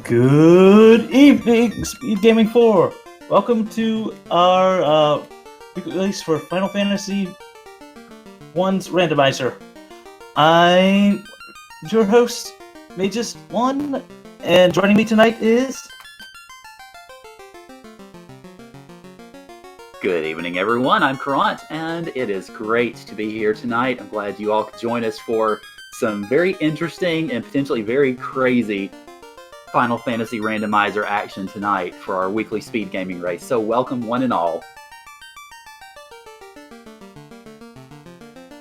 Good evening, Speed Gaming 4. Welcome to our weekly release for Final Fantasy One's Randomizer. I'm your host, Magus1, and joining me tonight is... Good evening, everyone. I'm Karant, and it is great to be here tonight. I'm glad you all could join us for some very interesting and potentially very crazy Final Fantasy Randomizer action tonight for our weekly speed gaming race. So welcome, one and all.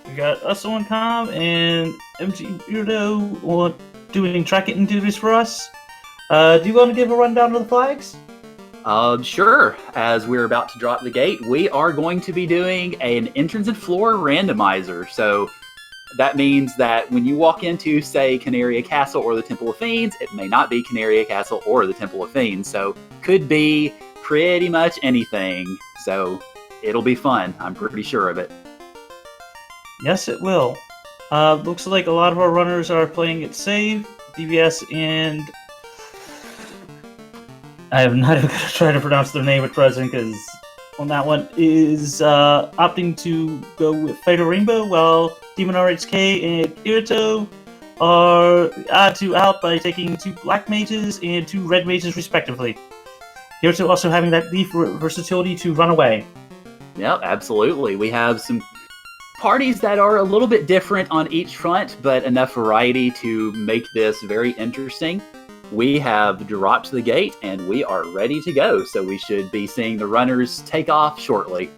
We got us on com and MG Weirdo doing track-it duties for us. Do you want to give a rundown of the flags? Sure. As we're about to drop the gate, we are going to be doing an entrance and floor randomizer. So that means that when you walk into, say, Canaria Castle or the Temple of Fiends, it may not be Canaria Castle or the Temple of Fiends. So could be pretty much anything. So it'll be fun. I'm pretty sure of it. Yes, it will. Looks like a lot of our runners are playing it safe. DVS and... I am not even going to try to pronounce their name at present, because on that one is opting to go with Fighter Rainbow, while Demon RHK and Kirito are out by taking 2 Black Mages and 2 Red Mages, respectively. Kirito also having that leaf versatility to run away. Yep, absolutely. We have some parties that are a little bit different on each front, but enough variety to make this very interesting. We have dropped the gate and we are ready to go, so we should be seeing the runners take off shortly.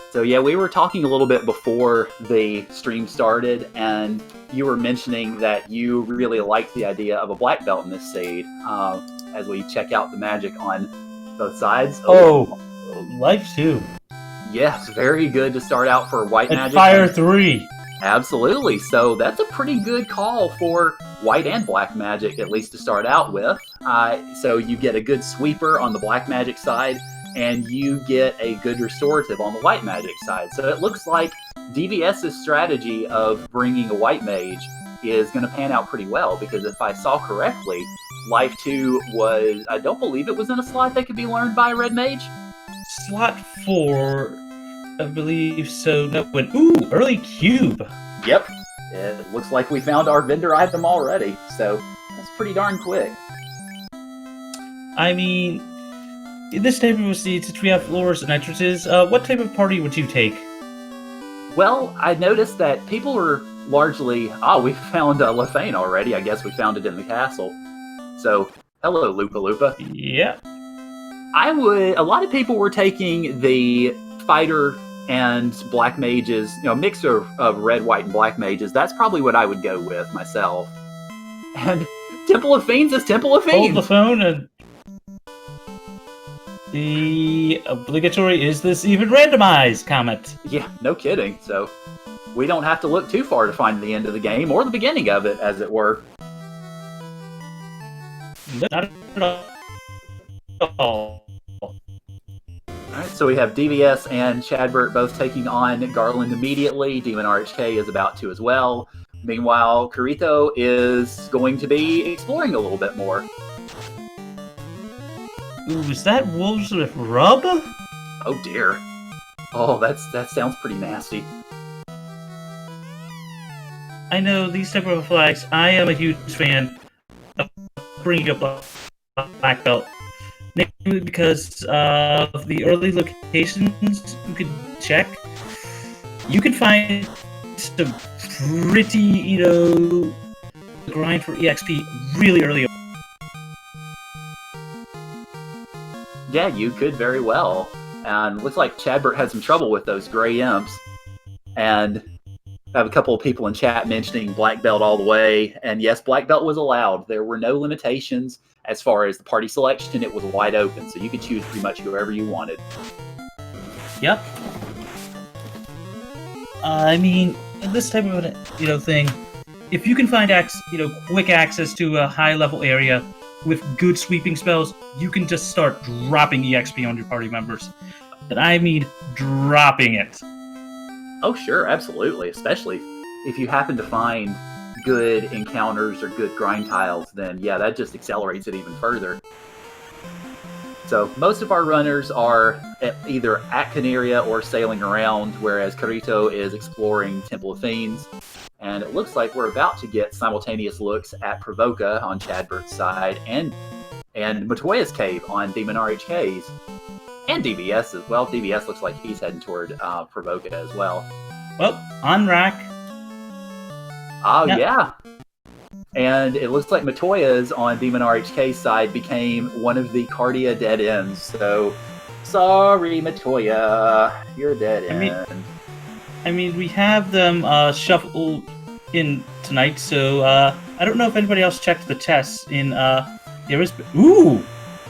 So yeah, we were talking a little bit before the stream started, and you were mentioning that you really like the idea of a black belt in this seed, as we check out the magic on both sides. Oh, Life 2. Yes, very good to start out for white and magic. Fire 3. Absolutely. So that's a pretty good call for white and black magic, at least to start out with. So you get a good sweeper on the black magic side, and you get a good restorative on the white magic side. So it looks like DVS's strategy of bringing a white mage is going to pan out pretty well, because if I saw correctly, Life 2 was, I don't believe it was in a slot that could be learned by a red mage. Slot 4... I believe so. No, ooh, early cube. Yep. It looks like we found our vendor item already, so that's pretty darn quick. I mean, in this type of seed, since we have floors and entrances, what type of party would you take? Well, I noticed that people are largely... we found Lefane already. I guess we found it in the castle. So, hello, Lupa Lupa. Yeah. A lot of people were taking the fighter and black mages, a mix of red, white, and black mages. That's probably what I would go with myself. And Temple of Fiends is Temple of Fiends. Hold the phone, and the obligatory is this even randomized comment. Yeah, no kidding. So we don't have to look too far to find the end of the game, or the beginning of it, as it were. Not at all. Alright, so we have DVS and Chadbert both taking on Garland immediately. Demon RHK is about to as well. Meanwhile, Kirito is going to be exploring a little bit more. Ooh, is that wolves with rub? Oh dear. Oh, that sounds pretty nasty. I know these type of flags. I am a huge fan of bringing up black belt. Namely because of the early locations you could check. You can find some pretty, grind for EXP really early. Yeah, you could very well. And looks like Chadbert had some trouble with those gray imps. And I have a couple of people in chat mentioning black belt all the way. And yes, black belt was allowed. There were no limitations. As far as the party selection, it was wide open, so you could choose pretty much whoever you wanted. Yep. I mean, in this type of thing, if you can find quick access to a high-level area with good sweeping spells, you can just start dropping EXP on your party members. And I mean dropping it. Oh, sure, absolutely. Especially if you happen to find good encounters or good grind tiles, then yeah, that just accelerates it even further. So most of our runners are either at Canaria or sailing around, whereas Carito is exploring Temple of Fiends. And it looks like we're about to get simultaneous looks at Provoca on Chadbert's side and Matoya's Cave on Demon RHK's. And DBS as well. DBS looks like he's heading toward Provoca as well. Well, on rack. Oh, yeah. And it looks like Matoya's on Demon RHK's side became one of the Cardia dead ends. So, sorry, Matoya. You're a dead end. I mean, we have them shuffled in tonight, so I don't know if anybody else checked the tests in Ooh!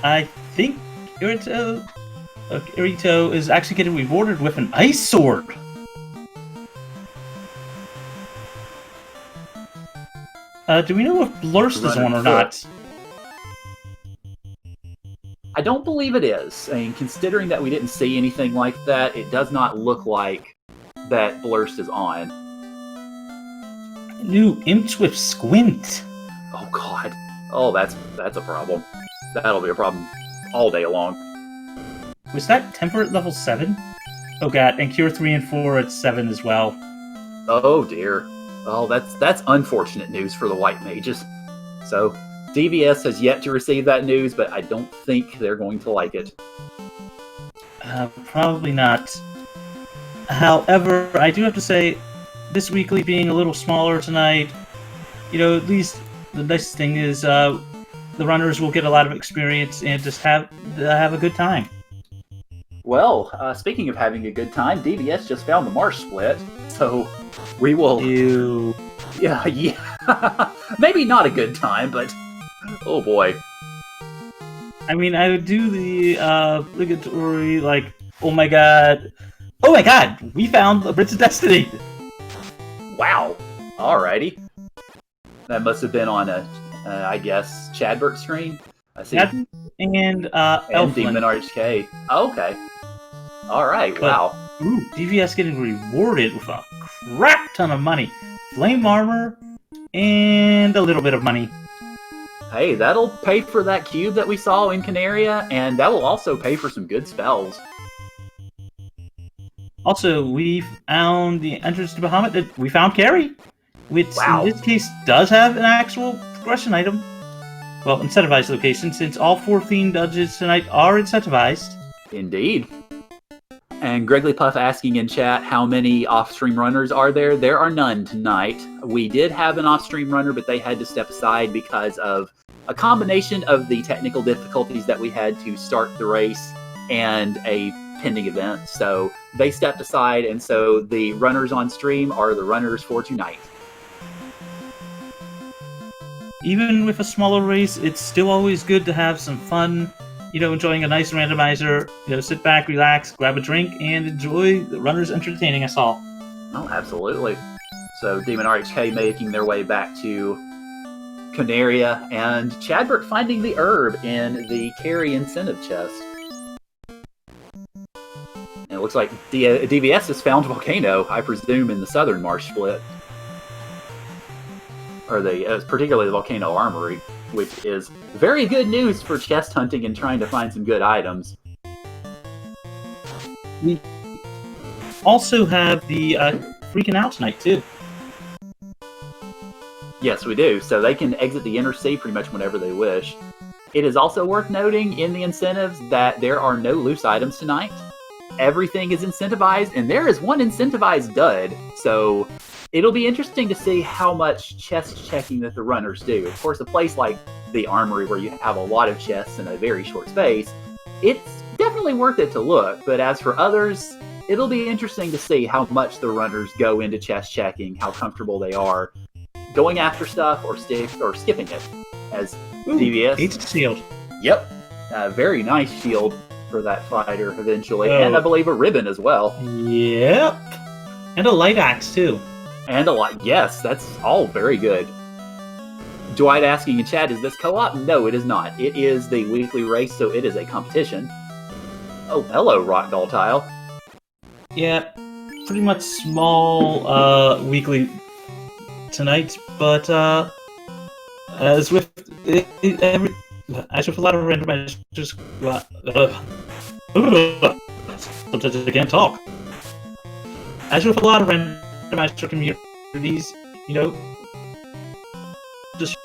I think Irito is actually getting rewarded with an ice sword. Do we know if Blurst is on or not? I don't believe it is. I mean, considering that we didn't see anything like that, it does not look like that Blurst is on. New Imps with Squint. Oh god. Oh, that's a problem. That'll be a problem all day long. Was that Temper at level 7? Oh god, and Cure 3 and 4 at 7 as well. Oh dear. Oh, that's unfortunate news for the white mages. So, DVS has yet to receive that news, but I don't think they're going to like it. Probably not. However, I do have to say, this weekly being a little smaller tonight, you know, at least the nice thing is the runners will get a lot of experience and just have a good time. Well, speaking of having a good time, DVS just found the Marsh split, so we will... Ew. Yeah. Maybe not a good time, but... Oh boy. I mean, I would do the obligatory, like, oh my god, we found the Prince of Destiny! Wow. Alrighty. That must have been on a, I guess, Chadbert screen? I see. And Demon RHK. Oh, okay. Alright, wow. Ooh, DVS getting rewarded with a crap ton of money. Flame armor, and a little bit of money. Hey, that'll pay for that cube that we saw in Canaria, and that will also pay for some good spells. Also, we found the entrance to Bahamut. We found Carrie, which in this case does have an actual progression item. Well, incentivized location, since all 14 dungeons tonight are incentivized. Indeed. And Gregley Puff asking in chat, how many off-stream runners are there? There are none tonight. We did have an off-stream runner, but they had to step aside because of a combination of the technical difficulties that we had to start the race and a pending event. So they stepped aside, and so the runners on stream are the runners for tonight. Even with a smaller race, it's still always good to have some fun, you know, enjoying a nice randomizer, you know, sit back, relax, grab a drink, and enjoy the runners entertaining us all. Oh, absolutely. So Demon RHK making their way back to Canaria, and Chadbert finding the herb in the carry incentive chest. And it looks like DVS has found Volcano, I presume, in the Southern Marsh split. Or particularly the Volcano Armory, which is very good news for chest hunting and trying to find some good items. We also have the Freaking Out tonight, too. Yes, we do. So they can exit the Inner Sea pretty much whenever they wish. It is also worth noting in the incentives that there are no loose items tonight. Everything is incentivized, and there is one incentivized dud. So it'll be interesting to see how much chest checking that the runners do. Of course, a place like the Armory, where you have a lot of chests in a very short space, it's definitely worth it to look. But as for others, it'll be interesting to see how much the runners go into chest checking, how comfortable they are going after stuff or skipping it. As DVS. It's shield. Yep. Very nice shield for that fighter eventually. Oh. And I believe a ribbon as well. Yep. And a light axe too. And a light. Yes, that's all very good. Dwight asking in chat, is this co-op? No, it is not. It is the weekly race, so it is a competition. Oh, hello, Rock Doll Tile. Yeah, pretty much small weekly tonight, but as with as with a lot of randomizers, sometimes I can't talk. As with a lot of randomizer communities, just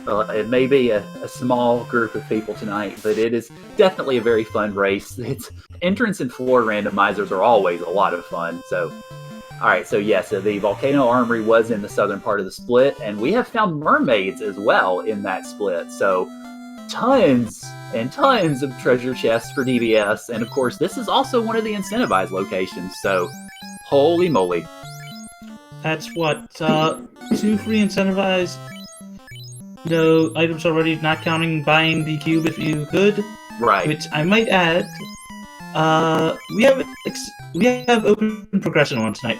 Well, it may be a small group of people tonight, but it is definitely a very fun race. It's entrance and floor randomizers are always a lot of fun. So, all right, so yes, the Volcano Armory was in the southern part of the split, and we have found mermaids as well in that split. So, tons and tons of treasure chests for DBS, and of course, this is also one of the incentivized locations. So, holy moly! that's what 2 free incentivized. Items already, not counting buying the cube if you could. Right. Which I might add, we have open progression on tonight,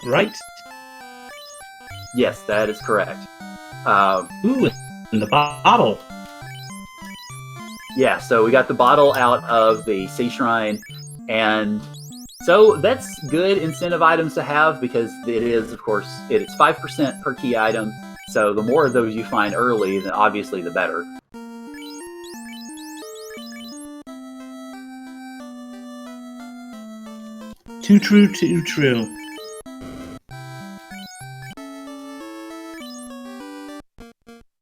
right? Yes, that is correct. Ooh, in the bottle. Yeah, so we got the bottle out of the Sea Shrine, and so that's good incentive items to have because it is, of course, it's 5% per key item. So the more of those you find early, then obviously the better. Too true, too true.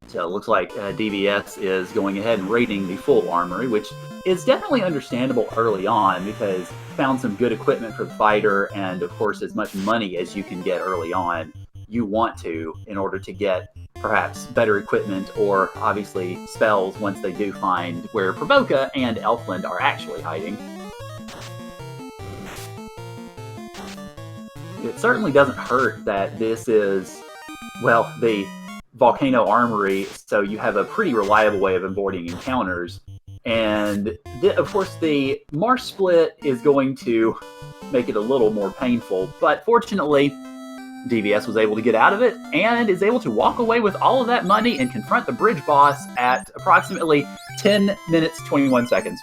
So it looks like DBS is going ahead and raiding the full armory, which is definitely understandable early on because found some good equipment for the fighter and, of course, as much money as you can get early on. You want to in order to get perhaps better equipment or obviously spells once they do find where Provoca and Elfland are actually hiding. It certainly doesn't hurt that this is, well, the Volcano Armory, so you have a pretty reliable way of avoiding encounters. And of course the Marsh split is going to make it a little more painful, but fortunately DVS was able to get out of it and is able to walk away with all of that money and confront the bridge boss at approximately 10 minutes 21 seconds.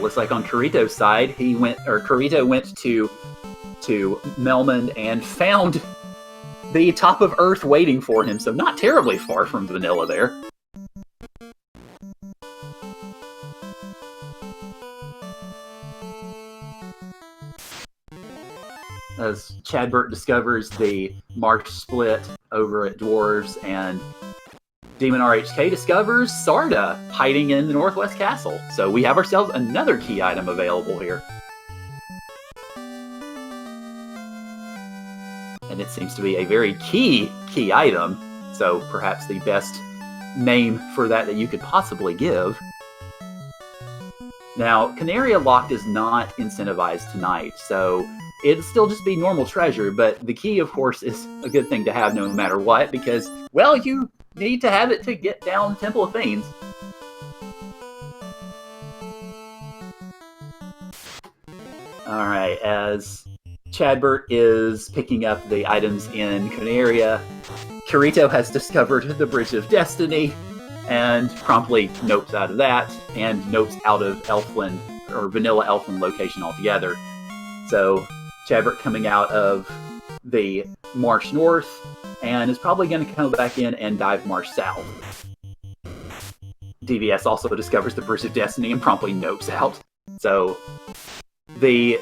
Looks like on Kirito's side, Kirito went to Melmond and found the top of Earth waiting for him, so not terribly far from Vanilla there. As Chadbert discovers the Marsh split over at Dwarves, and Demon RHK discovers Sarda hiding in the Northwest Castle. So we have ourselves another key item available here. And it seems to be a very key item, so perhaps the best name for that you could possibly give. Now, Canaria Locked is not incentivized tonight, so it'd still just be normal treasure, but the key, of course, is a good thing to have no matter what, because, well, you need to have it to get down Temple of Fiends. Alright, as Chadbert is picking up the items in Canaria, Kirito has discovered the Bridge of Destiny, and promptly nopes out of that, and nopes out of Elfland, or Vanilla Elfland location altogether. So, Chadbert coming out of the Marsh North, and is probably going to come back in and dive Marsh South. DVS also discovers the Bridge of Destiny and promptly nopes out. So, the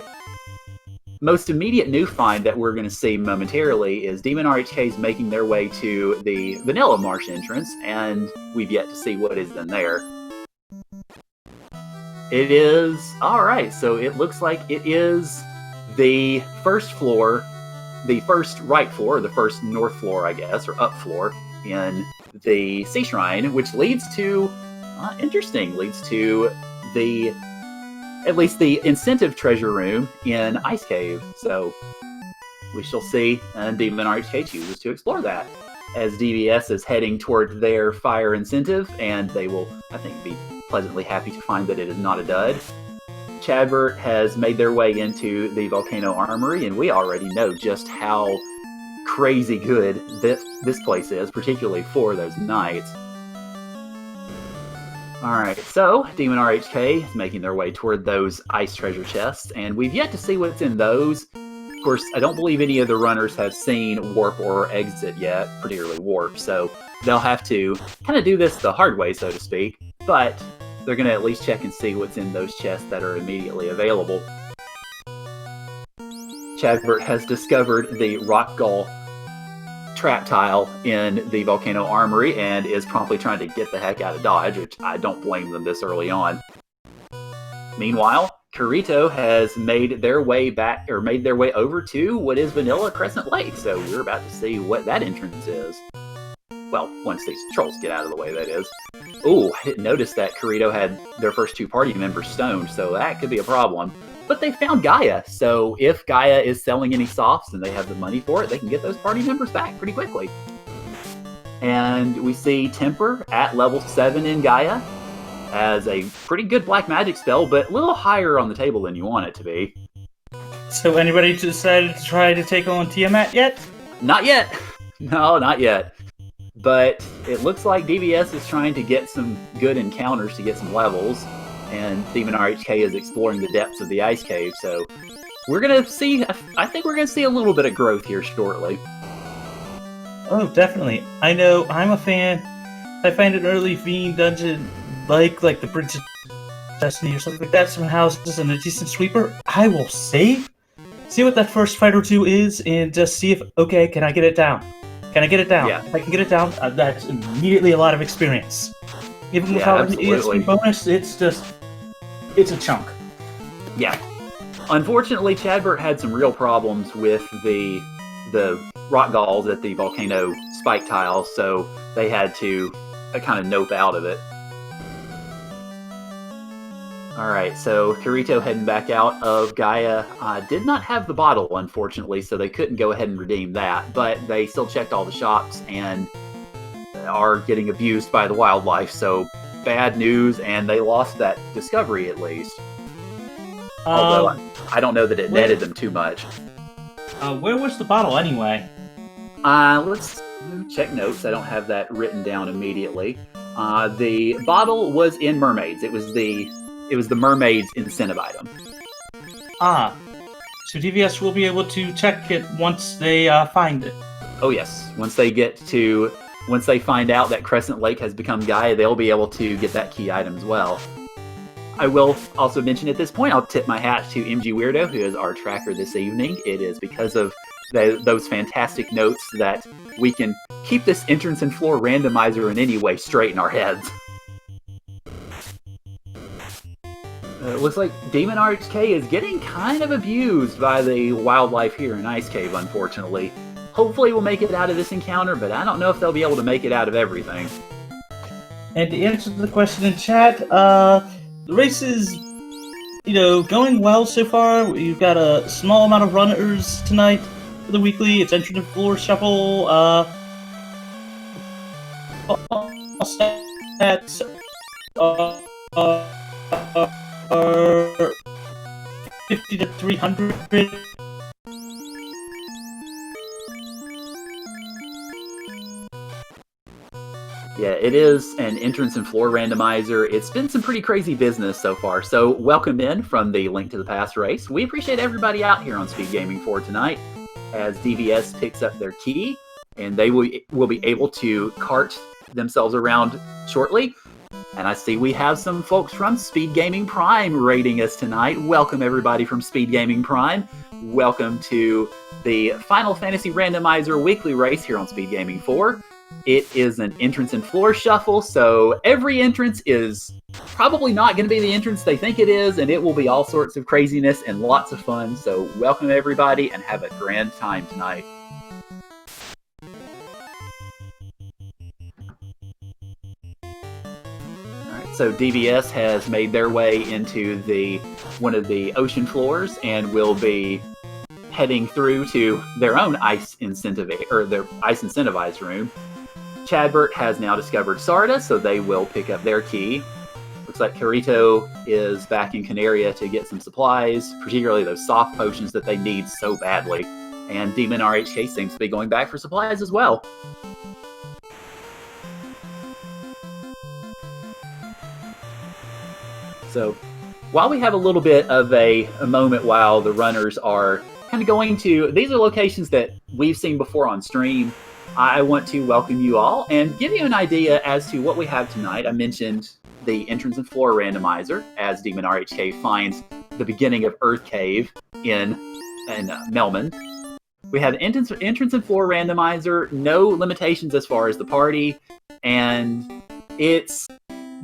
most immediate new find that we're going to see momentarily is Demon RHK's making their way to the Vanilla Marsh entrance, and we've yet to see what is in there. It is... Alright, so it looks like it is the first floor, the first right floor, or the first north floor, I guess, or up floor, in the Sea Shrine, which leads to, leads to the, at least the incentive treasure room in Ice Cave. So we shall see, and Demon RHK chooses to explore that, as DVS is heading toward their fire incentive, and they will, I think, be pleasantly happy to find that it is not a dud. Chadbert has made their way into the Volcano Armory, and we already know just how crazy good this place is, particularly for those knights. Alright, so Demon RHK is making their way toward those ice treasure chests, and we've yet to see what's in those. Of course, I don't believe any of the runners have seen Warp or Exit yet, particularly Warp, so they'll have to kind of do this the hard way, so to speak, but they're going to at least check and see what's in those chests that are immediately available. Chadbert has discovered the Rock Gull trap tile in the Volcano Armory and is promptly trying to get the heck out of Dodge, which I don't blame them this early on. Meanwhile, Kirito has made their way over to what is Vanilla Crescent Lake, so we're about to see what that entrance is. Well, once these trolls get out of the way, that is. Ooh, I didn't notice that Kirito had their first 2 party members stoned, so that could be a problem. But they found Gaia, so if Gaia is selling any softs and they have the money for it, they can get those party members back pretty quickly. And we see Temper at level 7 in Gaia as a pretty good black magic spell, but a little higher on the table than you want it to be. So anybody decided to try to take on Tiamat yet? Not yet. No, not yet. But it looks like DVS is trying to get some good encounters to get some levels, and Demon RHK is exploring the depths of the ice cave, so we're going to see, I think we're going to see a little bit of growth here shortly. Oh, definitely. I know, I'm a fan. I find an early Fiend dungeon like the Bridge of Destiny or something like that, some houses and a decent sweeper, I will save, see what that first fight or two is, and just see if, okay, can I get it down? Can I get it down? Yeah. If I can get it down, that's immediately a lot of experience. Even without an ESP bonus, it's a chunk. Yeah. Unfortunately, Chadbert had some real problems with the rock galls at the volcano spike tiles, so they had to kind of nope out of it. Alright, so Kirito heading back out of Gaia did not have the bottle, unfortunately, so they couldn't go ahead and redeem that, but they still checked all the shops and are getting abused by the wildlife, so bad news, and they lost that discovery at least. Although I don't know that it netted them too much. Where was the bottle anyway? Let's check notes. I don't have that written down immediately. The bottle was in Mermaids. It was the Mermaids incentive item. So DVS will be able to check it once they find it. Oh yes, once they find out that Crescent Lake has become Gaia, they'll be able to get that key item as well. I will also mention at this point, I'll tip my hat to MG Weirdo, who is our tracker this evening. It is because of those fantastic notes that we can keep this entrance and floor randomizer in any way straight in our heads. It looks like Demon RHK is getting kind of abused by the wildlife here in Ice Cave, unfortunately. Hopefully we'll make it out of this encounter, but I don't know if they'll be able to make it out of everything. And to answer the question in chat, the race is, going well so far. We've got a small amount of runners tonight for the weekly. It's entered and floor shuffle. Stats are 50 to 300. Yeah, it is an entrance and floor randomizer. It's been some pretty crazy business so far, so welcome in from the Link to the Past race. We appreciate everybody out here on Speed Gaming 4 tonight as DVS picks up their key, and they will be able to cart themselves around shortly. And I see we have some folks from Speed Gaming Prime rating us tonight. Welcome everybody from Speed Gaming Prime. Welcome to the Final Fantasy Randomizer weekly race here on Speed Gaming 4. It is an entrance and floor shuffle, so every entrance is probably not going to be the entrance they think it is, and it will be all sorts of craziness and lots of fun. So welcome everybody and have a grand time tonight. So DVS has made their way into one of the ocean floors and will be heading through to their own ice incentivized room. Chadbert has now discovered Sarda, so they will pick up their key. Looks like Kirito is back in Canaria to get some supplies, particularly those soft potions that they need so badly. And Demon RHK seems to be going back for supplies as well. So, while we have a little bit of a moment while the runners are kind of going to, these are locations that we've seen before on stream, I want to welcome you all and give you an idea as to what we have tonight. I mentioned the entrance and floor randomizer as Demon RHK finds the beginning of Earth Cave in Melman. We have entrance and floor randomizer, no limitations as far as the party, and it's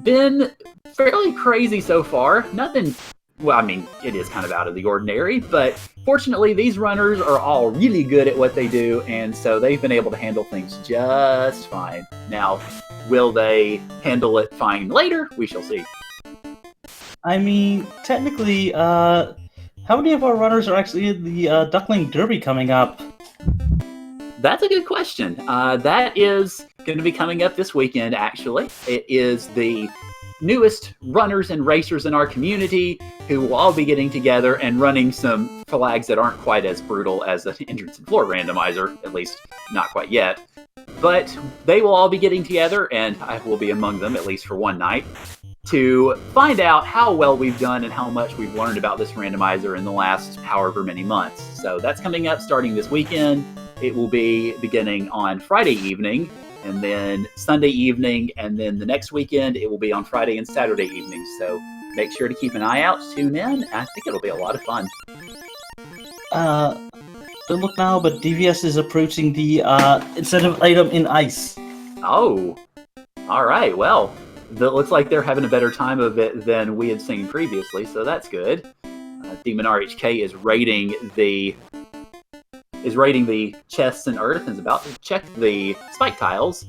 been fairly crazy so far. Nothing, well, I mean, it is kind of out of the ordinary, but fortunately these runners are all really good at what they do, and so they've been able to handle things just fine. Now, will they handle it fine later? We shall see. I mean, technically, how many of our runners are actually in the Duckling Derby coming up? That's a good question. That is going to be coming up this weekend, actually. It is the newest runners and racers in our community who will all be getting together and running some flags that aren't quite as brutal as the entrance and floor randomizer, at least not quite yet. But they will all be getting together, and I will be among them, at least for one night, to find out how well we've done and how much we've learned about this randomizer in the last however many months. So that's coming up starting this weekend. It will be beginning on Friday evening, and then Sunday evening, and then the next weekend it will be on Friday and Saturday evening. So make sure to keep an eye out, tune in. I think it'll be a lot of fun. Don't look now, but DVS is approaching the incentive item in ice. Oh, all right. Well, it looks like they're having a better time of it than we had seen previously, so that's good. Demon RHK is rating the chests in Earth and is about to check the spike tiles.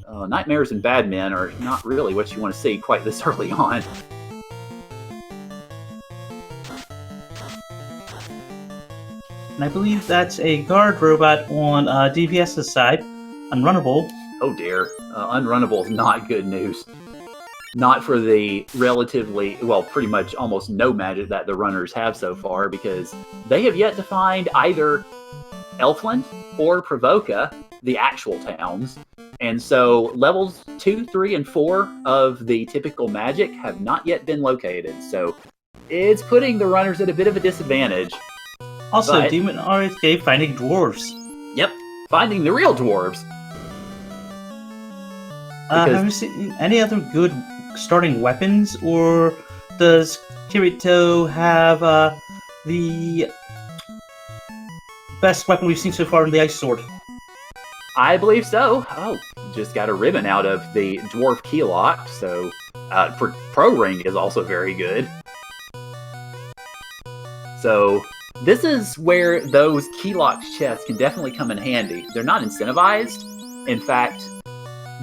Nightmares and bad men are not really what you want to see quite this early on. And I believe that's a guard robot on DVS's side, unrunnable. Oh dear, unrunnable is not good news. Not for the relatively, well, pretty much almost no magic that the runners have so far, because they have yet to find either Elfland or Provoca, the actual towns. And so levels 2, 3, and 4 of the typical magic have not yet been located. So it's putting the runners at a bit of a disadvantage. Also, but Demon RHK finding dwarves. Yep, finding the real dwarves. Have you seen any other good starting weapons, or does Kirito have the best weapon we've seen so far in the Ice Sword? I believe so. Oh, just got a ribbon out of the Dwarf Key Lock, so Pro Ring is also very good. So this is where those Key Lock chests can definitely come in handy. They're not incentivized. In fact,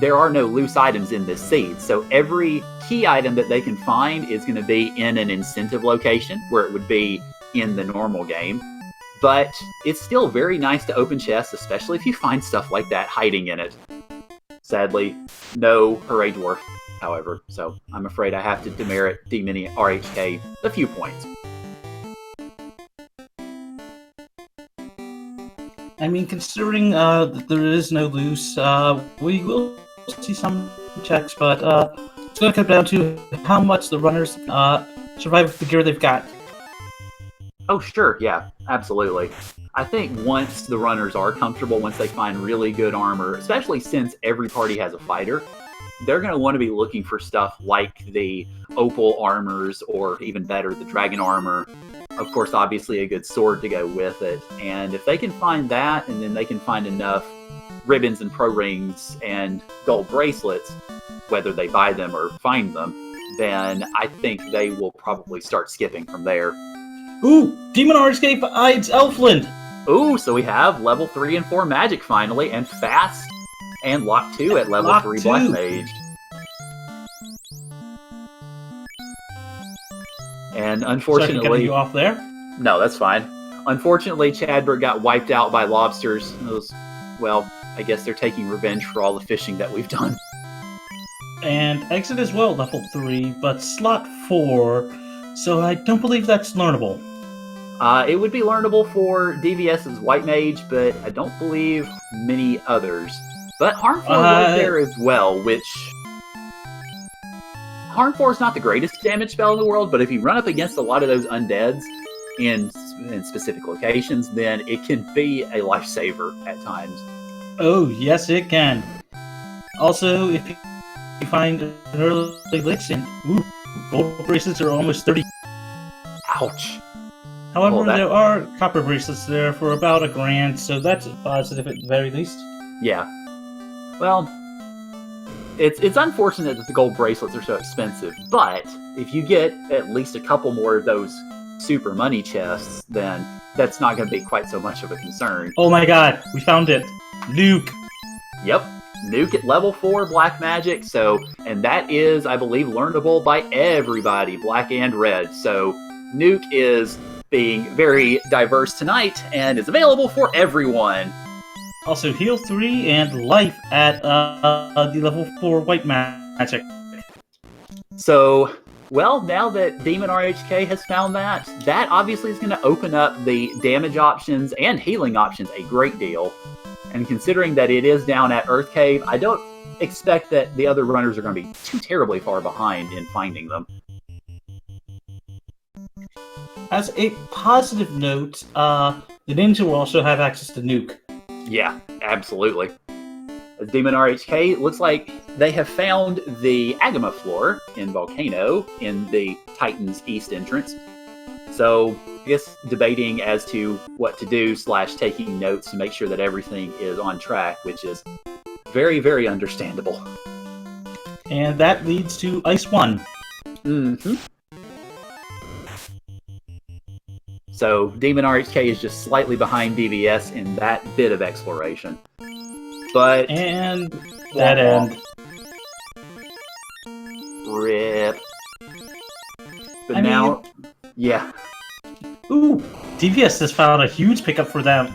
there are no loose items in this seed, so every key item that they can find is going to be in an incentive location, where it would be in the normal game. But it's still very nice to open chests, especially if you find stuff like that hiding in it. Sadly, no Hooray Dwarf, however, so I'm afraid I have to demerit Demon RHK a few points. I mean, considering that there is no loose, we will see some checks, but it's going to come down to how much the runners survive with the gear they've got. Oh, sure, yeah, absolutely. I think once the runners are comfortable, once they find really good armor, especially since every party has a fighter, they're going to want to be looking for stuff like the opal armors, or even better, the dragon armor. Of course, obviously a good sword to go with it. And if they can find that, and then they can find enough ribbons and pro rings and gold bracelets, whether they buy them or find them, then I think they will probably start skipping from there. Ooh, Demon RHK finds Elfland! Ooh, so we have level 3 and 4 magic finally, and fast, and lock 2 at level 3 Black Mage. And unfortunately... Sorry, you off there? No, that's fine. Unfortunately, Chadbert got wiped out by lobsters. Well, I guess they're taking revenge for all the fishing that we've done. And exit as well, level 3, but slot 4, so I don't believe that's learnable. It would be learnable for DVS's White Mage, but I don't believe many others. But Harm 4 was there as well, which... Harm 4 is not the greatest damage spell in the world, but if you run up against a lot of those undeads in specific locations, then it can be a lifesaver at times. Oh, yes it can. Also, if you find an early lich, and gold bracelets are almost 30. Ouch. However, there are copper bracelets there for about $1,000, so that's a positive at the very least. Yeah. Well, it's unfortunate that the gold bracelets are so expensive, but if you get at least a couple more of those super money chests, then that's not going to be quite so much of a concern. Oh my god, we found it. Nuke. Yep. Nuke at level 4 black magic, and that is, I believe, learnable by everybody, black and red. So Nuke is being very diverse tonight and is available for everyone. Also, heal 3 and life at the level 4 white magic. So, well, now that Demon RHK has found that obviously is going to open up the damage options and healing options a great deal. And considering that it is down at Earth Cave, I don't expect that the other runners are going to be too terribly far behind in finding them. As a positive note, the ninja will also have access to Nuke. Yeah, absolutely. As Demon RHK, it looks like they have found the Agama floor in Volcano in the Titan's East entrance. So, I guess debating as to what to do / taking notes to make sure that everything is on track, which is very, very understandable. And that leads to Ice 1. Mm-hmm. So, Demon RHK is just slightly behind DVS in that bit of exploration. But... And that end. Rip. But now... Yeah. Ooh, DVS has found a huge pickup for them.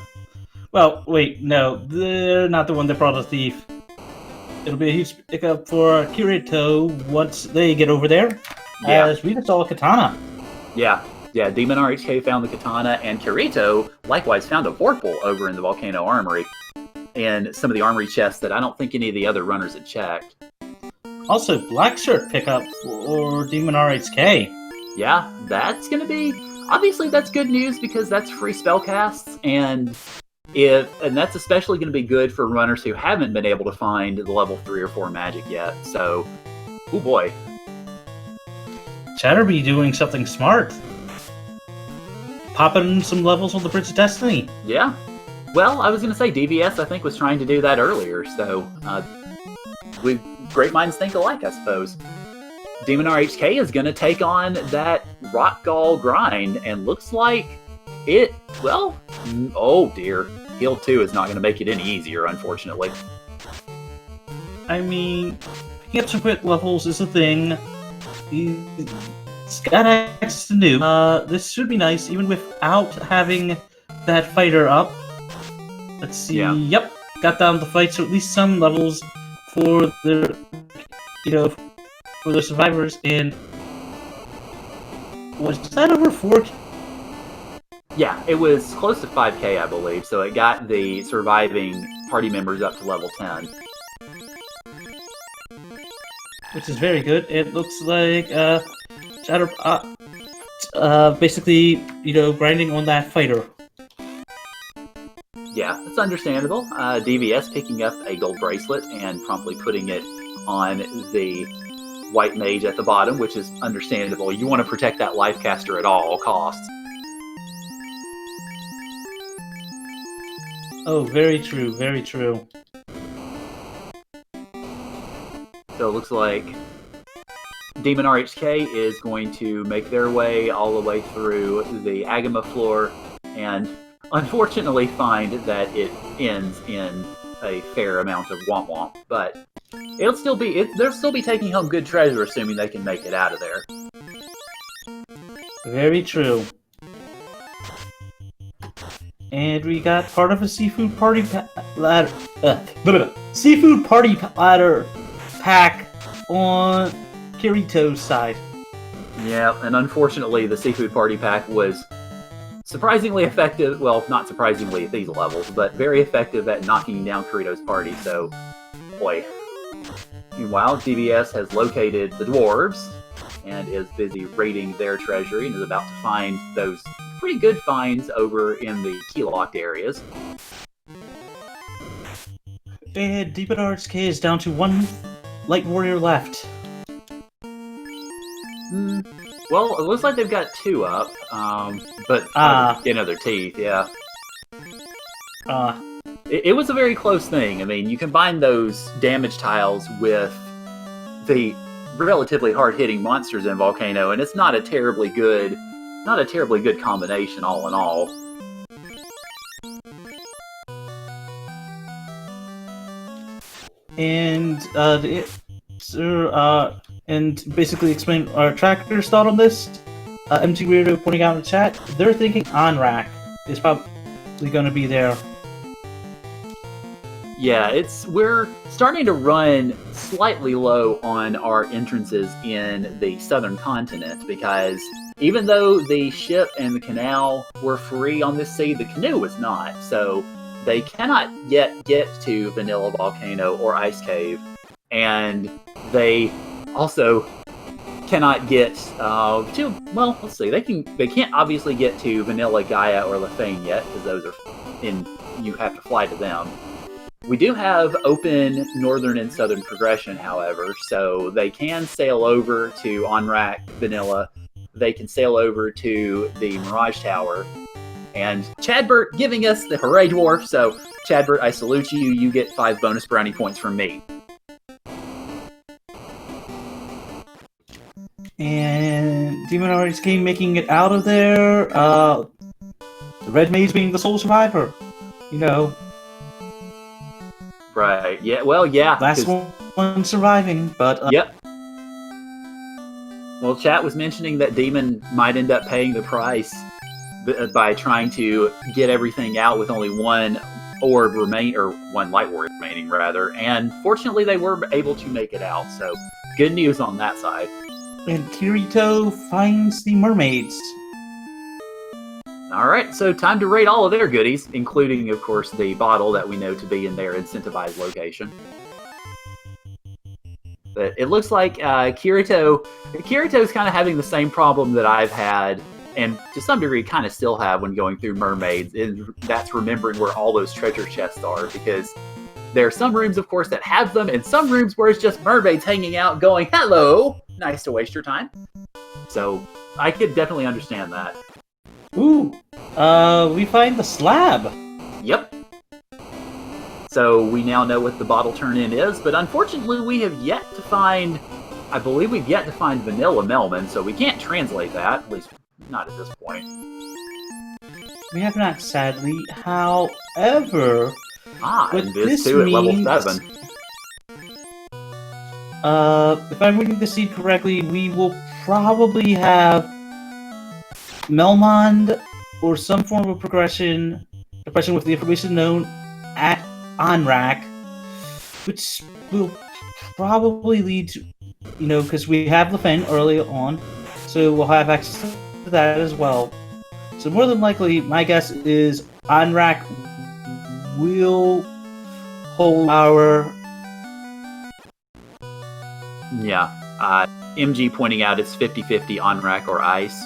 Well, wait, no, they're not the one that brought a thief. It'll be a huge pickup for Kirito once they get over there, as we just saw a katana. Yeah, Demon RHK found the katana, and Kirito likewise found a Vorpal over in the Volcano Armory, and some of the armory chests that I don't think any of the other runners had checked. Also, Black Shirt pickup for Demon RHK. Yeah, that's gonna be... Obviously, that's good news because that's free spellcasts, and that's especially going to be good for runners who haven't been able to find the level 3 or 4 magic yet. So, oh boy. Chatterby doing something smart. Popping some levels on the Bridge of Destiny. Yeah. Well, I was going to say DVS, I think, was trying to do that earlier, so great minds think alike, I suppose. Demon RHK is going to take on that Rock Gall grind, and looks like it, well, oh dear. Heal 2 is not going to make it any easier, unfortunately. I mean, picking up some crit levels is a thing. He's got access to Nuke. This should be nice, even without having that fighter up. Let's see. Yeah. Yep, got down the fight, so at least some levels for the, for the survivors. And was that over 4K? Yeah, it was close to 5k, I believe, so it got the surviving party members up to level 10. Which is very good. It looks like, basically, grinding on that fighter. Yeah, that's understandable. DVS picking up a gold bracelet and promptly putting it on the white mage at the bottom, which is understandable. You want to protect that life caster at all costs. Oh, very true, very true. So it looks like Demon RHK is going to make their way all the way through the Agama floor and unfortunately find that it ends in a fair amount of womp womp, but they'll still be taking home good treasure, assuming they can make it out of there. Very true. And we got part of a seafood party ladder. Seafood party ladder pack on Kirito's side. Yeah, and unfortunately, the Seafood Party Pack was surprisingly effective. Well, not surprisingly at these levels, but very effective at knocking down Kirito's party. So, boy. Meanwhile, DBS has located the dwarves and is busy raiding their treasury and is about to find those pretty good finds over in the key-locked areas. And Demon RSK is down to one Light Warrior left. Well, it looks like they've got 2 up, but in other teeth, yeah. It was a very close thing. I mean, you combine those damage tiles with the relatively hard-hitting monsters in Volcano, and it's not a terribly good combination, all in all. And basically explain our tracker's thought on this. MT Weirdo pointing out in the chat, they're thinking on-rack is probably going to be there. Yeah, we're starting to run slightly low on our entrances in the southern continent because even though the ship and the canal were free on this sea, the canoe was not. So they cannot yet get to Vanilla Volcano or Ice Cave, and they also cannot get to. Well, let's see. They can't obviously get to Vanilla Gaia or Lefane yet because those are in. You have to fly to them. We do have open northern and southern progression, however, so they can sail over to Onrak, Vanilla. They can sail over to the Mirage Tower. And Chadbert giving us the Hooray Dwarf, so Chadbert, I salute you. You get 5 bonus brownie points from me. And Demon RSK making it out of there. The Red Maze being the sole survivor. You know. Right. Yeah. Well, yeah. Last one surviving, but yep. Well, chat was mentioning that Demon might end up paying the price by trying to get everything out with only one orb or one light orb remaining, rather. And fortunately, they were able to make it out. So, good news on that side. And Kirito finds the mermaids. All right, so time to raid all of their goodies, including, of course, the bottle that we know to be in their incentivized location. But it looks like Kirito's kind of having the same problem that I've had, and to some degree kind of still have when going through mermaids, and that's remembering where all those treasure chests are, because there are some rooms, of course, that have them, and some rooms where it's just mermaids hanging out going, hello, nice to waste your time. So I could definitely understand that. Ooh, we find the slab. Yep. So we now know what the bottle turn-in is, but unfortunately we have yet to find, I believe we've yet to find Vanilla Melman, so we can't translate that, at least not at this point. We have not, sadly. However, and this too at level 7. If I'm reading the seed correctly, we will probably have Melmond or some form of progression with the information known at Onrak, which will probably lead to, because we have Lefane early on, so we'll have access to that as well. So more than likely, my guess is Onrak will hold our... Yeah. MG pointing out it's 50-50 Onrak or Ice.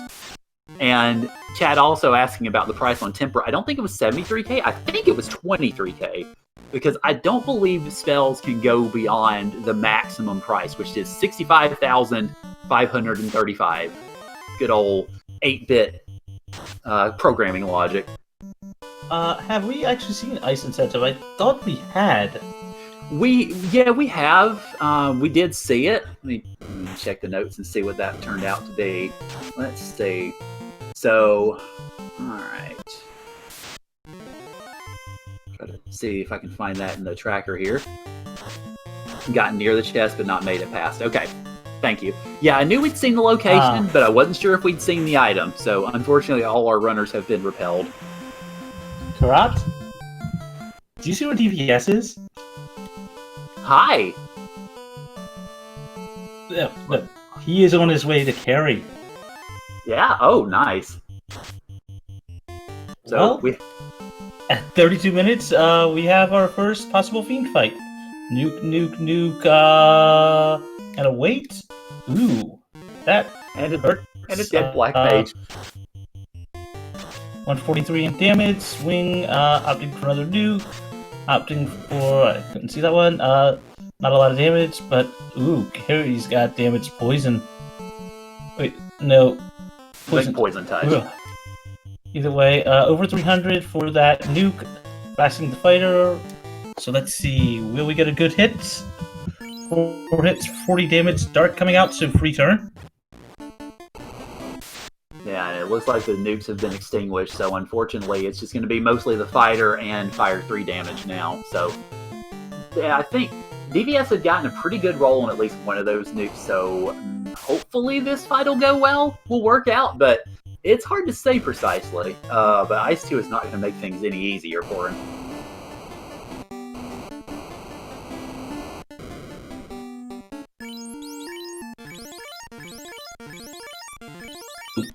And Chad also asking about the price on Temper. I don't think it was 73k. I think it was 23k. Because I don't believe spells can go beyond the maximum price, which is 65,535. Good old 8-bit programming logic. Have we actually seen Ice Incentive? I thought we had. We have. We did see it. Let me check the notes and see what that turned out to be. Let's see. So, alright. Try to see if I can find that in the tracker here. Gotten near the chest, but not made it past. Okay, thank you. Yeah, I knew we'd seen the location, but I wasn't sure if we'd seen the item. So, unfortunately, all our runners have been repelled. Corrupt? Do you see what DVS is? Hi! Look, he is on his way to carry. Yeah. Oh, nice. So Well, at 32 minutes, we have our first possible fiend fight. Nuke. Gotta wait. Ooh, that and hurt. a dead black mage. 143 in damage. Swing. Opting for another nuke. Opting for. I couldn't see that one. Not a lot of damage, but ooh, Carrie's got damage poison. Wait, no. Poison touch. Ugh. Either way, over 300 for that nuke, blasting the fighter. So let's see, will we get a good hit? 4 hits, 40 damage, dart coming out, so free turn. Yeah, and it looks like the nukes have been extinguished, so unfortunately it's just going to be mostly the fighter and fire 3 damage now. So, yeah, I think DVS had gotten a pretty good roll on at least one of those nukes, so hopefully this fight will go well, will work out, but it's hard to say precisely. But Ice 2 is not going to make things any easier for him.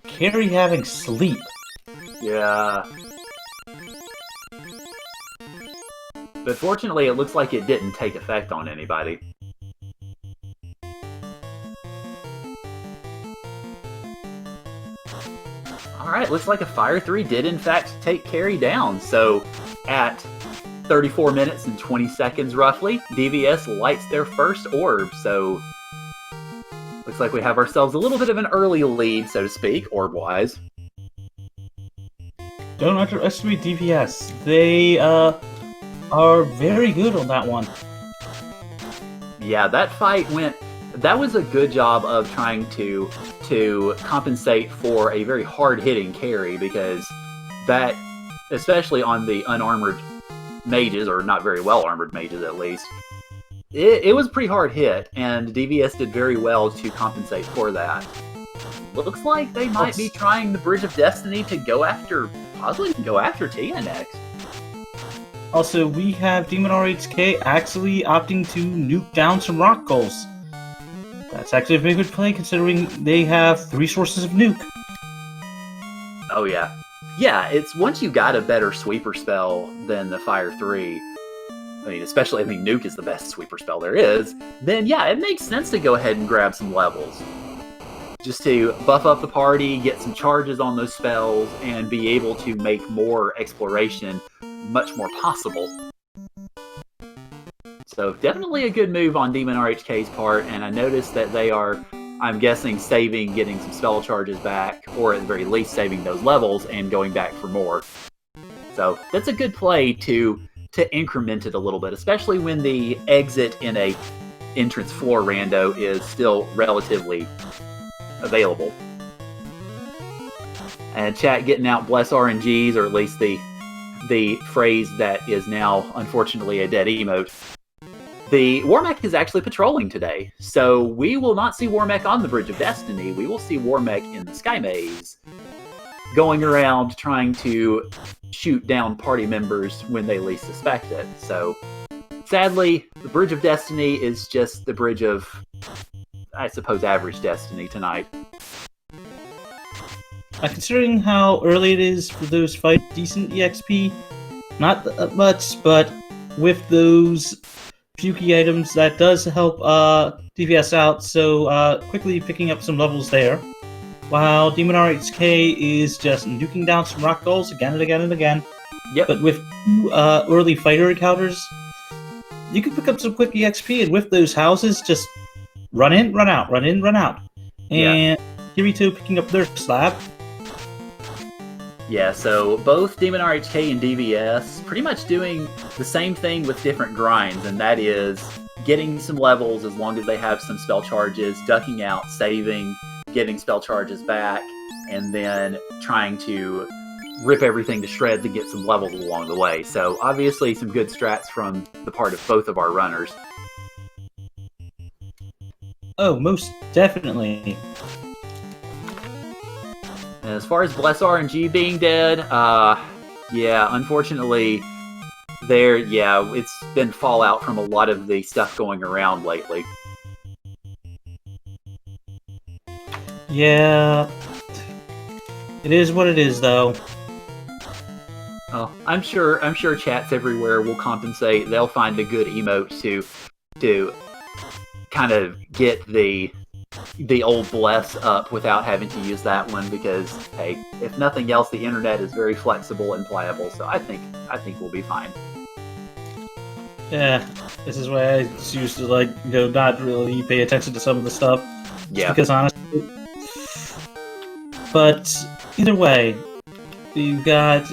Carrie having sleep. Yeah. But fortunately, it looks like it didn't take effect on anybody. Alright, looks like a Fire 3 did in fact take Carrie down. So, at 34 minutes and 20 seconds roughly, DVS lights their first orb. So, looks like we have ourselves a little bit of an early lead, so to speak, orb-wise. Don't underestimate DVS. They are very good on that one. Yeah, that fight went... That was a good job of trying to compensate for a very hard-hitting carry, because that, especially on the unarmored mages, or not very well-armored mages at least, it was a pretty hard hit, and DVS did very well to compensate for that. Looks like they might be trying the Bridge of Destiny to possibly go after Tia next. Also, we have Demon RHK actually opting to nuke down some rock goals. That's actually a very good play considering they have 3 sources of nuke. Oh yeah. Yeah, it's once you got a better sweeper spell than the Fire 3, I mean, especially, Nuke is the best sweeper spell there is, then yeah, it makes sense to go ahead and grab some levels. Just to buff up the party, get some charges on those spells, and be able to make more exploration much more possible. So definitely a good move on Demon RHK's part, and I noticed that they are, I'm guessing, saving getting some spell charges back, or at the very least saving those levels and going back for more. So that's a good play to increment it a little bit, especially when the exit in a entrance floor rando is still relatively available. And chat getting out bless RNGs, or at least the phrase that is now unfortunately a dead emote. The Warmech is actually patrolling today, so we will not see Warmech on the Bridge of Destiny. We will see Warmech in the Sky Maze, going around trying to shoot down party members when they least suspect it. So, sadly, the Bridge of Destiny is just the bridge of, I suppose, average Destiny tonight. Considering how early it is for those fight decent EXP, not that much, but with those few key items, that does help DVS out, so quickly picking up some levels there. While Demon RHK is just nuking down some rock goals again and again and again. Yep. But with early fighter encounters, you can pick up some quick EXP, and with those houses, just run in, run out, run in, run out. And Kirito picking up their slab. Yeah, so both Demon RHK and DVS pretty much doing the same thing with different grinds, and that is getting some levels as long as they have some spell charges, ducking out, saving, getting spell charges back, and then trying to rip everything to shreds and get some levels along the way. So obviously some good strats from the part of both of our runners. Oh, most definitely. As far as Bless RNG being dead, yeah, unfortunately, it's been fallout from a lot of the stuff going around lately. Yeah. It is what it is, though. Oh, I'm sure chats everywhere will compensate. They'll find a good emote to kind of get the old bless up without having to use that one, because hey, if nothing else, the internet is very flexible and pliable. So I think we'll be fine. Yeah, this is why I used to not really pay attention to some of the stuff. Yeah. Because honestly, but either way, we've got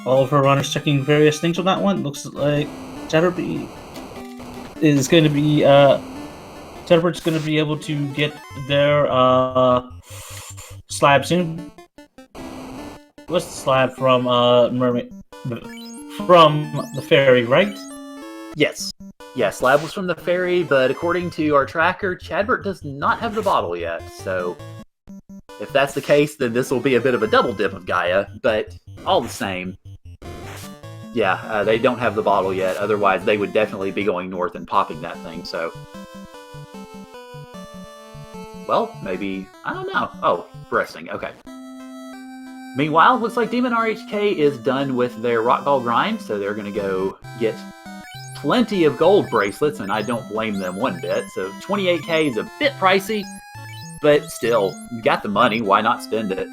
all of our runners checking various things on that one. Looks like Chatterbird is going to be Chatterbird's going to be able to get their slab soon. What's the slab from Mermaid? From the ferry, right? Yes. Yeah, slab was from the ferry, but according to our tracker, Chadbert does not have the bottle yet. So if that's the case, then this will be a bit of a double dip of Gaia, but all the same. Yeah, they don't have the bottle yet. Otherwise, they would definitely be going north and popping that thing, so... Well, maybe... I don't know. Oh, resting. Okay. Meanwhile, looks like Demon RHK is done with their rock ball grind, so they're going to go get plenty of gold bracelets, and I don't blame them one bit. So 28k is a bit pricey, but still, you got the money, why not spend it?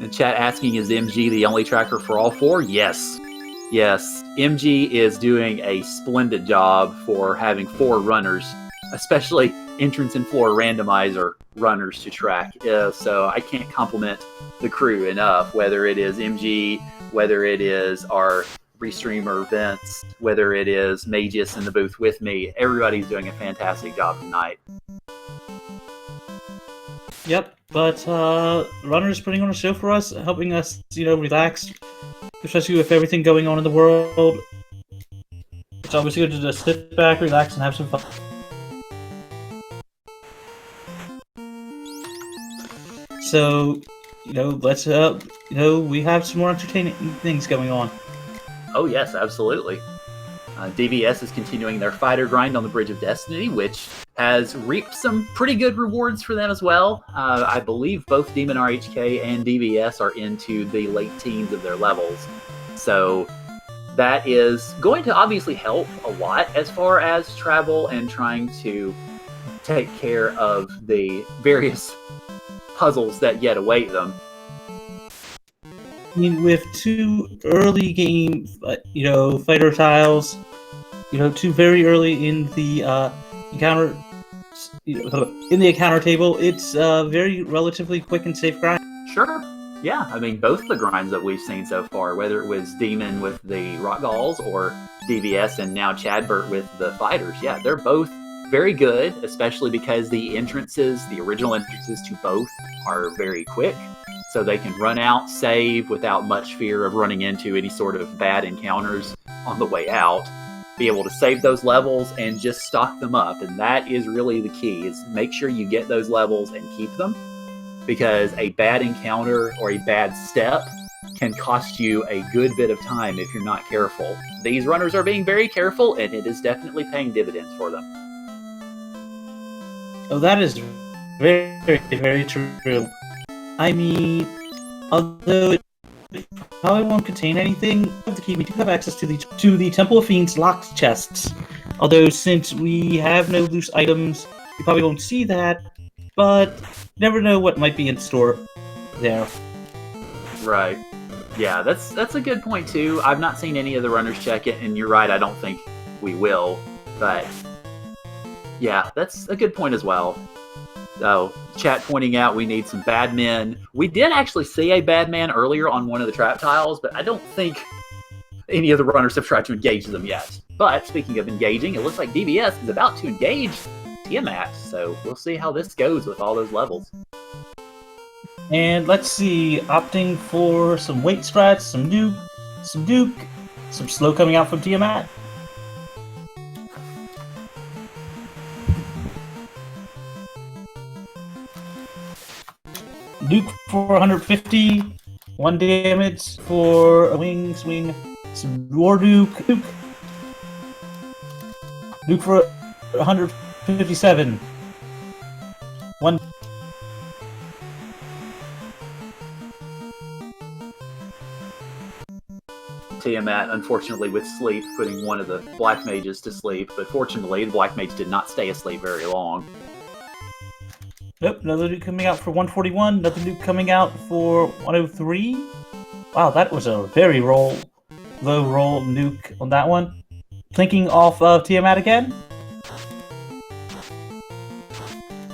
In chat asking, is MG the only tracker for all four? Yes. Yes, MG is doing a splendid job for having 4 runners, especially entrance and floor randomizer runners to track. So I can't compliment the crew enough, whether it is MG, whether it is our restreamer Vince, whether it is Magus in the booth with me. Everybody's doing a fantastic job tonight. Yep, but Runner's putting on a show for us, helping us, relax, especially with everything going on in the world. It's always good to just sit back, relax, and have some fun. So, let's, we have some more entertaining things going on. Oh yes, absolutely. DVS is continuing their fighter grind on the Bridge of Destiny, which has reaped some pretty good rewards for them as well. I believe both Demon RHK and DVS are into the late teens of their levels. So that is going to obviously help a lot as far as travel and trying to take care of the various puzzles that yet await them. I mean, with 2 early game, fighter tiles, 2 very early in the encounter, in the encounter table, it's very relatively quick and safe grind. Sure. Yeah, I mean, both the grinds that we've seen so far, whether it was Demon with the Rock Galls or DVS and now Chadbert with the fighters, yeah, they're both very good, especially because the original entrances to both are very quick. So they can run out, save without much fear of running into any sort of bad encounters on the way out. Be able to save those levels and just stock them up. And that is really the key, is make sure you get those levels and keep them. Because a bad encounter or a bad step can cost you a good bit of time if you're not careful. These runners are being very careful, and it is definitely paying dividends for them. Oh, that is very, very true. I mean, although it probably won't contain anything of the key, we do have access to the Temple of Fiends locked chests. Although, since we have no loose items, you probably won't see that, but you never know what might be in store there. Right. Yeah, that's a good point, too. I've not seen any of the runners check it, and you're right, I don't think we will, but yeah, that's a good point as well. So, chat pointing out we need some bad men. We did actually see a bad man earlier on one of the trap tiles, but I don't think any of the runners have tried to engage them yet. But, speaking of engaging, it looks like DBS is about to engage Tiamat, so we'll see how this goes with all those levels. And let's see, opting for some weight strats, some nuke, some slow coming out from Tiamat. Nuke for 150, 1 damage for a swing, some more nuke for 157. One. Tiamat, unfortunately, with sleep, putting one of the black mages to sleep, but fortunately, the black mage did not stay asleep very long. Nope, another nuke coming out for 141, another nuke coming out for 103. Wow, that was a very low roll nuke on that one. Plinking off of Tiamat again.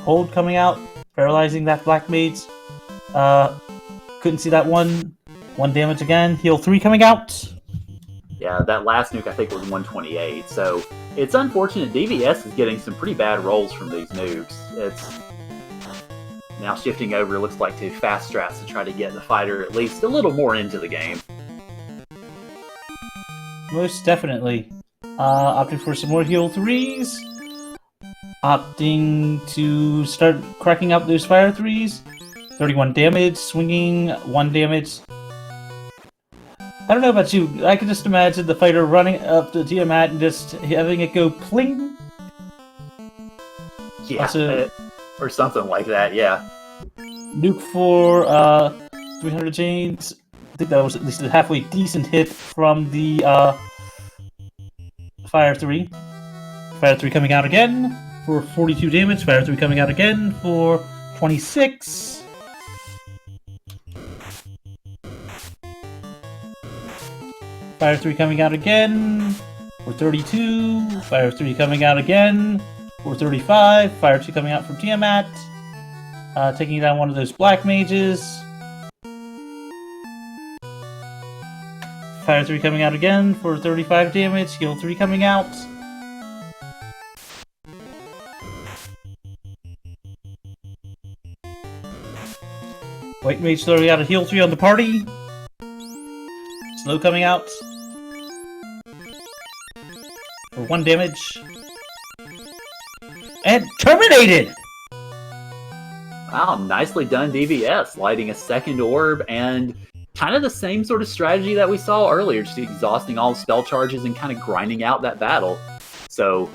Hold coming out, paralyzing that black mage. Couldn't see that one. 1 damage again. Heal 3 coming out. Yeah, that last nuke I think was 128, so it's unfortunate. DVS is getting some pretty bad rolls from these nukes. It's now shifting over, looks like, to fast strats to try to get the fighter at least a little more into the game. Most definitely. Opting for some more heal 3s. Opting to start cracking up those fire 3s. 31 damage, swinging 1 damage. I don't know about you, I can just imagine the fighter running up to Tiamat and just having it go pling. Yeah, Also, or something like that, yeah. nuke for 300 chains. I think that was at least a halfway decent hit from the Fire 3. Fire 3 coming out again for 42 damage. Fire 3 coming out again for 26. Fire 3 coming out again for 32. Fire 3 coming out again for 35. Fire 2 coming out from Tiamat. Taking down one of those black mages. Fire 3 coming out again for 35 damage. Heal 3 coming out. White mage throwing out a heal 3 on the party. Slow coming out for 1 damage. And terminated! Wow, nicely done, DVS, lighting a second orb, and kind of the same sort of strategy that we saw earlier, just exhausting all the spell charges and kind of grinding out that battle. So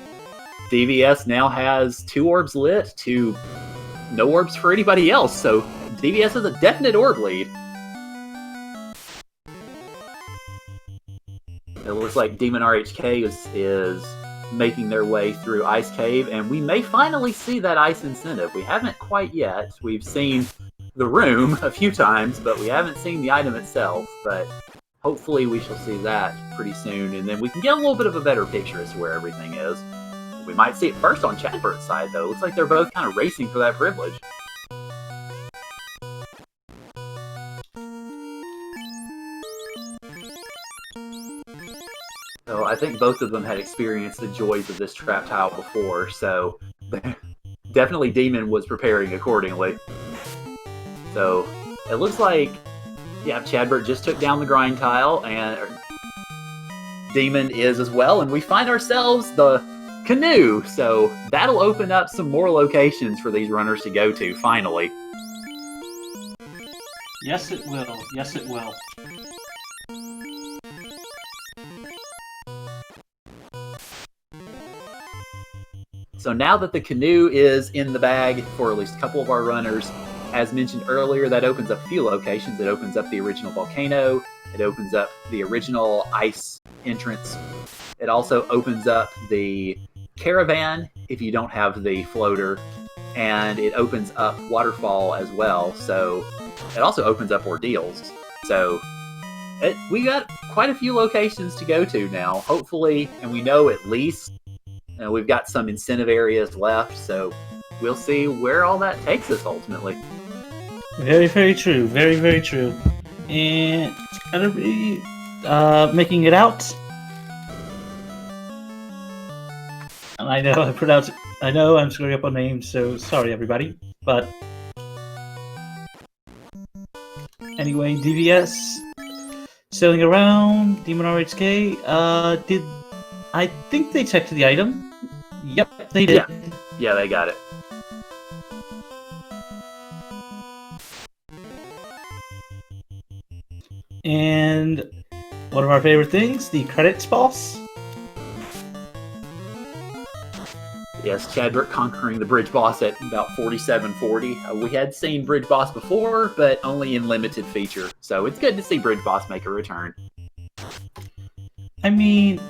DVS now has 2 orbs lit to no orbs for anybody else, so DVS has a definite orb lead. It looks like Demon RHK is making their way through Ice Cave, and we may finally see that ice incentive. We haven't quite yet. We've seen the room a few times, but we haven't seen the item itself. But hopefully we shall see that pretty soon, and then we can get a little bit of a better picture as to where everything is. We might see it first on Chadbert's side, though. Looks like they're both kind of racing for that privilege. So I think both of them had experienced the joys of this trap tile before, so definitely Demon was preparing accordingly. So it looks like, yeah, Chadbert just took down the grind tile, and Demon is as well, and we find ourselves the canoe. So that'll open up some more locations for these runners to go to, finally. Yes, it will. Yes, it will. So now that the canoe is in the bag for at least a couple of our runners, as mentioned earlier, that opens up a few locations. It opens up the original volcano. It opens up the original ice entrance. It also opens up the caravan if you don't have the floater. And it opens up Waterfall as well. So it also opens up Ordeals. So we got quite a few locations to go to now, hopefully. And we know at least we've got some incentive areas left. So we'll see where all that takes us ultimately. Very, very true. Very, very true. And gonna be making it out. And I know I'm screwing up on names, so sorry everybody. But anyway, DVS sailing around, Demon RHK. I think they checked the item? Yep, they did. Yeah, they got it. And one of our favorite things, the credits boss. Yes, Chadbert conquering the bridge boss at about 4740. We had seen bridge boss before, but only in limited feature. So it's good to see bridge boss make a return. I mean,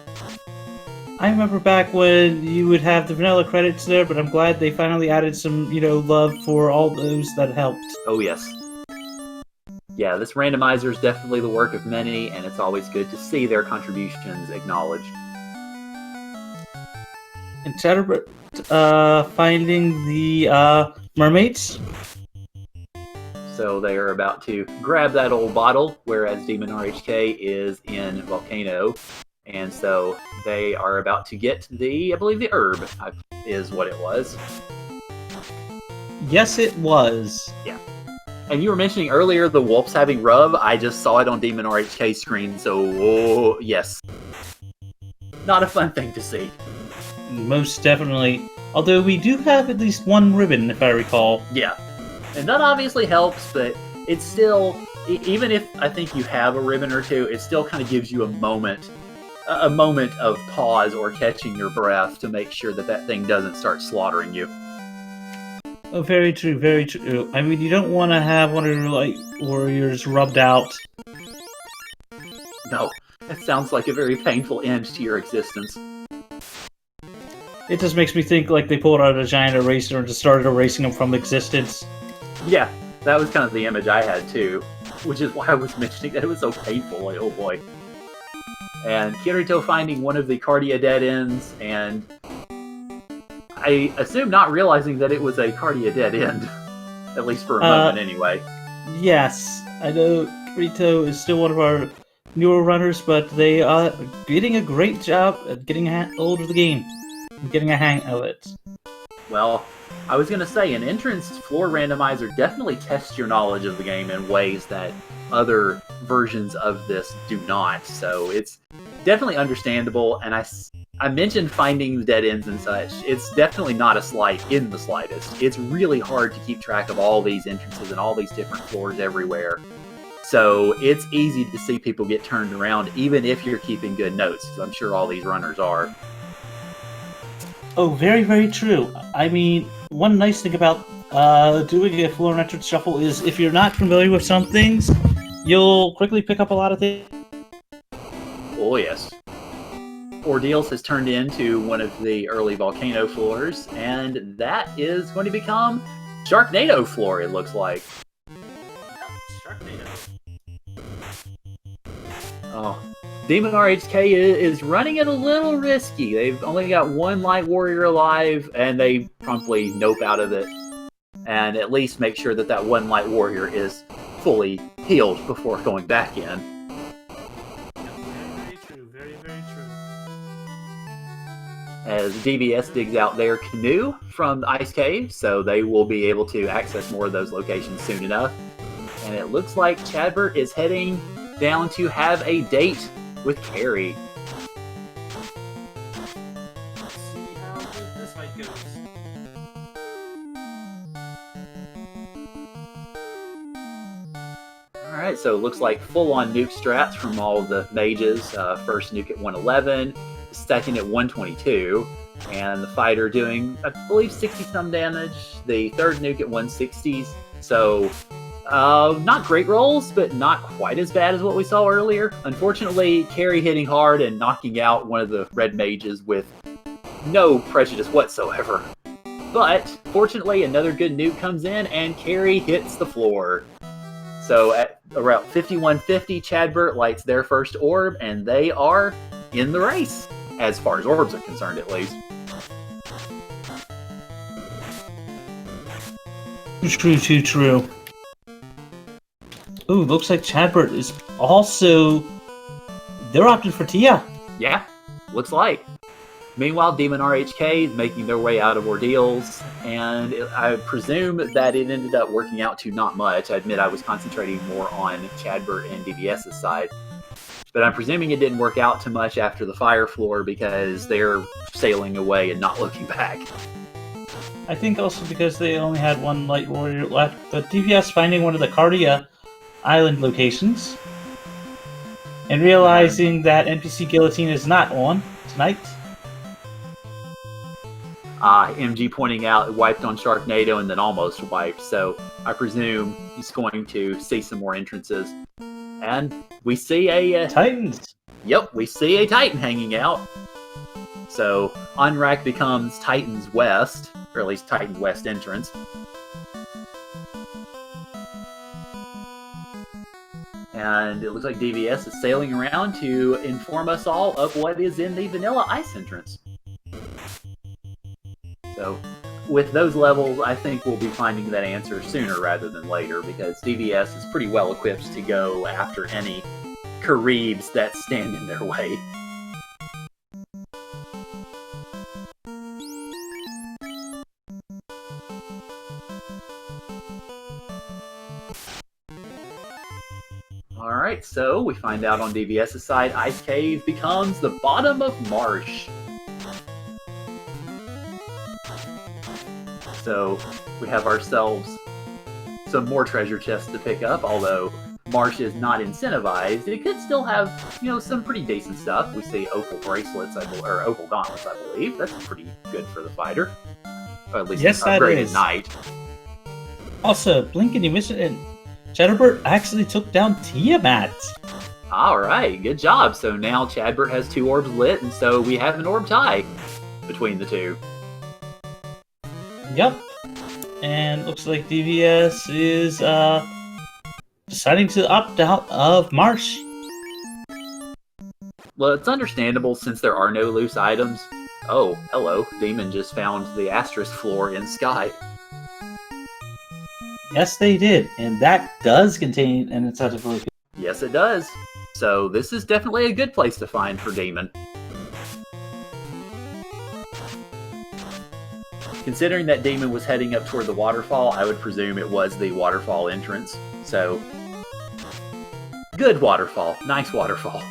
I remember back when you would have the vanilla credits there, but I'm glad they finally added some, love for all those that helped. Oh, yes. Yeah, this randomizer is definitely the work of many, and it's always good to see their contributions acknowledged. And Chatterbird finding the mermaids. So they are about to grab that old bottle, whereas Demon RHK is in Volcano. And so they are about to get I believe the herb is what it was. Yes, it was. Yeah. And you were mentioning earlier the wolves having rub. I just saw it on Demon RHK's screen, so yes. Not a fun thing to see. Most definitely. Although we do have at least one ribbon, if I recall. Yeah. And that obviously helps, but it's still, even if I think you have a ribbon or two, it still kind of gives you a moment of pause or catching your breath to make sure that thing doesn't start slaughtering you. Oh, very true, very true. I mean, you don't want to have one of your light warriors rubbed out. No, that sounds like a very painful end to your existence. It just makes me think like they pulled out a giant eraser and just started erasing them from existence. Yeah, that was kind of the image I had too, which is why I was mentioning that it was so painful, like, oh boy. And Kirito finding one of the Cardia dead ends, and I assume not realizing that it was a Cardia dead end, at least for a moment anyway. Yes, I know Kirito is still one of our newer runners, but they are getting a great job at getting a hold of the game and getting a hang of it. Well, I was going to say, an entrance floor randomizer definitely tests your knowledge of the game in ways that other versions of this do not. So it's definitely understandable, and I mentioned finding the dead ends and such. It's definitely not a slight in the slightest. It's really hard to keep track of all these entrances and all these different floors everywhere. So it's easy to see people get turned around, even if you're keeping good notes, because I'm sure all these runners are. Oh, very, very true. I mean, one nice thing about doing a floor and entrance shuffle is if you're not familiar with some things, you'll quickly pick up a lot of things. Oh, yes. Ordeals has turned into one of the early Volcano floors, and that is going to become Sharknado floor, it looks like. Sharknado. Oh. Demon RHK is running it a little risky. They've only got one Light Warrior alive, and they promptly nope out of it. And at least make sure that one Light Warrior is fully healed before going back in. Very true, very, very true. As DBS digs out their canoe from the Ice Cave, so they will be able to access more of those locations soon enough. And it looks like Chadbert is heading down to have a date with Carrie. Let's see how this fight goes. Alright, so it looks like full-on nuke strats from all the mages. First nuke at 111, second at 122, and the fighter doing, I believe, 60-some damage. The third nuke at 160s, so not great rolls, but not quite as bad as what we saw earlier. Unfortunately, Carrie hitting hard and knocking out one of the red mages with no prejudice whatsoever. But, fortunately, another good nuke comes in, and Carrie hits the floor. So, at around 5150, Chadbert lights their first orb, and they are in the race, as far as orbs are concerned, at least. True. Ooh, looks like Chadbert is also... They're opting for Tia. Yeah, looks like. Meanwhile, Demon RHK is making their way out of Ordeals, and I presume that it ended up working out to not much. I admit I was concentrating more on Chadbert and DBS's side. But I'm presuming it didn't work out too much after the fire floor because they're sailing away and not looking back. I think also because they only had one Light Warrior left, but DBS finding one of the Cardia island locations and realizing that NPC Guillotine is not on tonight. MG pointing out it wiped on Sharknado and then almost wiped. So I presume he's going to see some more entrances. And we see a Titans. Yep, we see a Titan hanging out. So Unrack becomes Titan's West, or at least Titan's West entrance. And it looks like DVS is sailing around to inform us all of what is in the Vanilla Ice entrance. So with those levels, I think we'll be finding that answer sooner rather than later, because DVS is pretty well equipped to go after any Caribs that stand in their way. Alright, so we find out on DVS's side, Ice Cave becomes the bottom of Marsh. So we have ourselves some more treasure chests to pick up, although Marsh is not incentivized. It could still have, some pretty decent stuff. We see opal bracelets, or opal gauntlets, I believe. That's pretty good for the fighter. Or at least yes, a upgraded knight. Also, blink and you miss it, and Chadbert actually took down Tiamat. Alright, good job. So now Chadbert has 2 orbs lit, and so we have an orb tie between the two. Yep. And looks like DVS is deciding to opt out of Marsh. Well, it's understandable since there are no loose items. Oh, hello. Demon just found the asterisk floor in Sky. Yes, they did. And that does contain an incentive. Yes, it does. So this is definitely a good place to find for Demon. Considering that Demon was heading up toward the waterfall, I would presume it was the waterfall entrance. So, good waterfall. Nice waterfall.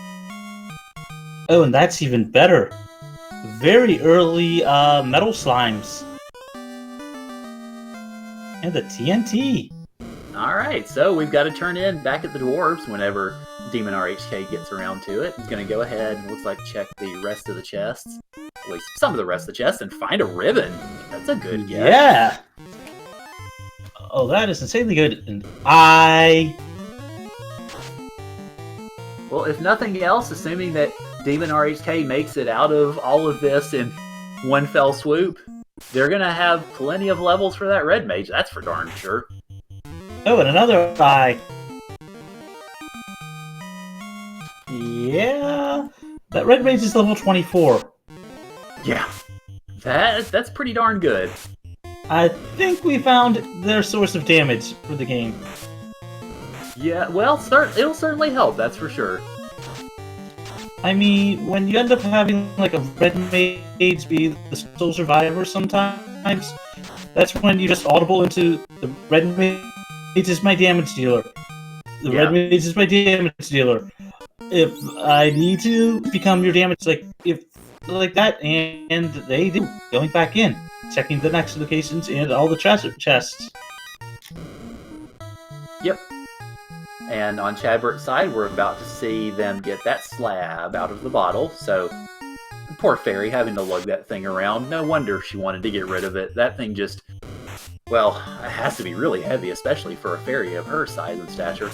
Oh, and that's even better. Very early metal slimes. And the TNT. Alright, so we've got to turn in back at the Dwarves whenever Demon RHK gets around to it. He's going to go ahead and looks like check the rest of the chests. At least some of the rest of the chests, and find a ribbon. That's a good guess. Yeah! Oh, that is insanely good. And Well, if nothing else, assuming that Demon RHK makes it out of all of this in one fell swoop, they're going to have plenty of levels for that Red Mage, that's for darn sure. Oh, and another eye. Yeah, that Red Mage is level 24. Yeah, that's pretty darn good. I think we found their source of damage for the game. Yeah, well, it'll certainly help, that's for sure. I mean, when you end up having like a Red Mage be the sole survivor sometimes, that's when you just audible into the Red Mage is my damage dealer. The Red Mage is my damage dealer. If I need to become your damage, like that, and they do. Going back in, checking the next locations and all the treasure chests. Yep. And on Chadbert's side, we're about to see them get that slab out of the bottle, so poor Fairy having to lug that thing around. No wonder she wanted to get rid of it. That thing just, well, it has to be really heavy, especially for a fairy of her size and stature.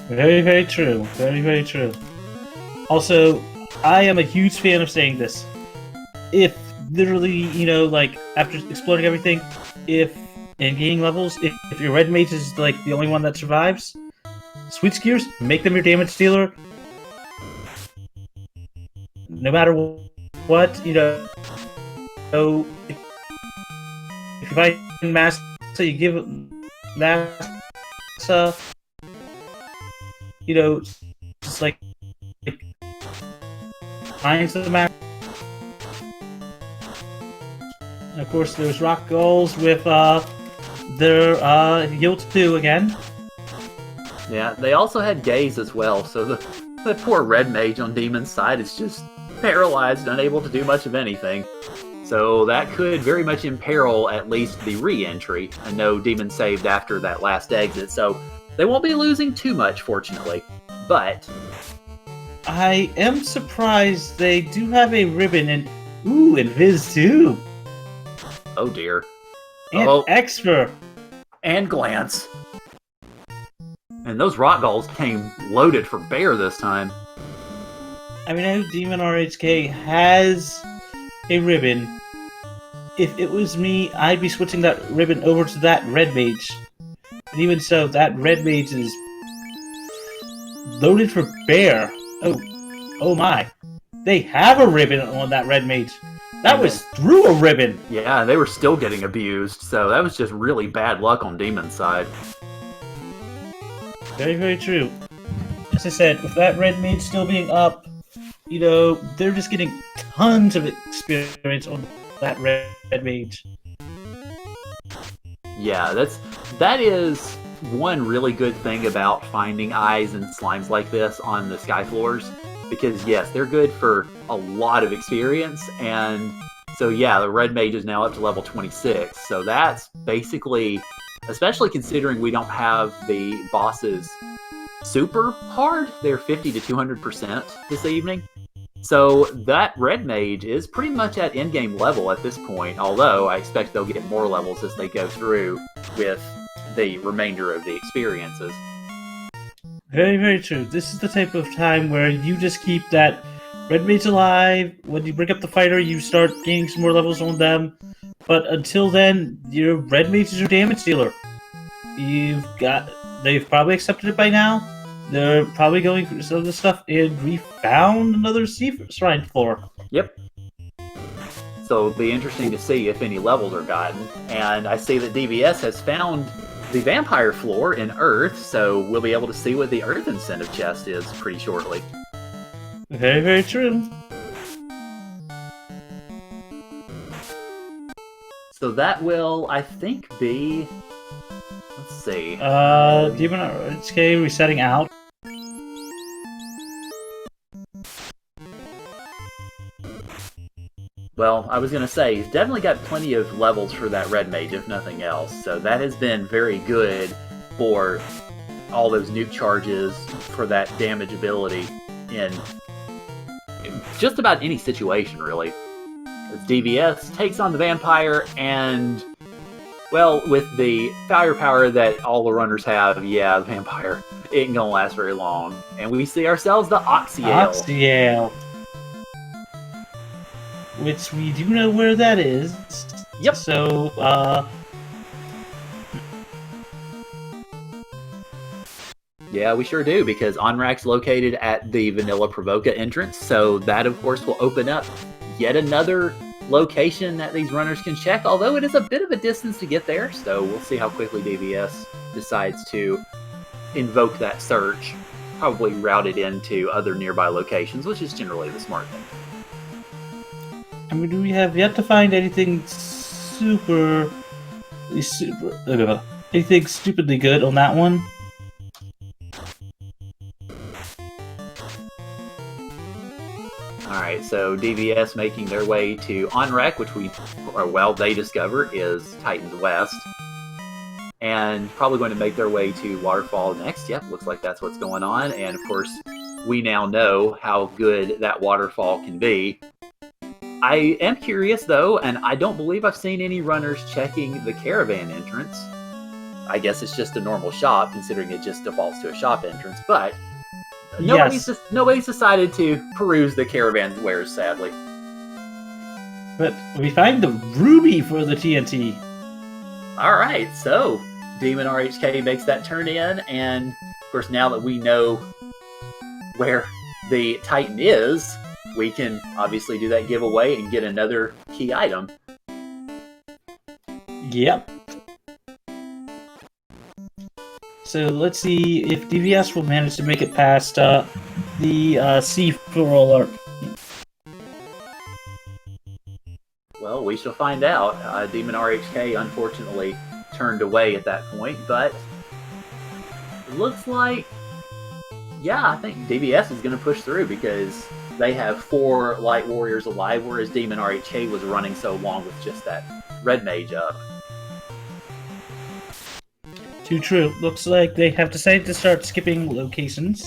Very, very true. Very, very true. Also, I am a huge fan of saying this. If literally, after exploring everything, if in gaining levels, if your Red Mage is the only one that survives, switch gears, make them your damage dealer. No matter what, if you fight Master, so you give Master, just finds the map. And of course, there's Rock Goals with their Yield 2 again. Yeah, they also had Gaze as well, so the poor Red Mage on Demon's side is just paralyzed, unable to do much of anything. So that could very much imperil at least the re-entry. I know Demon saved after that last exit, so they won't be losing too much, fortunately. But I am surprised they do have a ribbon and Viz too. Oh dear. And Oh, Expert. and Glance. And those rock galls came loaded for bear this time. I mean, I know Demon RHK has a ribbon. If it was me, I'd be switching that ribbon over to that red mage. And even so, that red mage is loaded for bear. Oh my. They have a ribbon on that red mage. That was through a ribbon. Yeah, they were still getting abused, so that was just really bad luck on Demon's side. Very, very true. As I said, with that red mage still being up, you know, they're just getting tons of experience on that red mage. Yeah, that is one really good thing about finding eyes and slimes like this on the sky floors, because yes, they're good for a lot of experience, and so yeah, the red mage is now up to level 26, so that's basically, especially considering we don't have the bosses super hard, they're 50 to 200% this evening. So that red mage is pretty much at endgame level at this point, although I expect they'll get more levels as they go through with the remainder of the experiences. Very, very true. This is the type of time where you just keep that red mage alive. When you bring up the fighter, you start gaining some more levels on them. But until then, your red mage is your damage dealer. They've probably accepted it by now. They're probably going through some of the stuff, and we found another sea shrine floor. Yep. So it'll be interesting to see if any levels are gotten. And I see that DBS has found the vampire floor in Earth, so we'll be able to see what the Earth incentive chest is pretty shortly. Very, very true. So that will, I think, be... Let's see. Demon RHK resetting out. Well, I was going to say, he's definitely got plenty of levels for that red mage, if nothing else. So that has been very good for all those nuke charges, for that damage ability in just about any situation, really. As DVS takes on the vampire, and, well, with the firepower that all the runners have, yeah, the vampire ain't going to last very long. And we see ourselves the Oxyale. Which we do know where that is. Yep. So, yeah, we sure do, because Onrak's located at the Vanilla Provoca entrance, so that, of course, will open up yet another location that these runners can check, although it is a bit of a distance to get there, so we'll see how quickly DVS decides to invoke that search, probably route it into other nearby locations, which is generally the smart thing. I mean, we have yet to find anything anything stupidly good on that one. Alright, so DVS making their way to Onrak, which they discover is Titan's West. And probably going to make their way to Waterfall next. Yep, looks like that's what's going on. And of course, we now know how good that waterfall can be. I am curious, though, and I don't believe I've seen any runners checking the caravan entrance. I guess it's just a normal shop, considering it just defaults to a shop entrance, but nobody's decided to peruse the caravan wares, sadly. But we find the ruby for the TNT. Alright, so Demon RHK makes that turn in, and of course now that we know where the Titan is, we can obviously do that giveaway and get another key item. Yep. So let's see if DVS will manage to make it past the sea floor alert. Well, we shall find out. Demon RHK unfortunately turned away at that point, but it looks like, yeah, I think DBS is going to push through because they have 4 light warriors alive, whereas Demon RHK was running so long with just that red mage up. Too true. Looks like they have decided to start skipping locations.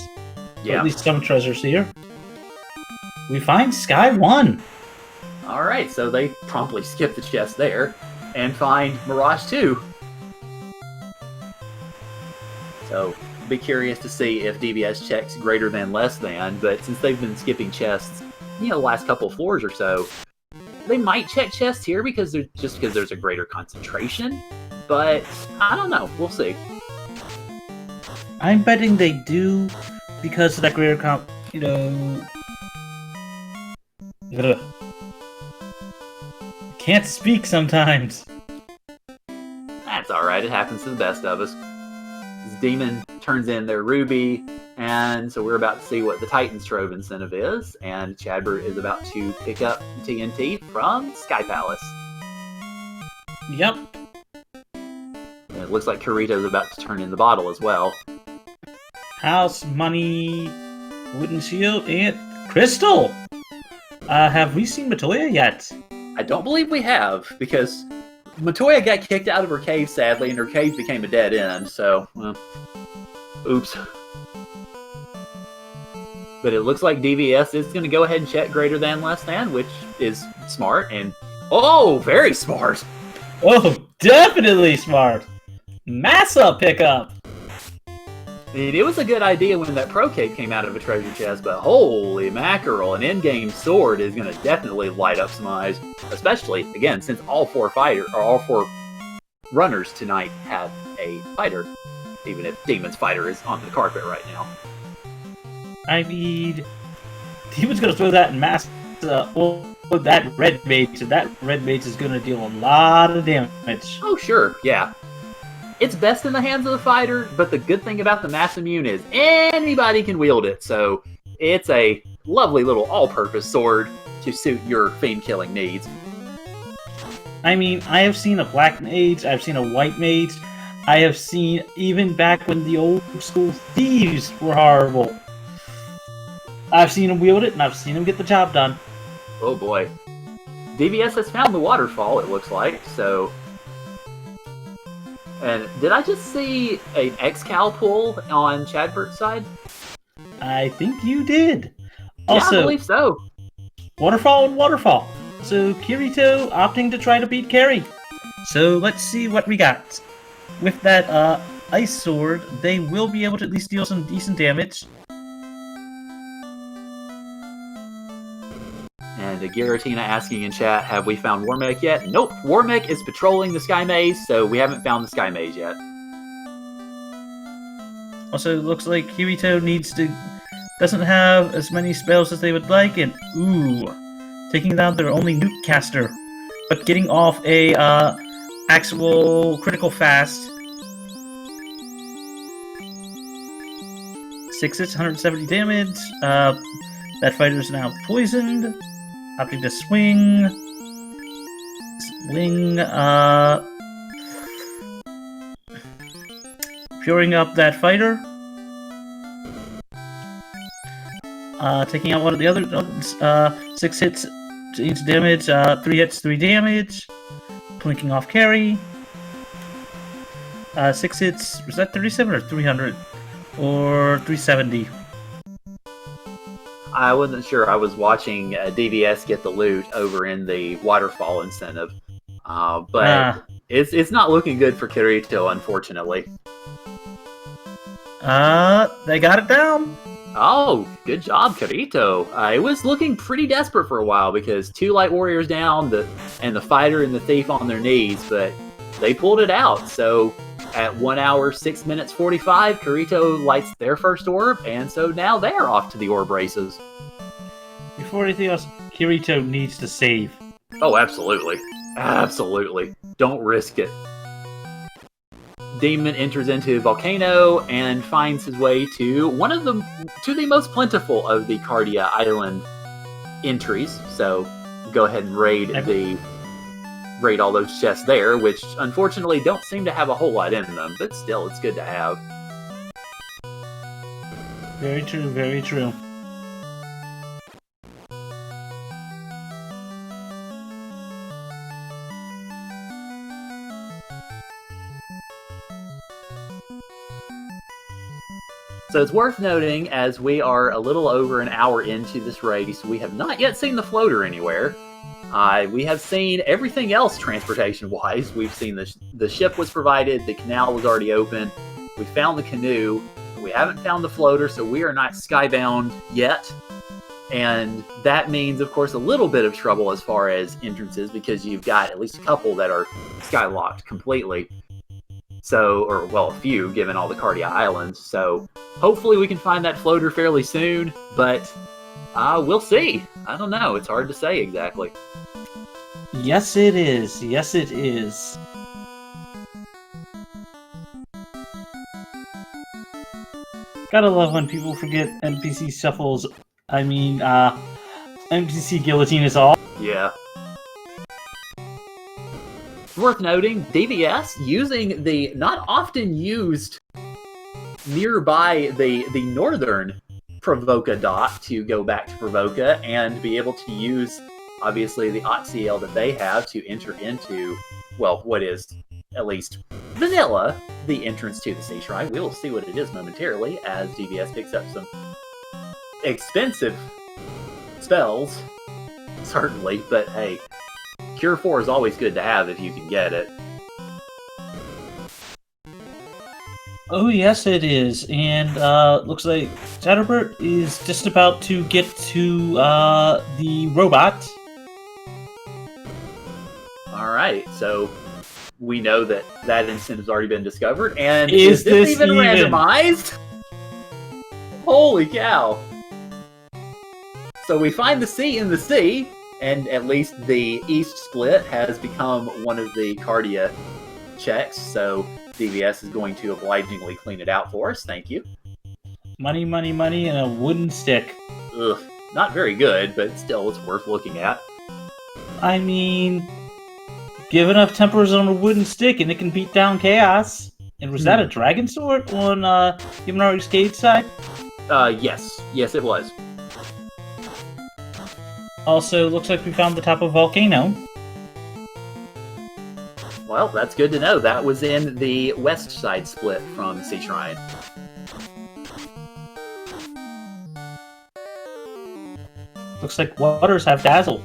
Yeah. Or at least some treasures here. We find Sky 1. Alright, so they promptly skipped the chest there. and find Mirage 2. So, be curious to see if DBS checks greater than less than, but since they've been skipping chests, the last couple of floors or so, they might check chests here because there's a greater concentration, but I don't know. We'll see. I'm betting they do because of that greater can't speak sometimes. That's alright, it happens to the best of us. This demon turns in their ruby, and so we're about to see what the Titan's Trove incentive is, and Chadbert is about to pick up TNT from Sky Palace. Yep. And it looks like Kirito's about to turn in the bottle as well. House, money, wooden shield, and crystal! Have we seen Matoya yet? I don't believe we have, because Matoya got kicked out of her cave, sadly, and her cave became a dead end, so, well, oops. But it looks like DVS is going to go ahead and check greater than less than, which is smart, and, oh, very smart! Oh, definitely smart! Massa pickup! It was a good idea when that Pro Cape came out of a treasure chest, but holy mackerel, an in-game sword is going to definitely light up some eyes. Especially, again, since all four runners tonight have a fighter, even if Demon's fighter is on the carpet right now. I mean, Demon's going to throw that in mass. That red mage, and that red mage is going to deal a lot of damage. Oh, sure, yeah. It's best in the hands of the fighter, but the good thing about the Mass Immune is anybody can wield it, so it's a lovely little all-purpose sword to suit your fiend-killing needs. I mean, I have seen a black mage, I've seen a white mage, I have seen, even back when the old-school thieves were horrible, I've seen them wield it, and I've seen them get the job done. Oh boy. DVS has found the waterfall, it looks like, so... And did I just see an X-Cal pull on Chadbert's side? I think you did. Yeah, Also, I believe so. Waterfall and Waterfall. So Kirito opting to try to beat Carrie. So let's see what we got. With that Ice Sword, they will be able to at least deal some decent damage. And Giratina asking in chat, have we found Warmech yet? Nope, Warmech is patrolling the Sky Maze, so we haven't found the Sky Maze yet. Also, it looks like Kirito doesn't have as many spells as they would like, and taking down their only nuke caster, but getting off a actual critical fast. 6 hits, 170 damage. That fighter is now poisoned. Opting to swing. Puring up that fighter. Taking out one of the other 6 hits, each damage. 3 hits, 3 damage. Plinking off carry. 6 hits. Was that 37 or 300? Or 370? I wasn't sure. I was watching DVS get the loot over in the waterfall incentive, but it's not looking good for Kirito, unfortunately. They got it down. Oh, good job, Kirito. It was looking pretty desperate for a while because 2 light warriors down, and the fighter and the thief on their knees, but they pulled it out. So at 1 hour, 6 minutes, 45, Kirito lights their first orb, and so now they are off to the orb races. Before anything else, Kirito needs to save. Oh, absolutely. Absolutely. Don't risk it. Demon enters into Volcano and finds his way to the most plentiful of the Cardia Island entries. So go ahead and raid all those chests there, which unfortunately don't seem to have a whole lot in them, but still, it's good to have. Very true, very true. So it's worth noting, as we are a little over an hour into this race, we have not yet seen the floater anywhere. We have seen everything else transportation-wise. We've seen the ship was provided, the canal was already open, we found the canoe, we haven't found the floater, so we are not skybound yet. And that means, of course, a little bit of trouble as far as entrances, because you've got at least a couple that are skylocked completely. So, or well, a few, given all the Cardia Islands. So hopefully we can find that floater fairly soon, but we'll see. I don't know. It's hard to say exactly. Yes, it is. Yes, it is. Gotta love when people forget NPC shuffles. I mean, NPC guillotine is all. Yeah. Worth noting, DVS using the not often used nearby the northern Provoca dock to go back to Provoca and be able to use, obviously, the OTCL that they have to enter into, well, what is at least vanilla, the entrance to the Sea Shrine. We will see what it is momentarily as DVS picks up some expensive spells, certainly, but hey, Cure 4 is always good to have if you can get it. Oh, yes, it is. And looks like Chatterbird is just about to get to the robot. Alright, so we know that instant has already been discovered, and Is this this even randomized? Holy cow! So we find the sea in the sea, and at least the east split has become one of the Cardia checks, so DVS is going to obligingly clean it out for us. Thank you. Money, money, money, and a wooden stick. Ugh, not very good, but still, it's worth looking at. I mean, give enough tempers on a wooden stick and it can beat down chaos. And was that a dragon sword on Yamanori's cage side? Yes, it was. Also, looks like we found the top of a volcano. Well, that's good to know. That was in the west side split from Sea Shrine. Looks like waters have dazzle.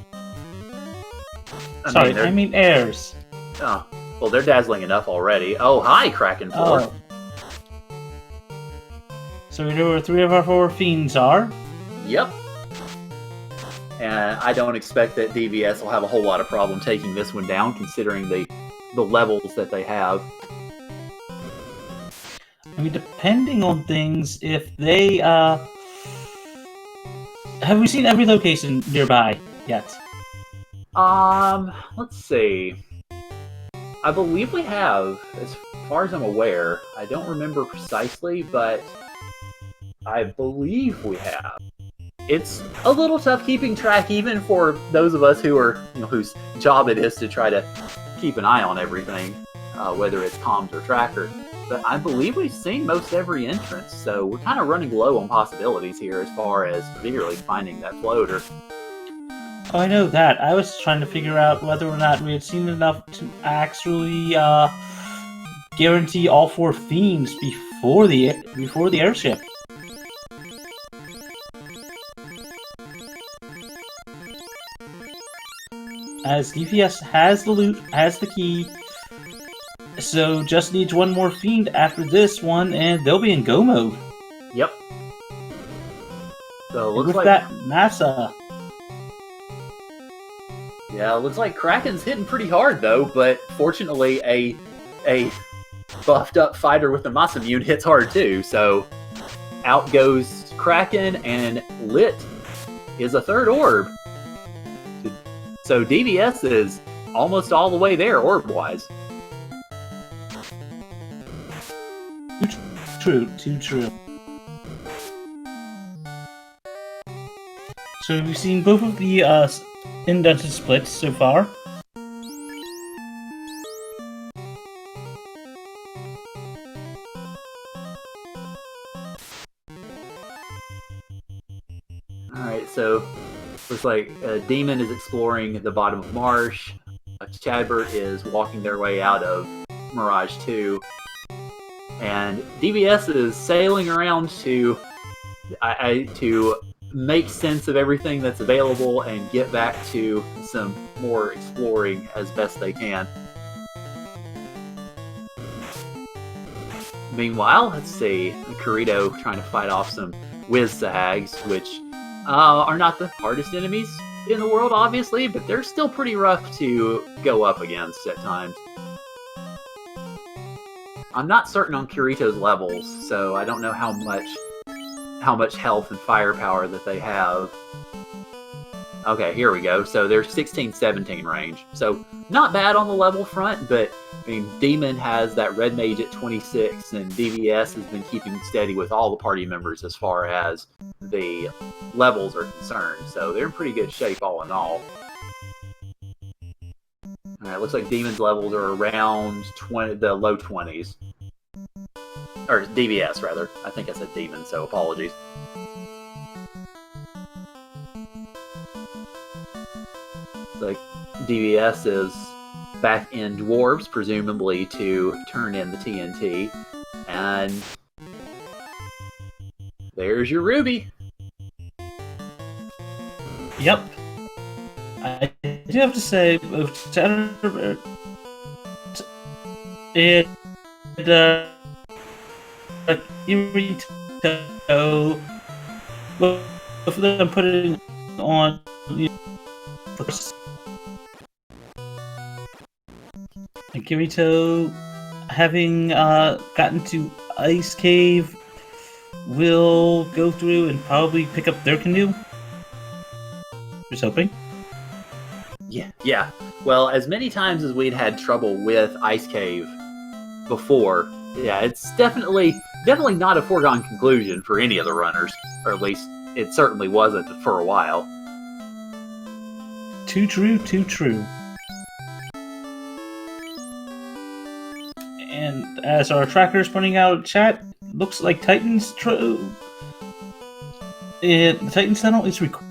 I mean airs. Oh, well, they're dazzling enough already. Oh, hi, Kraken 4. Oh. So we know where 3 of our 4 fiends are. Yep. And I don't expect that DVS will have a whole lot of problem taking this one down, considering the levels that they have. I mean, depending on things, if they, have we seen every location nearby yet? Let's see. I believe we have, as far as I'm aware. I don't remember precisely, but I believe we have. It's a little tough keeping track, even for those of us who are, whose job it is to try to keep an eye on everything, whether it's comms or tracker. But I believe we've seen most every entrance, so we're kind of running low on possibilities here as far as particularly finding that floater. Oh, I know that. I was trying to figure out whether or not we had seen enough to actually guarantee all 4 themes before the airship. As DVS has the loot, has the key, so just needs one more fiend after this one, and they'll be in go mode. Yep. So it looks with like that NASA. Yeah, it looks like Kraken's hitting pretty hard though, but fortunately a buffed up fighter with the Masamune hits hard too, so out goes Kraken, and lit is a 3rd orb. So DVS is almost all the way there orb-wise. Too true. So we've seen both of the indented splits so far. Alright, so looks like Demon is exploring the bottom of Marsh. Chadbert is walking their way out of Mirage 2. And DVS is sailing around to make sense of everything that's available and get back to some more exploring as best they can. Meanwhile, let's see, Kurito trying to fight off some Whiz-Zags, which are not the hardest enemies in the world, obviously, but they're still pretty rough to go up against at times. I'm not certain on Kurito's levels, so I don't know how much health and firepower that they have. Okay, here we go. So they're 16-17 range. So not bad on the level front, but I mean, Demon has that red mage at 26, and DVS has been keeping steady with all the party members as far as the levels are concerned. So they're in pretty good shape all in all. Alright, looks like Demon's levels are around the low 20s. Or DVS, rather. I think I said Demon, so apologies. Like, DVS is back in Dwarves, presumably to turn in the TNT. And there's your Ruby. Yep. I do have to say, Kirito, both of them putting on first. And Kirito, having gotten to Ice Cave, will go through and probably pick up their canoe. Just hoping. Yeah. Well, as many times as we'd had trouble with Ice Cave before, yeah, it's definitely not a foregone conclusion for any of the runners, or at least it certainly wasn't for a while. Too true, too true. And as our tracker is pointing out, chat looks like Titan's the Titan's tunnel is recorded.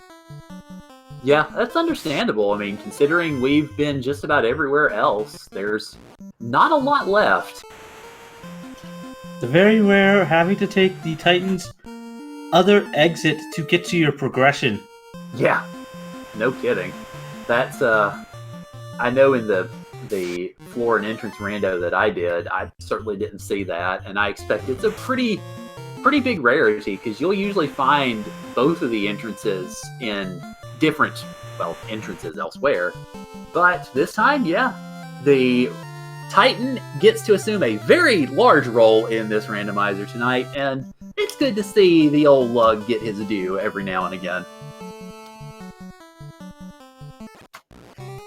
Yeah, that's understandable. I mean, considering we've been just about everywhere else, there's not a lot left. The very rare having to take the Titan's other exit to get to your progression. Yeah, no kidding. That's, I know in the floor and entrance rando that I did, I certainly didn't see that, and I expect it's a pretty big rarity, because you'll usually find both of the entrances in different, entrances elsewhere. But this time, yeah, the Titan gets to assume a very large role in this randomizer tonight, and it's good to see the old lug get his due every now and again.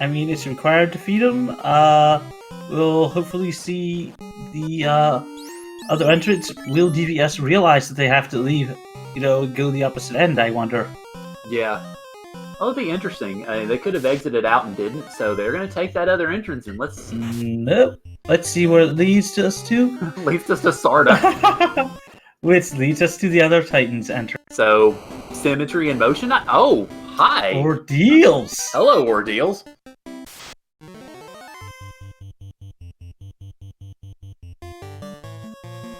I mean, it's required to feed him. We'll hopefully see the other entrants. Will DVS realize that they have to leave, go the opposite end, I wonder? Yeah. Well, it'll be interesting. I mean, they could have exited out and didn't, so they're going to take that other entrance, and let's... Nope. Let's see where it leads us to. Leads us to Sarda. Which leads us to the other Titans entrance. So, symmetry and motion? Oh, hi! Ordeals! Hello, Ordeals.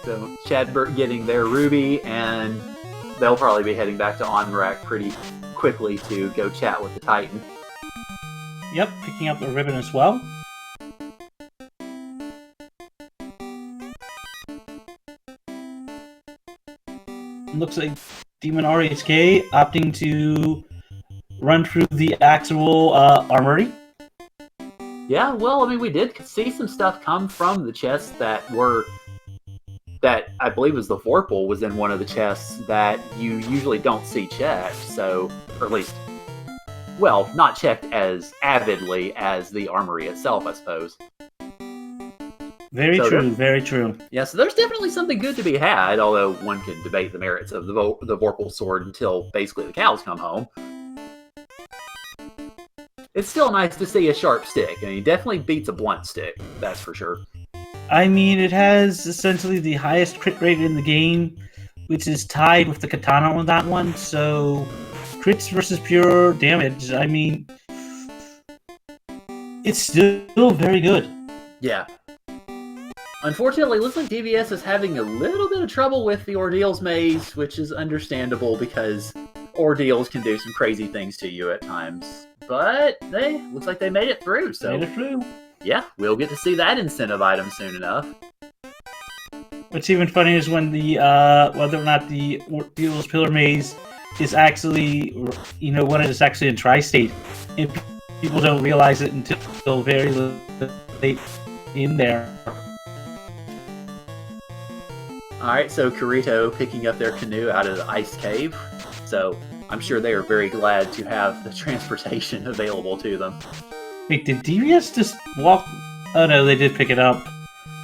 So, Chadbert getting their Ruby, and they'll probably be heading back to Onrak pretty quickly to go chat with the Titan. Yep, picking up the ribbon as well. Looks like Demon RHK opting to run through the actual armory. Yeah, well, I mean, we did see some stuff come from the chests that I believe was the Vorpal was in one of the chests that you usually don't see checked, so, or at least, well, not checked as avidly as the armory itself, I suppose. Very true. Yeah, so there's definitely something good to be had, although one can debate the merits of the Vorpal sword until basically the cows come home. It's still nice to see a sharp stick. I mean, it definitely beats a blunt stick, that's for sure. I mean, it has essentially the highest crit rate in the game, which is tied with the katana on that one, so crits versus pure damage, I mean, it's still very good. Yeah. Unfortunately, it looks like DVS is having a little bit of trouble with the Ordeals maze, which is understandable because ordeals can do some crazy things to you at times. But looks like they made it through. So Made it through. yeah, we'll get to see that incentive item soon enough. What's even funnier is when the whether or not the Ordeals Pillar Maze is actually, one is actually in Tri-State, and people don't realize it until very late in there. Alright, so Kirito picking up their canoe out of the ice cave. So I'm sure they are very glad to have the transportation available to them. Wait, did DVS just walk? Oh no, they did pick it up.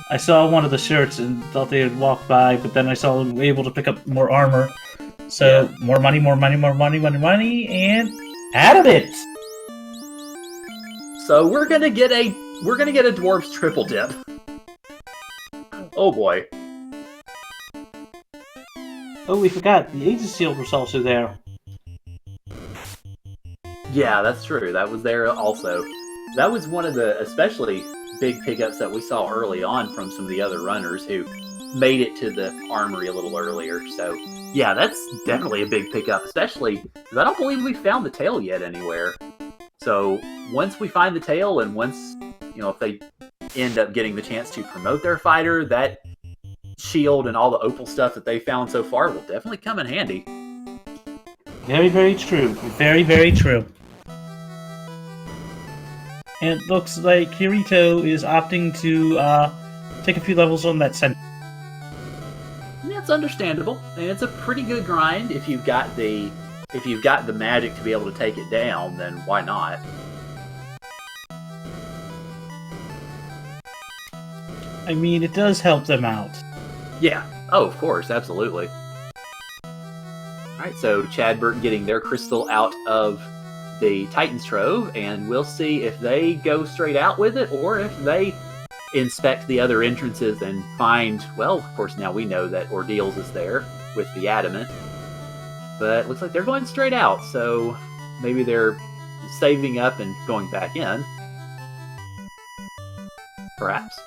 I saw one of the shirts and thought they had walked by, but then I saw them able to pick up more armor. So Yeah. more money, and out of it. So we're gonna get a dwarf's triple dip. Oh boy. Oh, we forgot the Aegis Shield was also there. Yeah, that's true. That was there also. That was one of the especially big pickups that we saw early on from some of the other runners who made it to the armory a little earlier. So yeah, that's definitely a big pickup, especially because I don't believe we found the tail yet anywhere. So once we find the tail, and once, if they end up getting the chance to promote their fighter, that shield and all the opal stuff that they found so far will definitely come in handy. Very, very true. Very, very true. And it looks like Kirito is opting to take a few levels on that center. That's understandable, and it's a pretty good grind if you've got the magic to be able to take it down. Then why not? I mean, it does help them out. Yeah. Oh, of course, absolutely. All right, so Chadbert getting their crystal out of the Titan's Trove, and we'll see if they go straight out with it or if they inspect the other entrances and find, well, of course, now we know that Ordeals is there with the adamant, but it looks like they're going straight out, so maybe they're saving up and going back in. Perhaps.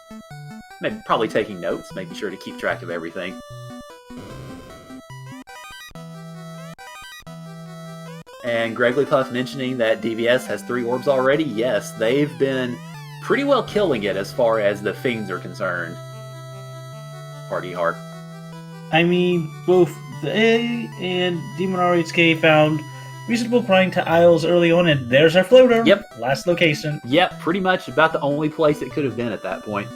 Maybe probably taking notes, making sure to keep track of everything. And Greggly Puff mentioning that DVS has 3 orbs already. Yes, they've been pretty well killing it as far as the fiends are concerned. Party Heart. I mean, both they and Demon RHK found reasonable grind to Isles early on, and there's our floater. Yep. Last location. Yep, pretty much about the only place it could have been at that point.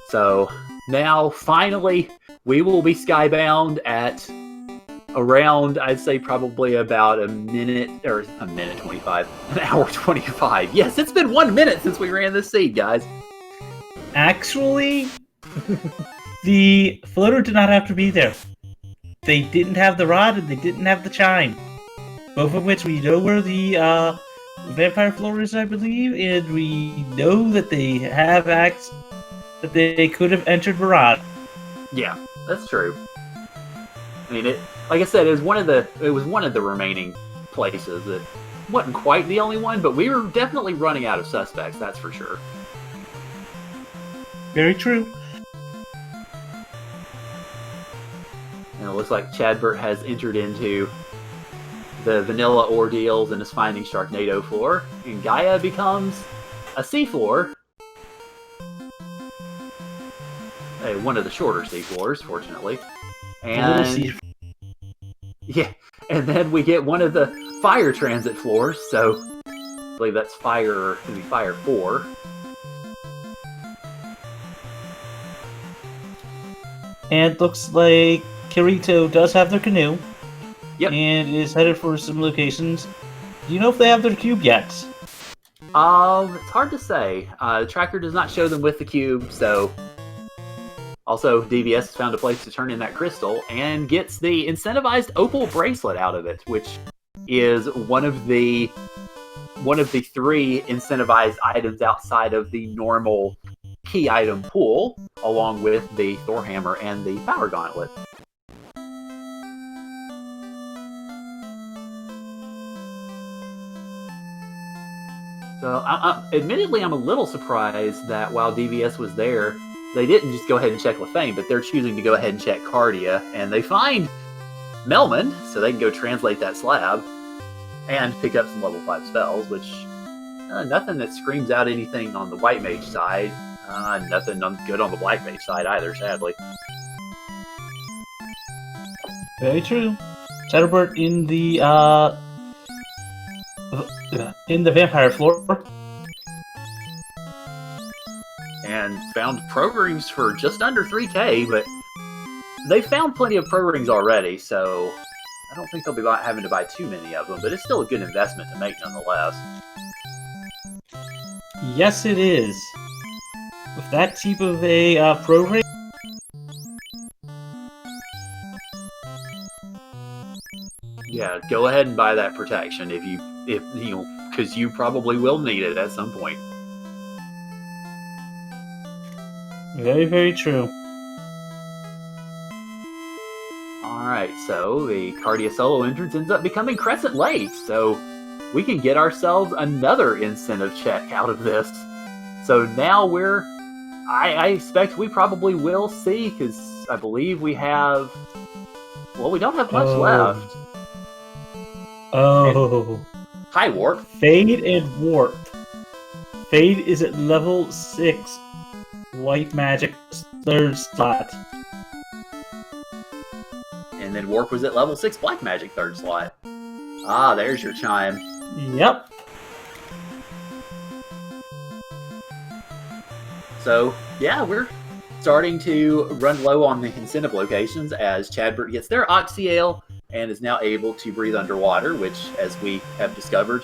So now, finally, we will be skybound at around, I'd say probably about a minute 25, an hour 25. Yes, it's been 1 minute since we ran this seed, guys. Actually, the floater did not have to be there. They didn't have the rod and they didn't have the chime. Both of which we know where the vampire floater is, I believe, and we know that they have acts that they could have entered Barad. Yeah, that's true. I mean, like I said, it was one of the remaining places. It wasn't quite the only one, but we were definitely running out of suspects, that's for sure. Very true. And it looks like Chadbert has entered into the vanilla ordeals and is finding Sharknado floor, and Gaia becomes a sea floor. One of the shorter sea floors, fortunately. And yeah, and then we get one of the fire transit floors, so I believe that's fire 4. And it looks like Kirito does have their canoe. Yep. And is headed for some locations. Do you know if they have their cube yet? It's hard to say. The tracker does not show them with the cube, so... Also, DVS has found a place to turn in that crystal and gets the incentivized opal bracelet out of it, which is one of the 3 incentivized items outside of the normal key item pool, along with the Thor hammer and the power gauntlet. So, admittedly, I'm a little surprised that while DVS was there, they didn't just go ahead and check Lefane, but they're choosing to go ahead and check Cardia, and they find Melman, so they can go translate that slab and pick up some level 5 spells, which nothing that screams out anything on the white mage side. Nothing good on the black mage side either, sadly. Very true. Shadowbird in the vampire floor. And found pro rings for just under 3k, but they found plenty of pro rings already, so I don't think they'll be having to buy too many of them, but it's still a good investment to make nonetheless. Yes, it is. With that cheap of a pro ring. Yeah, go ahead and buy that protection if you because you probably will need it at some point. Very, very true. Alright, so the Cardia solo entrance ends up becoming Crescent Lake, so we can get ourselves another incentive check out of this. So now I expect we probably will see, because I believe we have, well, we don't have much left. Oh. Hi, Warp. Fade and Warp. Fade is at level 6. White magic 3rd slot. And then Warp was at level 6 black magic 3rd slot. Ah, there's your chime. Yep. So, yeah, we're starting to run low on the incentive locations as Chadbert gets their Oxy Ale and is now able to breathe underwater, which, as we have discovered,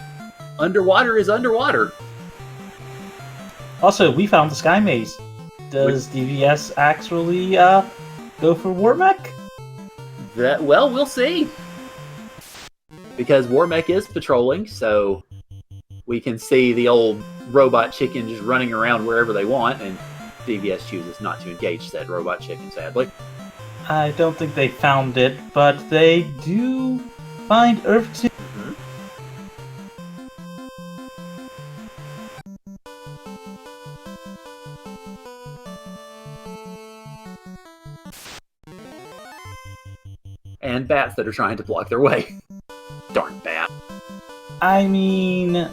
underwater is underwater. Also, we found the Sky Maze. Does DVS actually go for Warmech? Well, we'll see. Because Warmech is patrolling, so we can see the old robot chicken just running around wherever they want, and DVS chooses not to engage said robot chicken, sadly. I don't think they found it, but they do find Earth 2. And bats that are trying to block their way. Darn bat. I mean,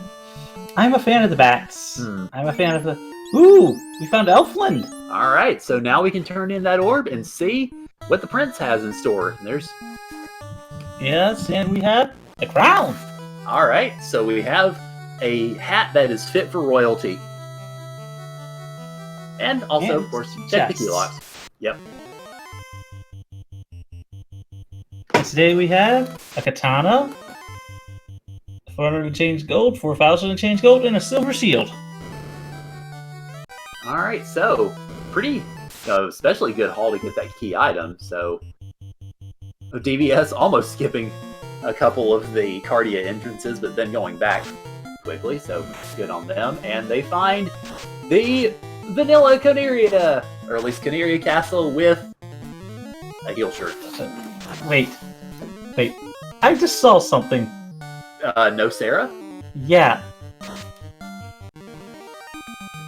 I'm a fan of the bats. I'm a fan of the... Ooh! We found Elfland! Alright, so now we can turn in that orb and see what the prince has in store. There's... Yes, and we have a crown! Alright, so we have a hat that is fit for royalty. And also, of course, check the key locks. Yep. Today we have a katana, 400 change gold, 4,000 change gold, and a silver shield. Alright, so pretty, especially good haul to get that key item. So DVS almost skipping a couple of the Cardia entrances, but then going back quickly, so good on them. And they find the Vanilla Caneria, or at least Caneria Castle with a heel shirt. Wait. I just saw something. No Sarah? Yeah.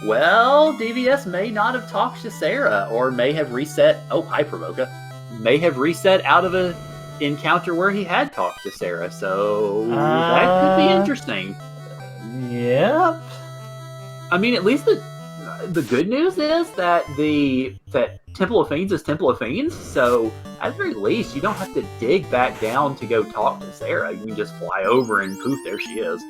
Well, DVS may not have talked to Sarah, or may have reset... Oh, hi, Provoca. May have reset out of an encounter where he had talked to Sarah, so that could be interesting. Yep. I mean, at least the good news is that that Temple of Fiends is Temple of Fiends, so at the very least, you don't have to dig back down to go talk to Sarah. You can just fly over and poof, there she is.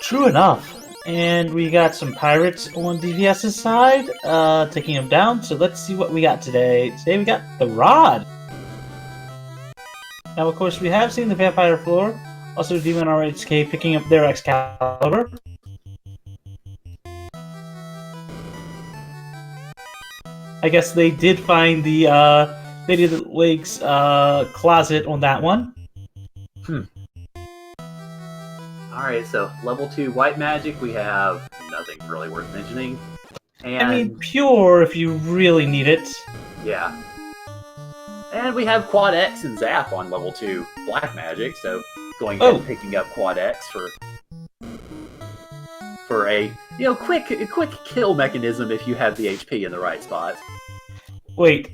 True enough. And we got some pirates on DVS's side, taking them down. So let's see what we got today. Today we got the Rod. Now, of course, we have seen the Vampire Floor. Also, Demon RHK picking up their Excalibur. I guess they did find the Lady of the Lake's closet on that one. Alright, so level 2 white magic, we have nothing really worth mentioning. And, I mean, pure if you really need it. Yeah. And we have Quad X and Zap on level 2 black magic, so going ahead and picking up Quad X for a quick kill mechanism if you have the HP in the right spot. Wait,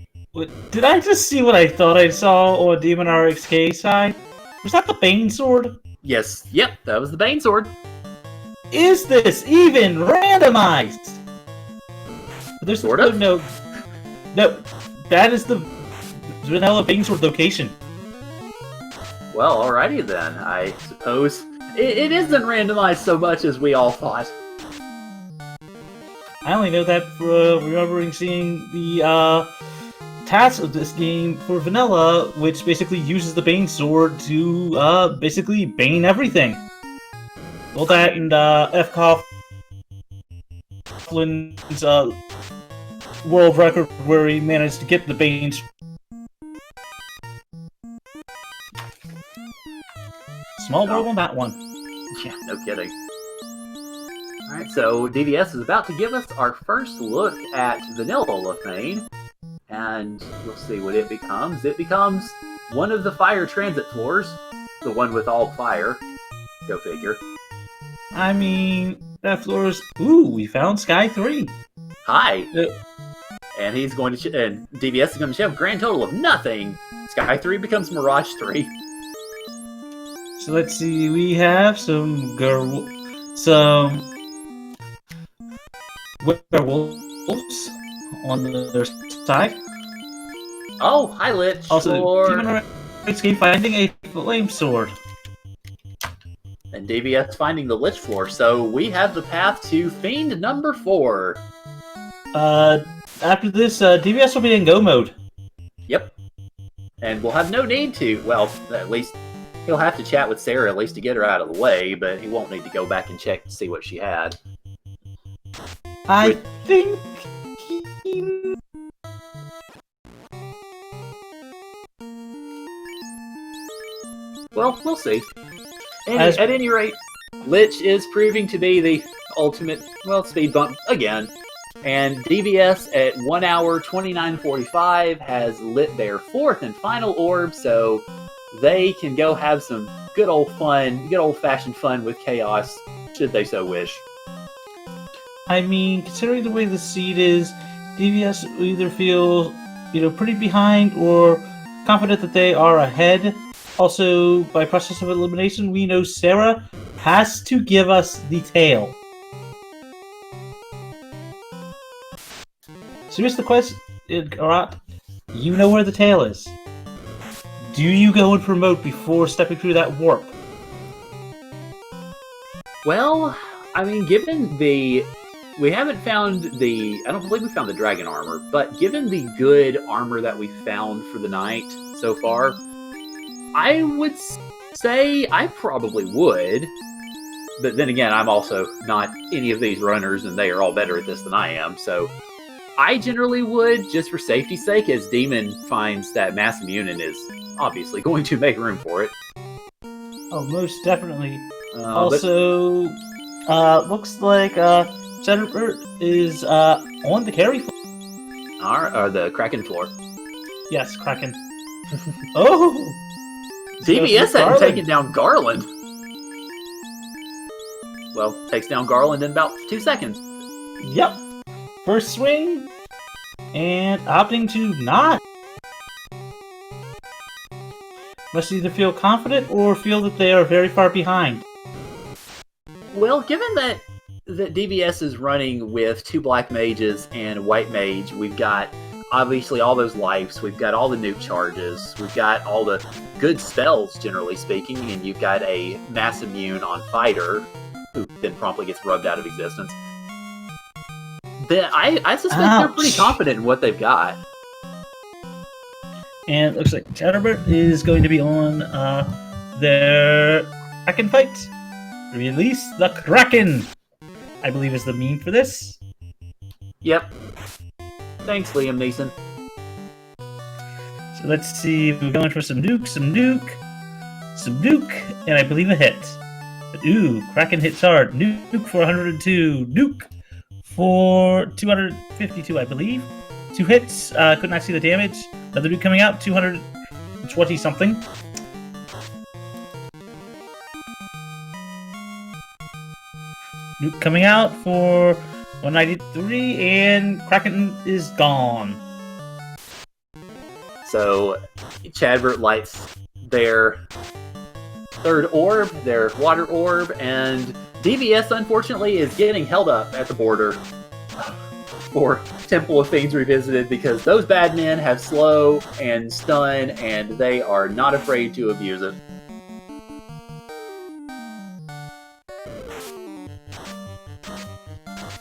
Did I just see what I thought I saw on Demon RXK side? Was that the Bane Sword? Yes, yep, that was the Bane Sword. Is this even randomized? There's Sort of. no. That is the vanilla Bane Sword location. Well, alrighty then. I suppose it isn't randomized so much as we all thought. I only know that for remembering seeing the task of this game for vanilla, which basically uses the Bane Sword to basically bane everything. Well, that and F. Coughlin's world record where he managed to get the Bane. Small world on that one. Yeah, no kidding. Alright, so DVS is about to give us our first look at Vanilla Lefane. And we'll see what it becomes. It becomes one of the fire transit floors. The one with all fire. Go figure. I mean, that floor is... Ooh, we found Sky 3. Hi! And he's going to... and DVS is going to show a grand total of nothing. Sky 3 becomes Mirage 3. So let's see, we have some werewolves on their side. Oh, hi Lich. Also, Demon RXK finding a flame sword. And DVS finding the Lich floor. So we have the path to Fiend number 4. After this, DVS will be in go mode. Yep. And we'll have no need to, well, at least he'll have to chat with Sarah at least to get her out of the way, but he won't need to go back and check to see what she had. I think he... Well, we'll see. At any rate, Lich is proving to be the ultimate, well, speed bump again. And DVS at 1 hour 29:45 has lit their 4th and final orb, so they can go have some good old-fashioned fun with Chaos, should they so wish. I mean, considering the way the seed is, DVS will either feel, pretty behind or confident that they are ahead. Also, by process of elimination, we know Sarah has to give us the tail. So here's the question, Garat. You know where the tail is. Do you go and promote before stepping through that warp? Well, I mean, given the... we haven't found the... I don't believe we found the dragon armor, but given the good armor that we found for the night so far, I would say I probably would. But then again, I'm also not any of these runners, and they are all better at this than I am, so I generally would, just for safety's sake, as Demon finds that Mass Immune and is obviously going to make room for it. Oh, most definitely. Also, looks like Jennifer is on the carry floor. Or the Kraken floor. Yes, Kraken. Oh! DVS hadn't taken down Garland. Well, takes down Garland in about 2 seconds. Yep. First swing, and opting to not. Must either feel confident or feel that they are very far behind. Well, given that DVS is running with 2 black mages and a white mage, we've got obviously all those lives, we've got all the nuke charges, we've got all the good spells, generally speaking, and you've got a mass immune on Fighter, who then promptly gets rubbed out of existence. I suspect they're pretty confident in what they've got. And it looks like Chatterbird is going to be on their Kraken fight. Release the Kraken! I believe is the meme for this. Yep. Thanks, Liam Neeson. So let's see, we're going for some nuke, and I believe a hit. But ooh, Kraken hits hard. Nuke for 102. Nuke for 252, I believe. 2 hits, could not see the damage. Another nuke coming out, 220 something. Nuke coming out for 193, and Kraken is gone. So Chadbert lights their third orb, their water orb, and DVS unfortunately is getting held up at the border for Temple of Fiends Revisited because those bad men have slow and stun, and they are not afraid to abuse it.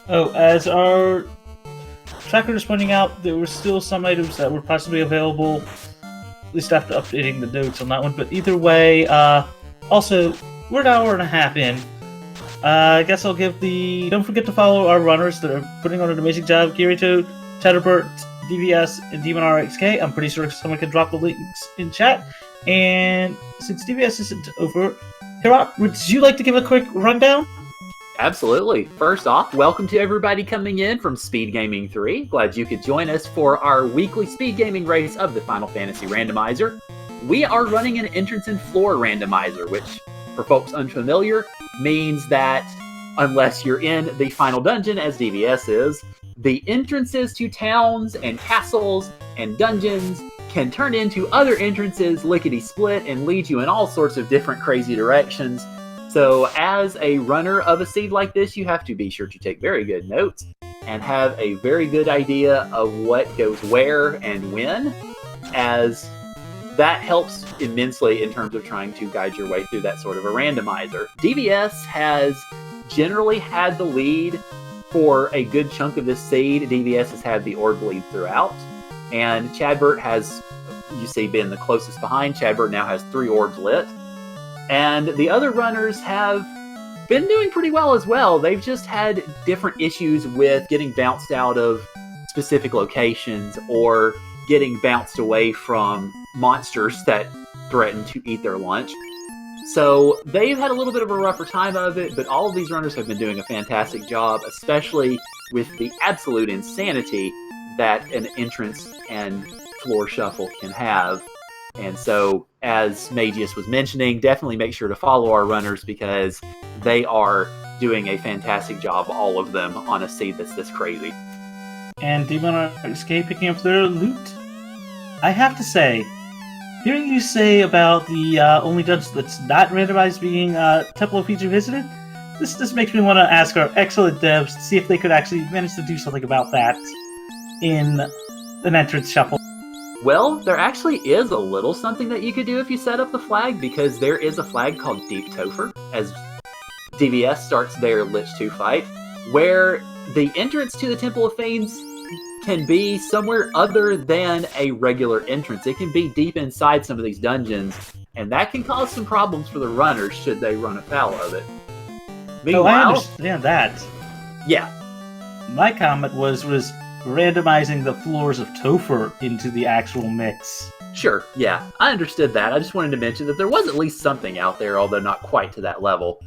Oh, as our tracker is pointing out, there were still some items that were possibly available, at least after updating the notes on that one. But either way, also, we're an hour and a half in. I guess I'll give the... Don't forget to follow our runners that are putting on an amazing job. Kirito, Chatterbert, DVS, and Demon RXK. I'm pretty sure someone can drop the links in chat. And since DVS isn't over, Hirok, would you like to give a quick rundown? Absolutely. First off, welcome to everybody coming in from Speed Gaming 3. Glad you could join us for our weekly speed gaming race of the Final Fantasy Randomizer. We are running an entrance and floor randomizer, which, for folks unfamiliar, means that unless you're in the final dungeon, as DVS is, the entrances to towns and castles and dungeons can turn into other entrances lickety-split and lead you in all sorts of different crazy directions. So as a runner of a seed like this, you have to be sure to take very good notes and have a very good idea of what goes where and when, as that helps immensely in terms of trying to guide your way through that sort of a randomizer. DVS has generally had the lead for a good chunk of this seed. DVS has had the orb lead throughout, and Chadbert has, you see, been the closest behind. Chadbert now has 3 orbs lit. And the other runners have been doing pretty well as well. They've just had different issues with getting bounced out of specific locations or getting bounced away from monsters that threaten to eat their lunch. So they've had a little bit of a rougher time of it, but all of these runners have been doing a fantastic job, especially with the absolute insanity that an entrance and floor shuffle can have. And so, as Magius was mentioning, definitely make sure to follow our runners because they are doing a fantastic job, all of them, on a seed that's this crazy. And Demon RXK picking up their loot. I have to say, hearing you say about the only dungeon that's not randomized being Temple of Fiends Revisited, this makes me want to ask our excellent devs to see if they could actually manage to do something about that in an entrance shuffle. Well, there actually is a little something that you could do if you set up the flag, because there is a flag called Deep Topher, as DVS starts their Lich 2 fight, where the entrance to the Temple of Fiends can be somewhere other than a regular entrance. It can be deep inside some of these dungeons, and that can cause some problems for the runners should they run afoul of it. Meanwhile, I understand that. Yeah. My comment was randomizing the floors of Topher into the actual mix. Sure, yeah, I understood that. I just wanted to mention that there was at least something out there, although not quite to that level.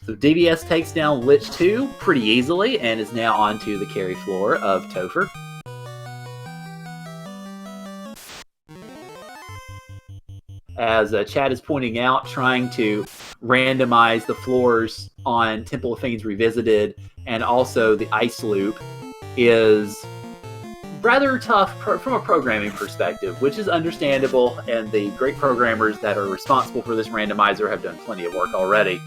So DVS takes down Lich 2 pretty easily and is now onto the carry floor of Topher. As Chad is pointing out, trying to randomize the floors on Temple of Fiends Revisited and also the Ice Loop is rather tough from a programming perspective, which is understandable, and the great programmers that are responsible for this randomizer have done plenty of work already.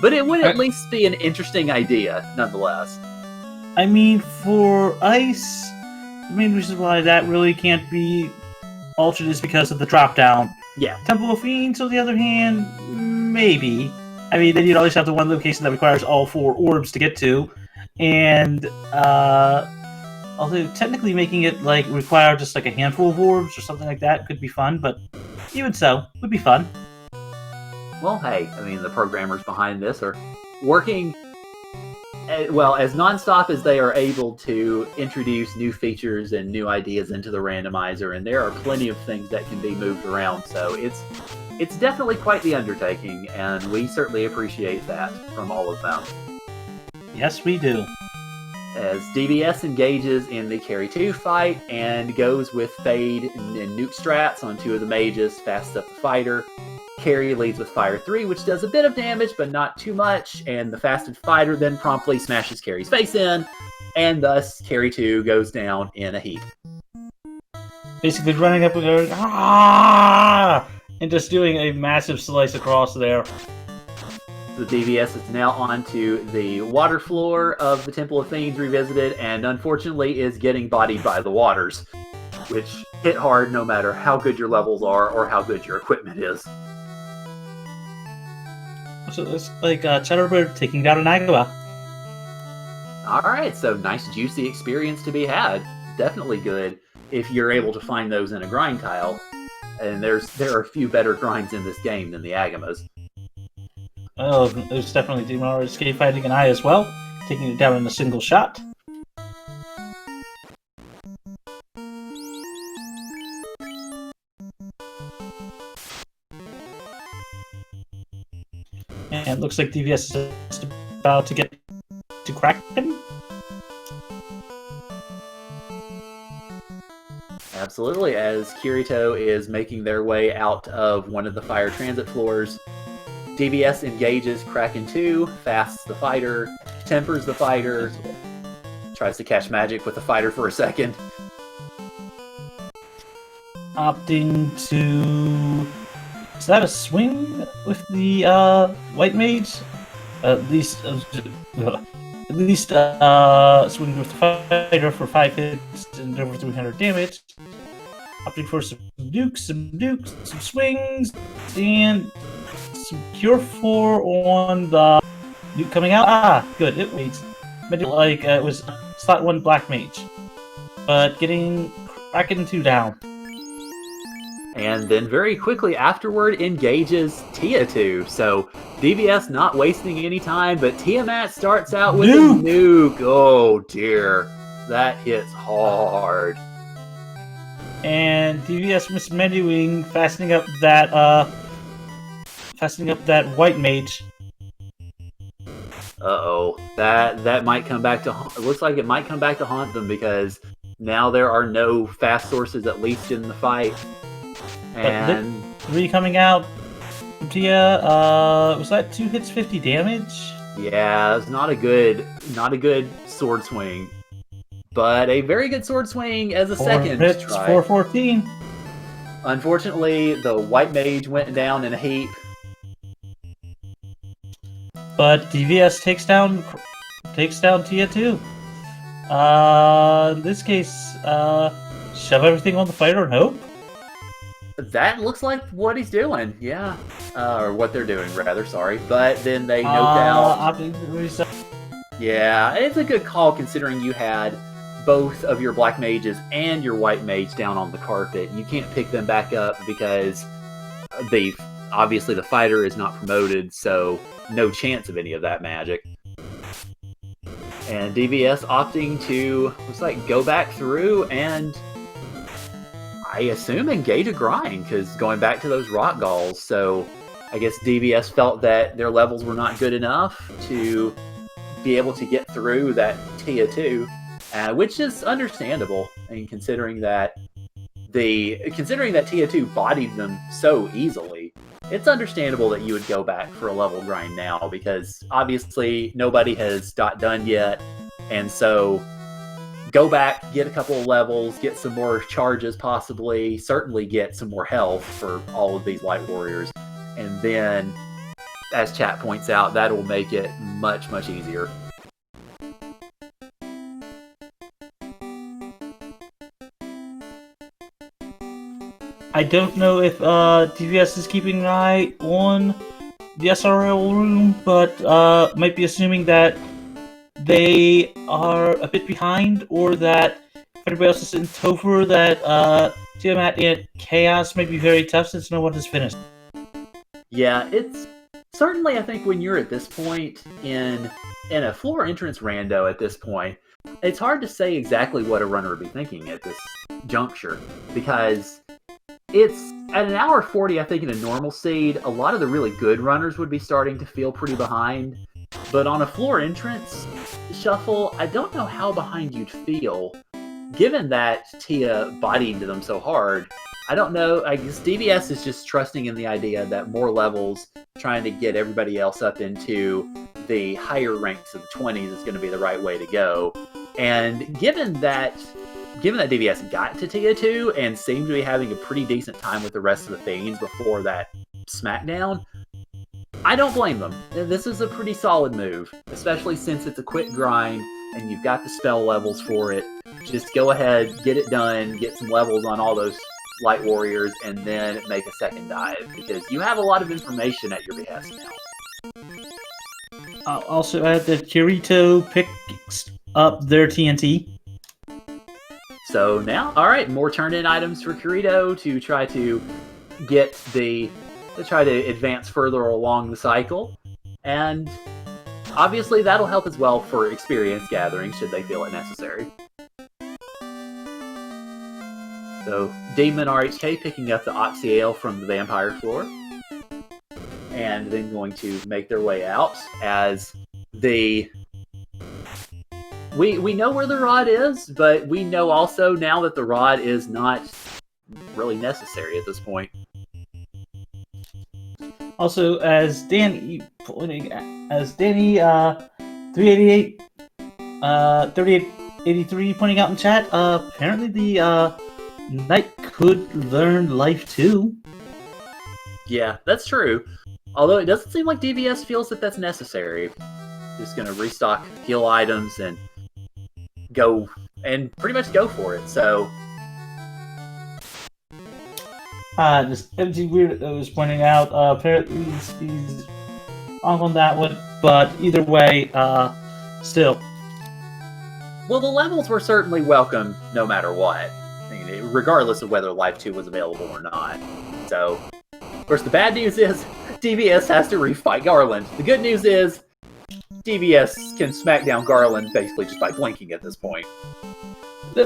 But it would at least be an interesting idea, nonetheless. I mean, for Ice, the main reason why that really can't be altered is because of the drop-down. Yeah. Temple of Fiends, on the other hand, maybe. I mean, then you'd always have the one location that requires all 4 orbs to get to. And, although technically making it, require just, a handful of orbs or something like that could be fun, but even so, would be fun. Well, hey, I mean, the programmers behind this are working, as nonstop as they are able to introduce new features and new ideas into the randomizer, and there are plenty of things that can be moved around, so it's definitely quite the undertaking, and we certainly appreciate that from all of them. Yes, we do. As DVS engages in the Carry 2 fight and goes with Fade and Nuke strats on 2 of the mages, fast up the fighter. Carry leads with Fire 3, which does a bit of damage, but not too much, and the fasted fighter then promptly smashes Carry's face in, and thus Carry 2 goes down in a heap. basically running up and going, ah! And just doing a massive slice across there. The DVS is now onto the water floor of the Temple of Fiends Revisited, and unfortunately is getting bodied by the waters, which hit hard no matter how good your levels are or how good your equipment is. So it's like Chatterbird taking down an Agua. Alright, so nice juicy experience to be had. Definitely good if you're able to find those in a grind tile. And there are a few better grinds in this game than the Agamas. Oh, there's definitely Demon Lord escape fighting an eye as well, taking it down in a single shot. And it looks like DVS is just about to get to Kraken. Absolutely, as Kirito is making their way out of one of the fire transit floors, DBS engages Kraken 2, fasts the fighter, tempers the fighter, tries to catch magic with the fighter for a second. Opting to... Is that a swing with the White Mage? At least swing with the fighter for 5 hits and over 300 damage. Opting for some dukes, some swings, and some Cure 4 on the nuke coming out. Ah, good, it waits. Like it was slot 1 Black Mage. But getting Kraken 2 down. And then very quickly afterward engages Tia 2. So DVS not wasting any time, but Tiamat starts out with a nuke. Oh dear, that hits hard. And DVS mismenuing, fastening up that White Mage. Uh-oh, that might come back to. It looks like it might come back to haunt them because now there are no fast sources, at least in the fight. And 3 coming out. Tia, was that 2 hits, 50 damage? Yeah, it's not a good sword swing, but a very good sword swing as a 4 second hits, try. 414. Unfortunately, the White Mage went down in a heap. But DVS takes down Tia 2. In this case, shove everything on the fighter and hope. That looks like what he's doing, yeah. Or what they're doing, rather, sorry. But then they noped out. Yeah, it's a good call considering you had both of your Black Mages and your White Mage down on the carpet. You can't pick them back up because obviously the fighter is not promoted, so no chance of any of that magic. And DVS opting to, looks like, go back through and I assume engage a grind, because going back to those rock galls, so I guess DVS felt that their levels were not good enough to be able to get through that Tia 2, which is understandable, and considering that Tia 2 bodied them so easily, it's understandable that you would go back for a level grind now, because obviously nobody has got done yet, and so go back, get a couple of levels, get some more charges possibly, certainly get some more health for all of these Light Warriors. And then, as chat points out, that will make it much, much easier. I don't know if DVS is keeping an eye on the SRL room, but might be assuming that they are a bit behind, or that if anybody else is in Topher, that Tiamat and Chaos might be very tough since no one has finished. Yeah, it's certainly, I think, when you're at this point in a floor entrance rando at this point, it's hard to say exactly what a runner would be thinking at this juncture, because it's at an hour 40, I think, in a normal seed, a lot of the really good runners would be starting to feel pretty behind. But on a floor entrance shuffle, I don't know how behind you'd feel. Given that Tia bodied them so hard, I don't know. I guess DVS is just trusting in the idea that more levels, trying to get everybody else up into the higher ranks of the 20s is going to be the right way to go. And given that given that DVS got to Tier 2 and seemed to be having a pretty decent time with the rest of the Fiends before that SmackDown, I don't blame them. This is a pretty solid move, especially since it's a quick grind and you've got the spell levels for it. Just go ahead, get it done, get some levels on all those Light Warriors, and then make a second dive, because you have a lot of information at your behest now. I'll also add that Kirito picks up their TNT. So now, alright, more turn-in items for Kirito to try to get try to advance further along the cycle. And obviously that'll help as well for experience gathering, should they feel it necessary. So, Demon RHK picking up the Oxy Ale from the Vampire floor. And then going to make their way out as we know where the rod is, but we know also now that the rod is not really necessary at this point. Also, as Danny 388 3883 pointing out in chat, apparently the Knight could learn life too. Yeah, that's true. Although it doesn't seem like DVS feels that that's necessary. Just gonna restock heal items and go and pretty much go for it. So just empty weird was pointing out, apparently he's on that one, but either way, still. Well, the levels were certainly welcome no matter what. I mean, regardless of whether Life 2 was available or not. So, of course, the bad news is DVS has to refight Garland. The good news is DVS can smack down Garland basically just by blinking at this point.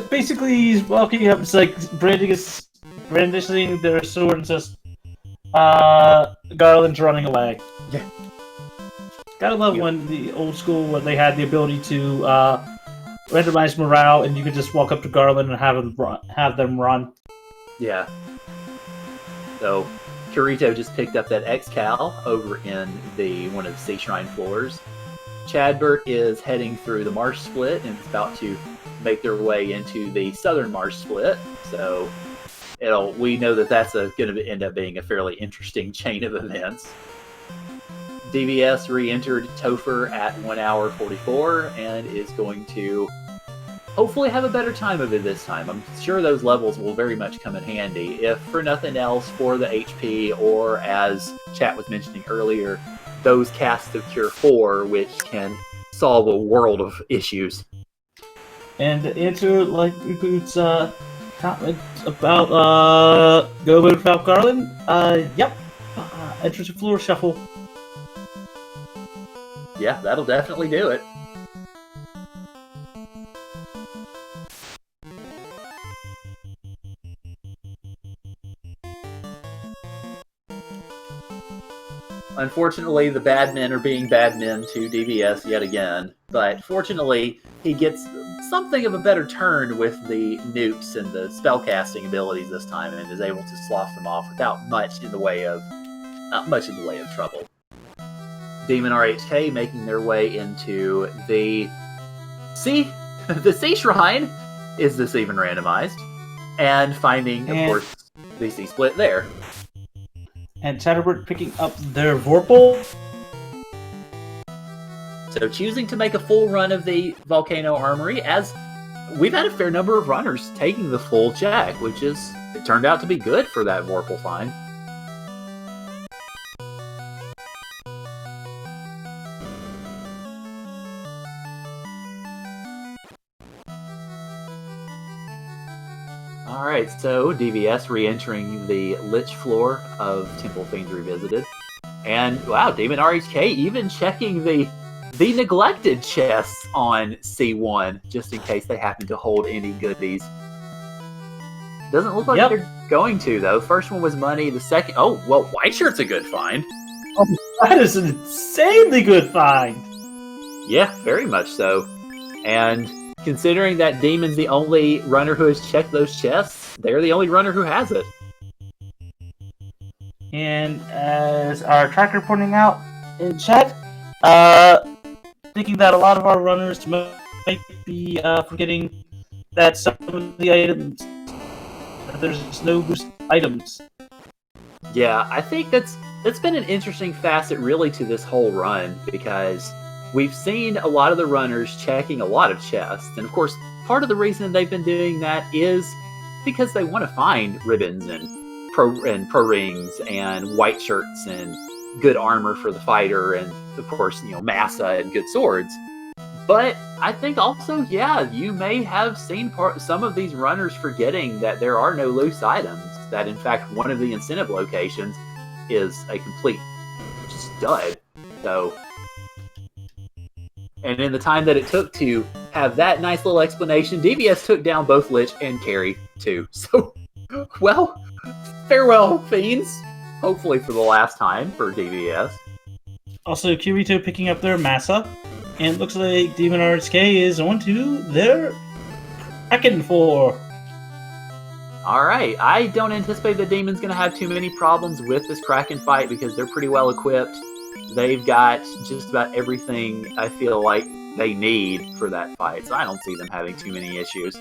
Basically, he's walking up, it's like brandishing their sword and just Garland's running away. Yeah. Gotta love when the old school, when they had the ability to randomize morale, and you could just walk up to Garland and have them run. Yeah. So, Kirito just picked up that X-Cal over in one of the Sea Shrine floors. Chadbert is heading through the Marsh Split and is about to make their way into the Southern Marsh Split. So, we know that that's going to end up being a fairly interesting chain of events. DVS re-entered Topher at 1 hour 44 and is going to hopefully have a better time of it this time. I'm sure those levels will very much come in handy, if for nothing else for the HP, or as chat was mentioning earlier, those casts of Cure 4, which can solve a world of issues. And to answer like Reboot's comment about Go without Garland, yep. Enter the floor shuffle. Yeah, that'll definitely do it. Unfortunately, the bad men are being bad men to DVS yet again, but fortunately, he gets something of a better turn with the nukes and the spellcasting abilities this time, and is able to slough them off without much in the way of trouble. Demon RHK making their way into the Sea Shrine. Is this even randomized? And finding, of course, the Sea Split there. And Chatterbird picking up their Vorpal. So choosing to make a full run of the Volcano Armory, as we've had a fair number of runners taking the full check, which it turned out to be good for that Vorpal find. Alright, so DVS re-entering the Lich floor of Temple Fiends Revisited. And wow, Demon RHK even checking the neglected chests on C1, just in case they happen to hold any goodies. Doesn't look like they're going to, though. First one was money, the second... Oh, well, White Shirt's a good find. Oh, that is an insanely good find! Yeah, very much so. And considering that Demon's the only runner who has checked those chests, they're the only runner who has it. And as our tracker pointing out in chat, thinking that a lot of our runners might be forgetting that some of the items, there's no boost items. Yeah, I think that's been an interesting facet really to this whole run because we've seen a lot of the runners checking a lot of chests. And of course, part of the reason they've been doing that is because they want to find ribbons and pro rings and white shirts and good armor for the fighter and of course, massa and good swords. But I think also, yeah, you may have seen some of these runners forgetting that there are no loose items. That in fact, one of the incentive locations is a complete stud. So, and in the time that it took to have that nice little explanation, DBS took down both Lich and Carry too. So, well, farewell, Fiends. Hopefully for the last time for DBS. Also, Kirito picking up their Massa, and looks like Demon RHK is on to their Kraken 4. Alright, I don't anticipate the Demon's going to have too many problems with this Kraken fight because they're pretty well equipped. They've got just about everything I feel like they need for that fight, so I don't see them having too many issues.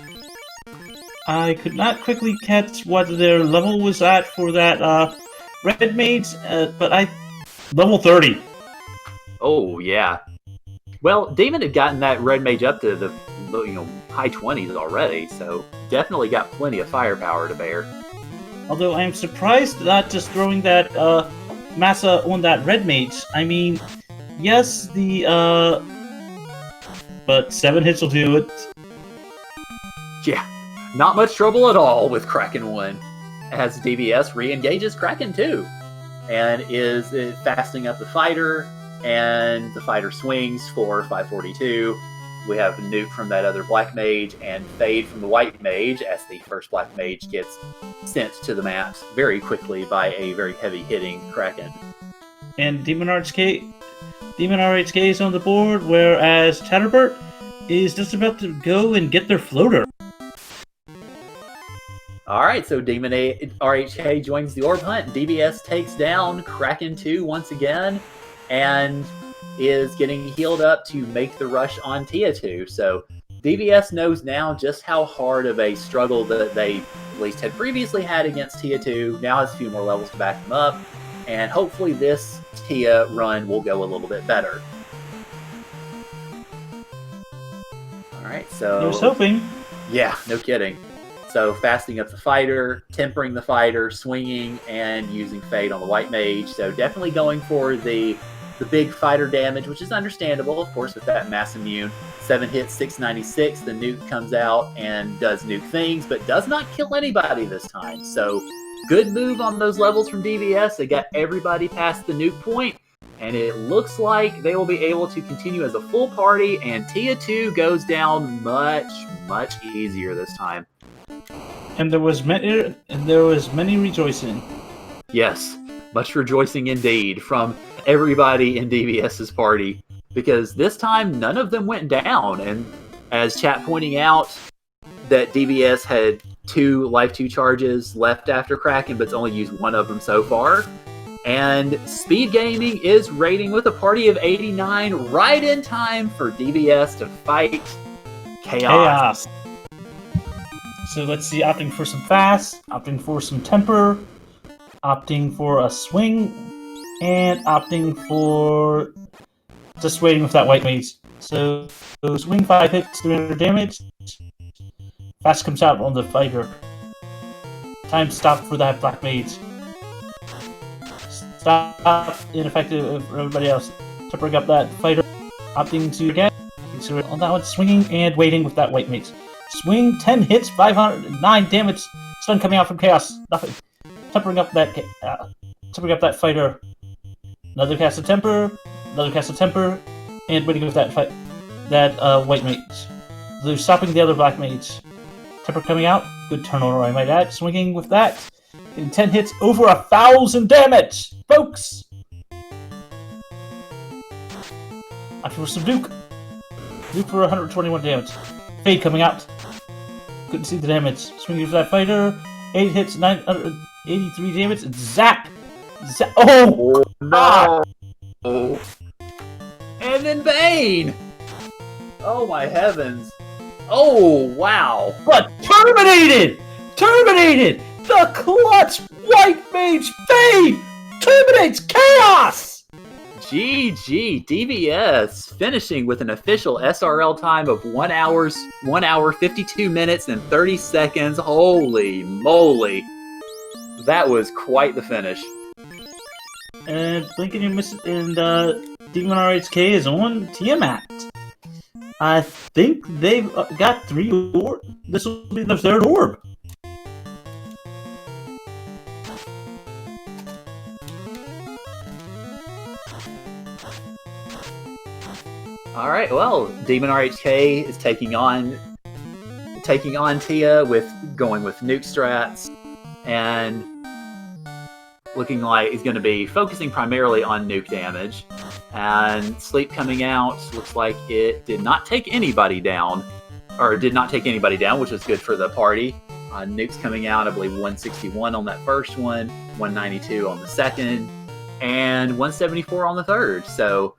I could not quickly catch what their level was at for that Red Mage, but level 30. Oh, yeah. Well, Demon had gotten that Red Mage up to the high 20s already, so definitely got plenty of firepower to bear. Although I am surprised not just throwing that Massa on that Red Mage. I mean, yes, but 7 hits will do it. Yeah, not much trouble at all with Kraken 1, as DBS re-engages Kraken 2, and is fasting up the fighter, and the fighter swings for 542. We have Nuke from that other Black Mage, and Fade from the White Mage, as the first Black Mage gets sent to the mat very quickly by a very heavy-hitting Kraken. And Demon RHK is on the board, whereas Chatterbert is just about to go and get their floater. Alright, so Demon RHK joins the Orb Hunt. DBS takes down Kraken 2 once again, and is getting healed up to make the rush on Tia 2. So DBS knows now just how hard of a struggle that they at least had previously had against Tia 2. Now has a few more levels to back them up, and hopefully this Tia run will go a little bit better. Alright, so... Here's hoping. Yeah, no kidding. So fasting up the fighter, tempering the fighter, swinging, and using Fade on the White Mage. So definitely going for the big fighter damage, which is understandable, of course, with that mass immune. 7 hits, 696. The nuke comes out and does nuke things, but does not kill anybody this time. So good move on those levels from DBS. They got everybody past the nuke point, and it looks like they will be able to continue as a full party, and Tia 2 goes down much, much easier this time. And there was many rejoicing. Yes, much rejoicing indeed from everybody in DBS's party, because this time none of them went down. And as chat pointing out, that DBS had 2 Life 2 charges left after Kraken, but it's only used 1 of them so far. And Speed Gaming is raiding with a party of 89 right in time for DBS to fight Chaos. So let's see, opting for some fast, opting for some temper, opting for a swing, and opting for just waiting with that White Mage. So swing 5 hits, 300 damage. Fast comes out on the fighter. Time stop for that Black Mage. Stop, ineffective for everybody else. Tempering up that fighter, opting to again. So on that one, swinging and waiting with that White Mage. Swing, 10 hits, 509 damage. Stun coming out from Chaos. Nothing. Tempering up that fighter. Another cast of temper. Another cast of temper. And waiting with that White Mage. They're stopping the other Black Mage. Temper coming out. Good turnover, I might add. Swinging with that. In 10 hits, over 1,000 damage, folks. After for some Duke. Duke for 121 damage. Fade coming out. Couldn't see the damage. Swinging for that fighter. 8 hits, 983 damage. Zap! Zap! Oh! No! And then Bane! Oh my heavens. Oh, wow. But terminated! Terminated! The clutch white mage fade terminates chaos! GG, DBS, finishing with an official SRL time of 1 hour, 52 minutes, and 30 seconds. Holy moly. That was quite the finish. And Blinking and Demon RHK is on Tiamat. I think they've got 3 orbs. This will be the 3rd orb. All right, well, Demon RHK is taking on Tia with going with nuke strats, and looking like he's going to be focusing primarily on nuke damage. And Sleep coming out looks like it did not take anybody down, which is good for the party. Nukes coming out, I believe 161 on that first one, 192 on the second, and 174 on the third. So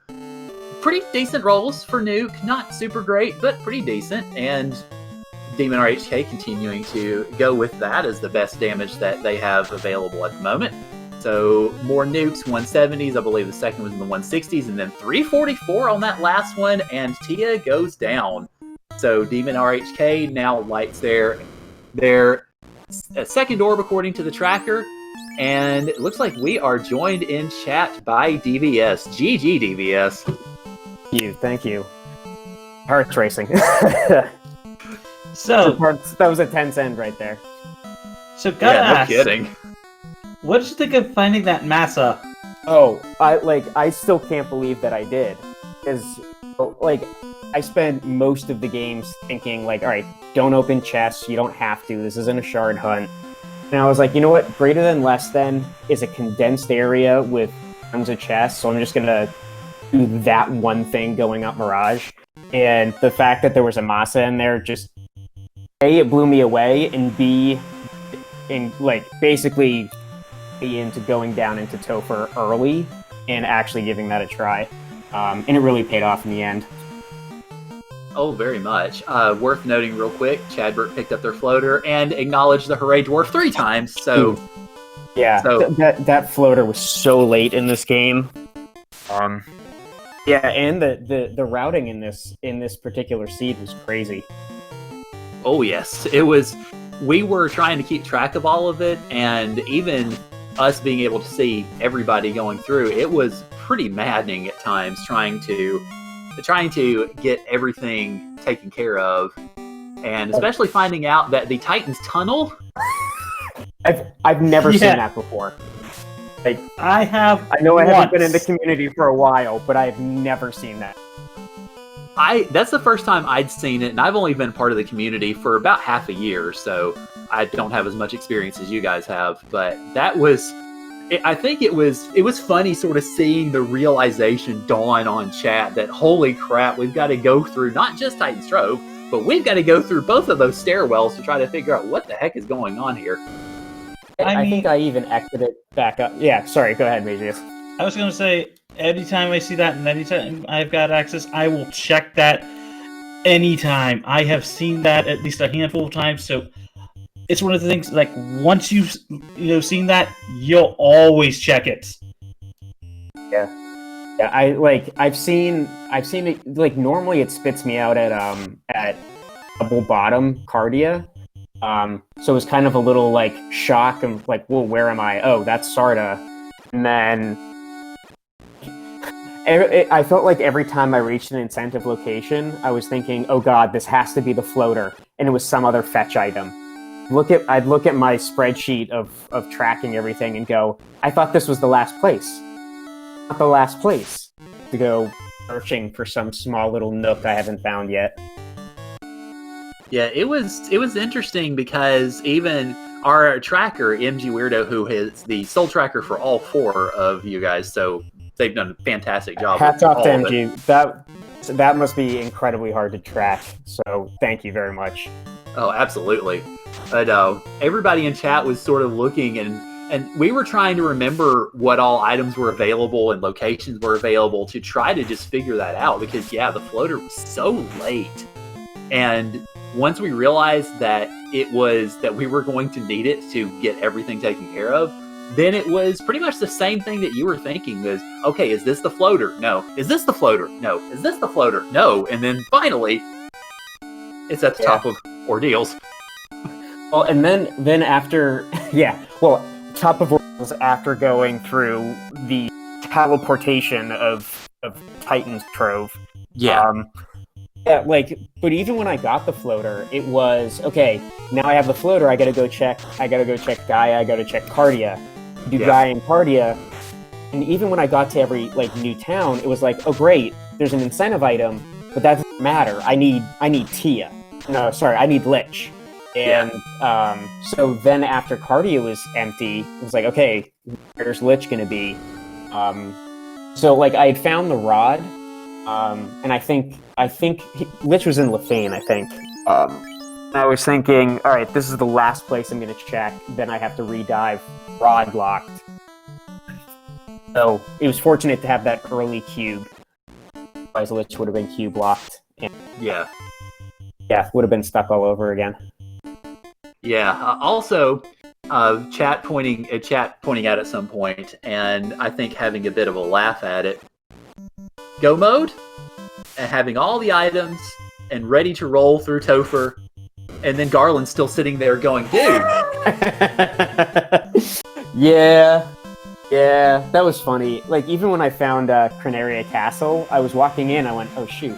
pretty decent rolls for Nuke. Not super great, but pretty decent. And Demon RHK continuing to go with that as the best damage that they have available at the moment. So more nukes, 170s. I believe the second was in the 160s, and then 344 on that last one, and Tia goes down. So Demon RHK now lights their second orb according to the tracker, and it looks like we are joined in chat by DBS. GG, DBS. Thank you. Heart's racing. So that was a tense end right there. So gotta ask, no kidding. what did you think of finding that massa? Oh, I still can't believe that I did, because I spent most of the games thinking all right, don't open chests. You don't have to. This isn't a shard hunt. And I was like, you know what? Greater than less than is a condensed area with tons of chests. So I'm just gonna do that one thing going up Mirage. And the fact that there was a massa in there, just A, it blew me away, and B, basically into going down into Topher early and actually giving that a try. And it really paid off in the end. Oh, very much. Worth noting real quick, Chadbert picked up their floater and acknowledged the Hooray Dwarf 3 times, so... Yeah, that floater was so late in this game. Yeah, and the routing in this particular seed was crazy. Oh yes, it was. We were trying to keep track of all of it, and even us being able to see everybody going through, it was pretty maddening at times trying to get everything taken care of, and especially finding out that the Titan's tunnel. I've never seen that before. I have. I know I haven't been in the community for a while, but I've never seen that. That's the first time I'd seen it, and I've only been part of the community for about half a year, so I don't have as much experience as you guys have. But that was, I think it was funny sort of seeing the realization dawn on chat that holy crap, we've got to go through not just Titan's Trove, but we've got to go through both of those stairwells to try to figure out what the heck is going on here. I think I even exited back up. Yeah, sorry, go ahead, Magius. I was going to say, anytime I see that and anytime I've got access, I will check that anytime. I have seen that at least a handful of times, so it's one of the things, once you've seen that, you'll always check it. Yeah, I've seen it, normally it spits me out at double bottom Cardia. So it was kind of a little shock and whoa, where am I? Oh, that's Sarda. And then I felt like every time I reached an incentive location, I was thinking, oh god, this has to be the floater, and it was some other fetch item. I'd look at my spreadsheet of tracking everything and go, I thought this was the last place. Not the last place. To go searching for some small little nook I haven't found yet. Yeah, it was interesting because even our tracker, MG Weirdo, who is the sole tracker for all 4 of you guys, so they've done a fantastic job. Hats off to MG. That must be incredibly hard to track, so thank you very much. Oh, absolutely. But everybody in chat was sort of looking, and we were trying to remember what all items were available and locations were available to try to just figure that out, because, yeah, the floater was so late. And once we realized that we were going to need it to get everything taken care of, then it was pretty much the same thing that you were thinking was, okay, is this the floater? No. Is this the floater? No. Is this the floater? No. And then finally, it's at the top of ordeals. Well, and then after, top of ordeals after going through the teleportation of Titan's Trove. But even when I got the floater, it was, okay, now I have the floater, I gotta go check Gaia, I gotta check Cardia. Do Gaia and Cardia. And even when I got to every, new town, it was like, oh great, there's an incentive item, but that doesn't matter. I need Tia. No, sorry, I need Lich. And so then after Cardia was empty, it was like, okay, where's Lich gonna be? So I had found the rod, and I think Lich was in Lefane, I think. I was thinking, all right, this is the last place I'm gonna check. Then I have to redive rod locked. So it was fortunate to have that early cube. Otherwise, Lich would have been cube locked. And would have been stuck all over again. Yeah. Also, chat pointing out at some point, and I think having a bit of a laugh at it. Go mode, and having all the items and ready to roll through Topher, and then Garland's still sitting there going, dude. Yeah, that was funny. Even when I found Crenaria Castle, I was walking in, I went, oh shoot,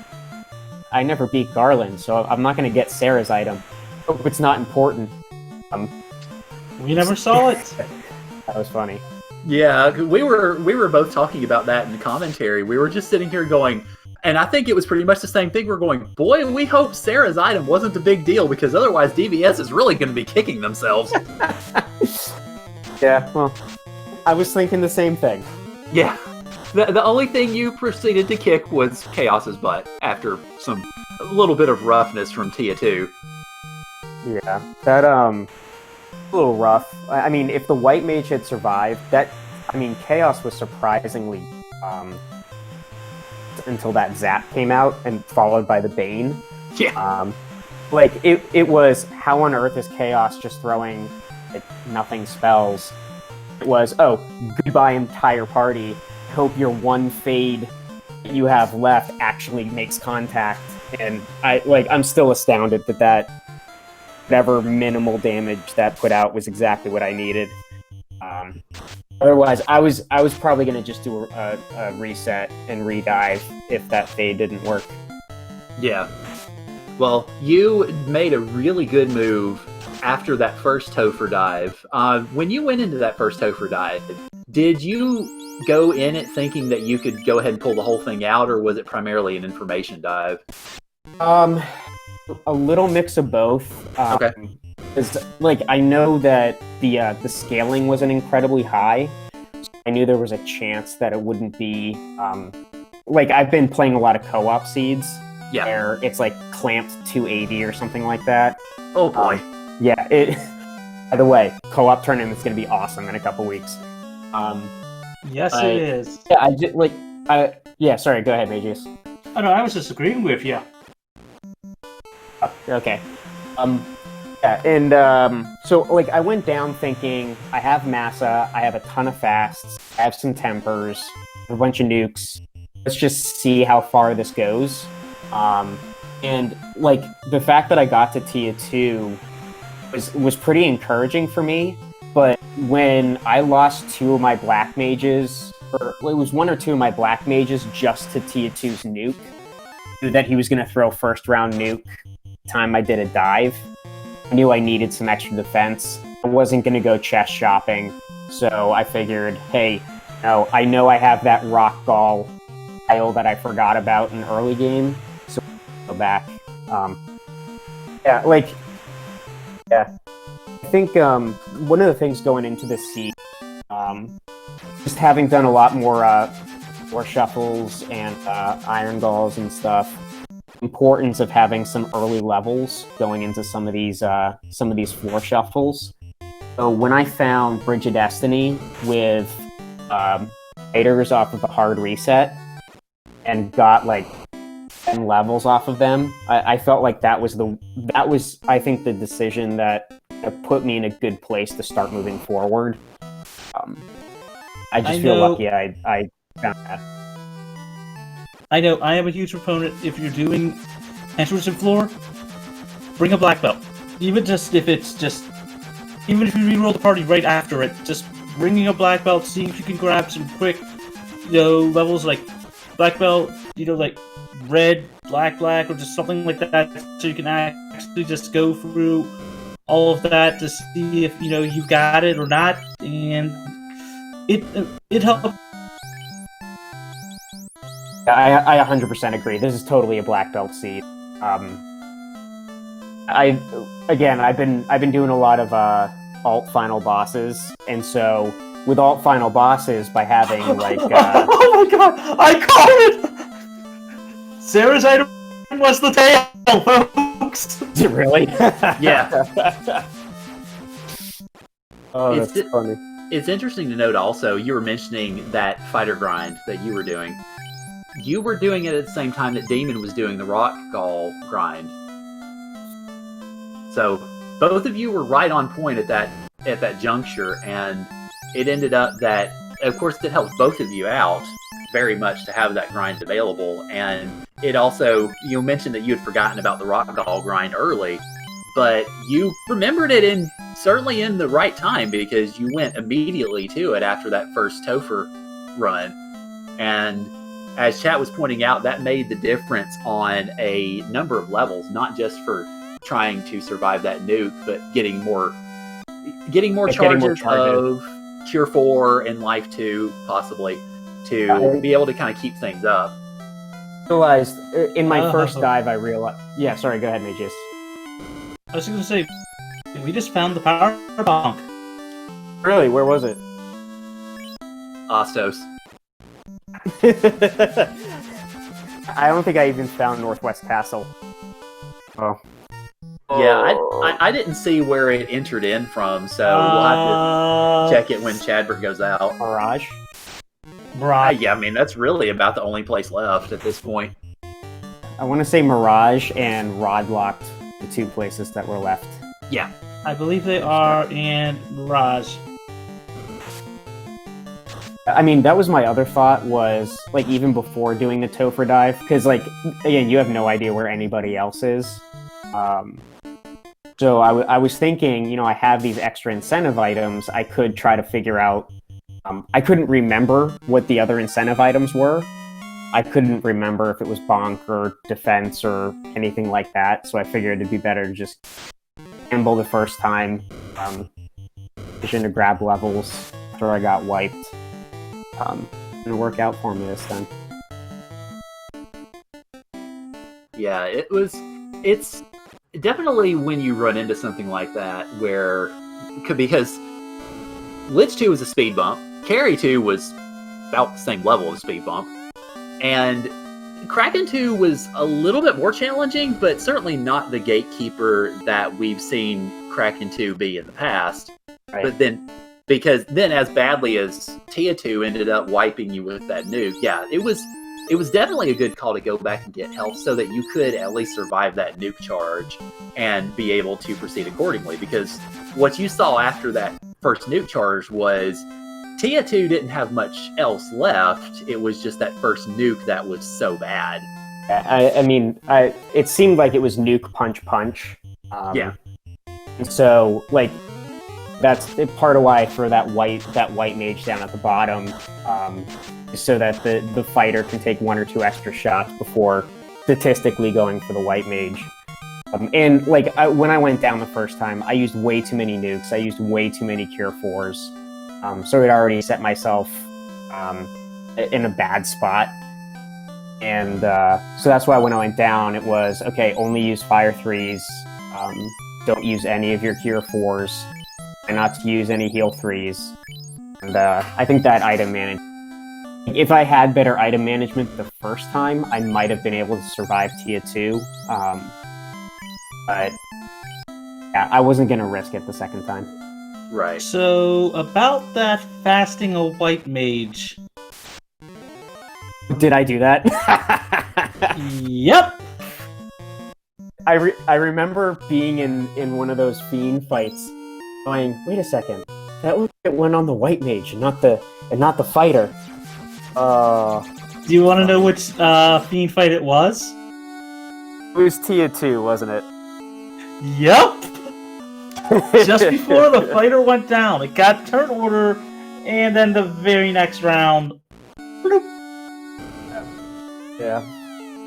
I never beat Garland, so I'm not going to get Sarah's item. Hope it's not important. We never saw it. That was funny. Yeah, we were both talking about that in the commentary. We were just sitting here going, and I think it was pretty much the same thing. We're going, boy, we hope Sarah's item wasn't a big deal, because otherwise DVS is really going to be kicking themselves. Yeah, well, I was thinking the same thing. Yeah. The only thing you proceeded to kick was Chaos's butt after a little bit of roughness from Tia 2. Yeah, that, a little rough. I mean, if the White Mage had survived, Chaos was surprisingly, until that Zap came out, and followed by the Bane. Yeah. It was, how on earth is Chaos just throwing nothing spells? It was, oh, goodbye entire party. Hope your one fade you have left actually makes contact. And I'm still astounded that whatever minimal damage that put out was exactly what I needed. Otherwise, I was probably gonna just do a reset and redive if that fade didn't work. Yeah. Well, you made a really good move after that first Topher dive. When you went into that first Topher dive, did you go in it thinking that you could go ahead and pull the whole thing out, or was it primarily an information dive? A little mix of both. Okay. I know that the scaling wasn't incredibly high. So I knew there was a chance that it wouldn't be. I've been playing a lot of co-op seeds. Yeah. Where it's clamped 280 or something like that. Oh boy. By the way, co-op tournament's gonna be awesome in a couple weeks. Yes, it is. Yeah, sorry, go ahead, Magius. Oh no, I was just agreeing with you. Okay. So I went down thinking, I have Massa, I have a ton of fasts, I have some tempers, a bunch of nukes. Let's just see how far this goes. And the fact that I got to Tia 2 was pretty encouraging for me. But when I lost two of my black mages, or it was one or two of my black mages just to Tia 2's nuke, that he was going to throw first round nuke time I did a dive, I knew I needed some extra defense. I wasn't going to go chest shopping, so I figured, hey, no, I know I have that Rock Gall tile that I forgot about in early game, so I'll go back. I think one of the things going into this seed, just having done a lot more shuffles and iron galls and stuff, importance of having some early levels going into some of these floor shuffles. So when I found Bridge of Destiny with fighters off of a hard reset and got 10 levels off of them. I felt like that was I think the decision that put me in a good place to start moving forward. I just feel lucky I found that. I know I am a huge proponent. If you're doing entrance and floor, bring a black belt. Even if you reroll the party right after it, just bringing a black belt, seeing if you can grab some quick, levels like black belt, like red, black, or just something like that, so you can actually just go through all of that to see if you got it or not, and it helps. I 100% agree. This is totally a black belt seed. I've been doing a lot of alt final bosses, and so with alt final bosses, by having like oh my god, I caught it! Sarah's item was the tail, folks. Really? Yeah. Oh, that's funny. It's interesting to note also, you were mentioning that fighter grind that you were doing. You were doing it at the same time that Demon was doing the rock gall grind. So both of you were right on point at that juncture, and it ended up that, of course, it helped both of you out very much to have that grind available. And it also, you mentioned that you had forgotten about the rock gall grind early, but you remembered it certainly in the right time, because you went immediately to it after that first Topher run. And as chat was pointing out, that made the difference on a number of levels, not just for trying to survive that nuke, but getting more charges of Cure 4 and Life 2, possibly, to be able to kind of keep things up. Realized in my first dive, I realized. Yeah, sorry. Go ahead, Magus. I was going to say, we just found the power bonk. Really? Where was it? Astos. I don't think I even found Northwest Castle. Oh. Yeah, I didn't see where it entered in from, so we'll have to check it when Chadbert goes out. Mirage? Yeah, I mean, that's really about the only place left at this point. I want to say Mirage and Rod locked the two places that were left. Yeah. I believe they are in Mirage. I mean, that was my other thought, was, like, even before doing the Topher dive, because, like, again, you have no idea where anybody else is. So I was thinking, I have these extra incentive items, I could try to figure out. I couldn't remember what the other incentive items were. I couldn't remember if it was bonk or defense or anything like that, so I figured it'd be better to just gamble the first time, vision to grab levels after I got wiped. And work out for me this time. Yeah, it's definitely when you run into something like that because Lich 2 was a speed bump, Carry 2 was about the same level of speed bump, and Kraken 2 was a little bit more challenging, but certainly not the gatekeeper that we've seen Kraken 2 be in the past. Right. But then, because then as badly as Tia 2 ended up wiping you with that nuke, yeah, it was definitely a good call to go back and get health so that you could at least survive that nuke charge and be able to proceed accordingly. Because what you saw after that first nuke charge was Tia 2 didn't have much else left. It was just that first nuke that was so bad. I mean, it seemed like it was nuke punch. Yeah. And so, like, that's part of why I throw that white mage down at the bottom, so that the fighter can take one or two extra shots before statistically going for the white mage. And like when I went down the first time, I used way too many nukes. I used way too many Cure 4s. So it already set myself in a bad spot. And so that's why when I went down, it was, okay, only use Fire 3s. Don't use any of your Cure 4s. And not to use any Heal 3s. And I think that item management, if I had better item management the first time, I might have been able to survive Tia 2. But yeah, I wasn't going to risk it the second time. Right. So, about that fasting a white mage. Did I do that? Yep. I remember being in one of those fiend fights, going, wait a second, that went on the white mage, and not the fighter. Do you want to know which fiend fight it was? It was Tia 2, wasn't it? Yep. Just before the fighter went down, it got turn order, and then the very next round. Bloop. Yeah.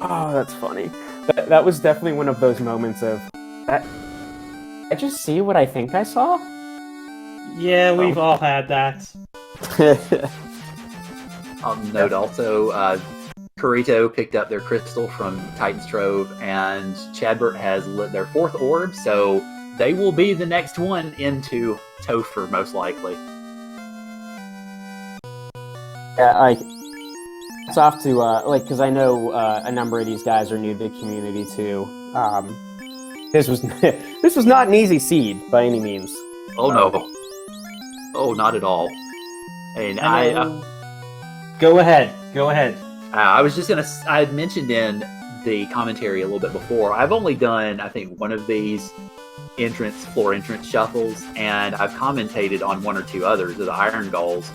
Oh, that's funny. That was definitely one of those moments of that. I just see what I think I saw. Yeah, we've all had that. Note also, Kurito picked up their crystal from Titan's Trove, and Chadbert has lit their 4th orb, so they will be the next one into Topher, most likely. Yeah, it's off to because I know a number of these guys are new to the community too. This was this was not an easy seed by any means. Oh no! Oh, not at all. And I Go ahead. I was just gonna. I had mentioned in the commentary a little bit before. I've only done, I think, one of these floor entrance shuffles, and I've commentated on 1 or 2 others of the Iron Goals.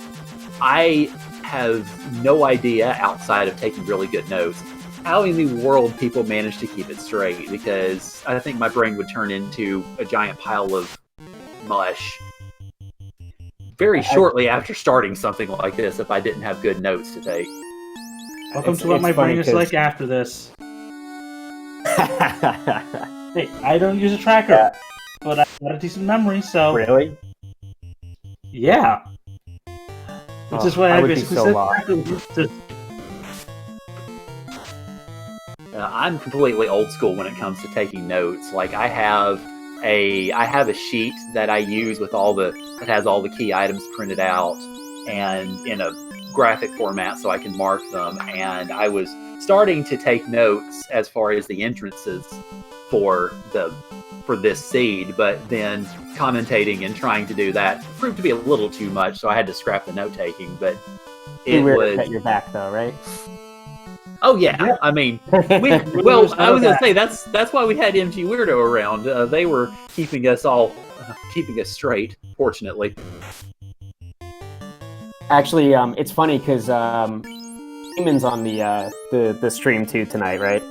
I have no idea, outside of taking really good notes, how in the world people manage to keep it straight, because I think my brain would turn into a giant pile of mush very shortly after starting something like this if I didn't have good notes to take. Welcome to what my brain is like after this. Hey, I don't use a tracker, but I got a decent memory, so... Really? Yeah. Which is why I would be basically so said... I'm completely old school when it comes to taking notes. Like, I have a sheet that I use with that has all the key items printed out and in a graphic format so I can mark them. And I was starting to take notes as far as the entrances for this seed, but then commentating and trying to do that proved to be a little too much, so I had to scrap the note taking. But it was at your back though, right? Oh yeah. I mean, I was gonna say that's why we had MG Weirdo around. They were keeping us straight. Fortunately, actually, it's funny because Eamon's on the stream too tonight, right?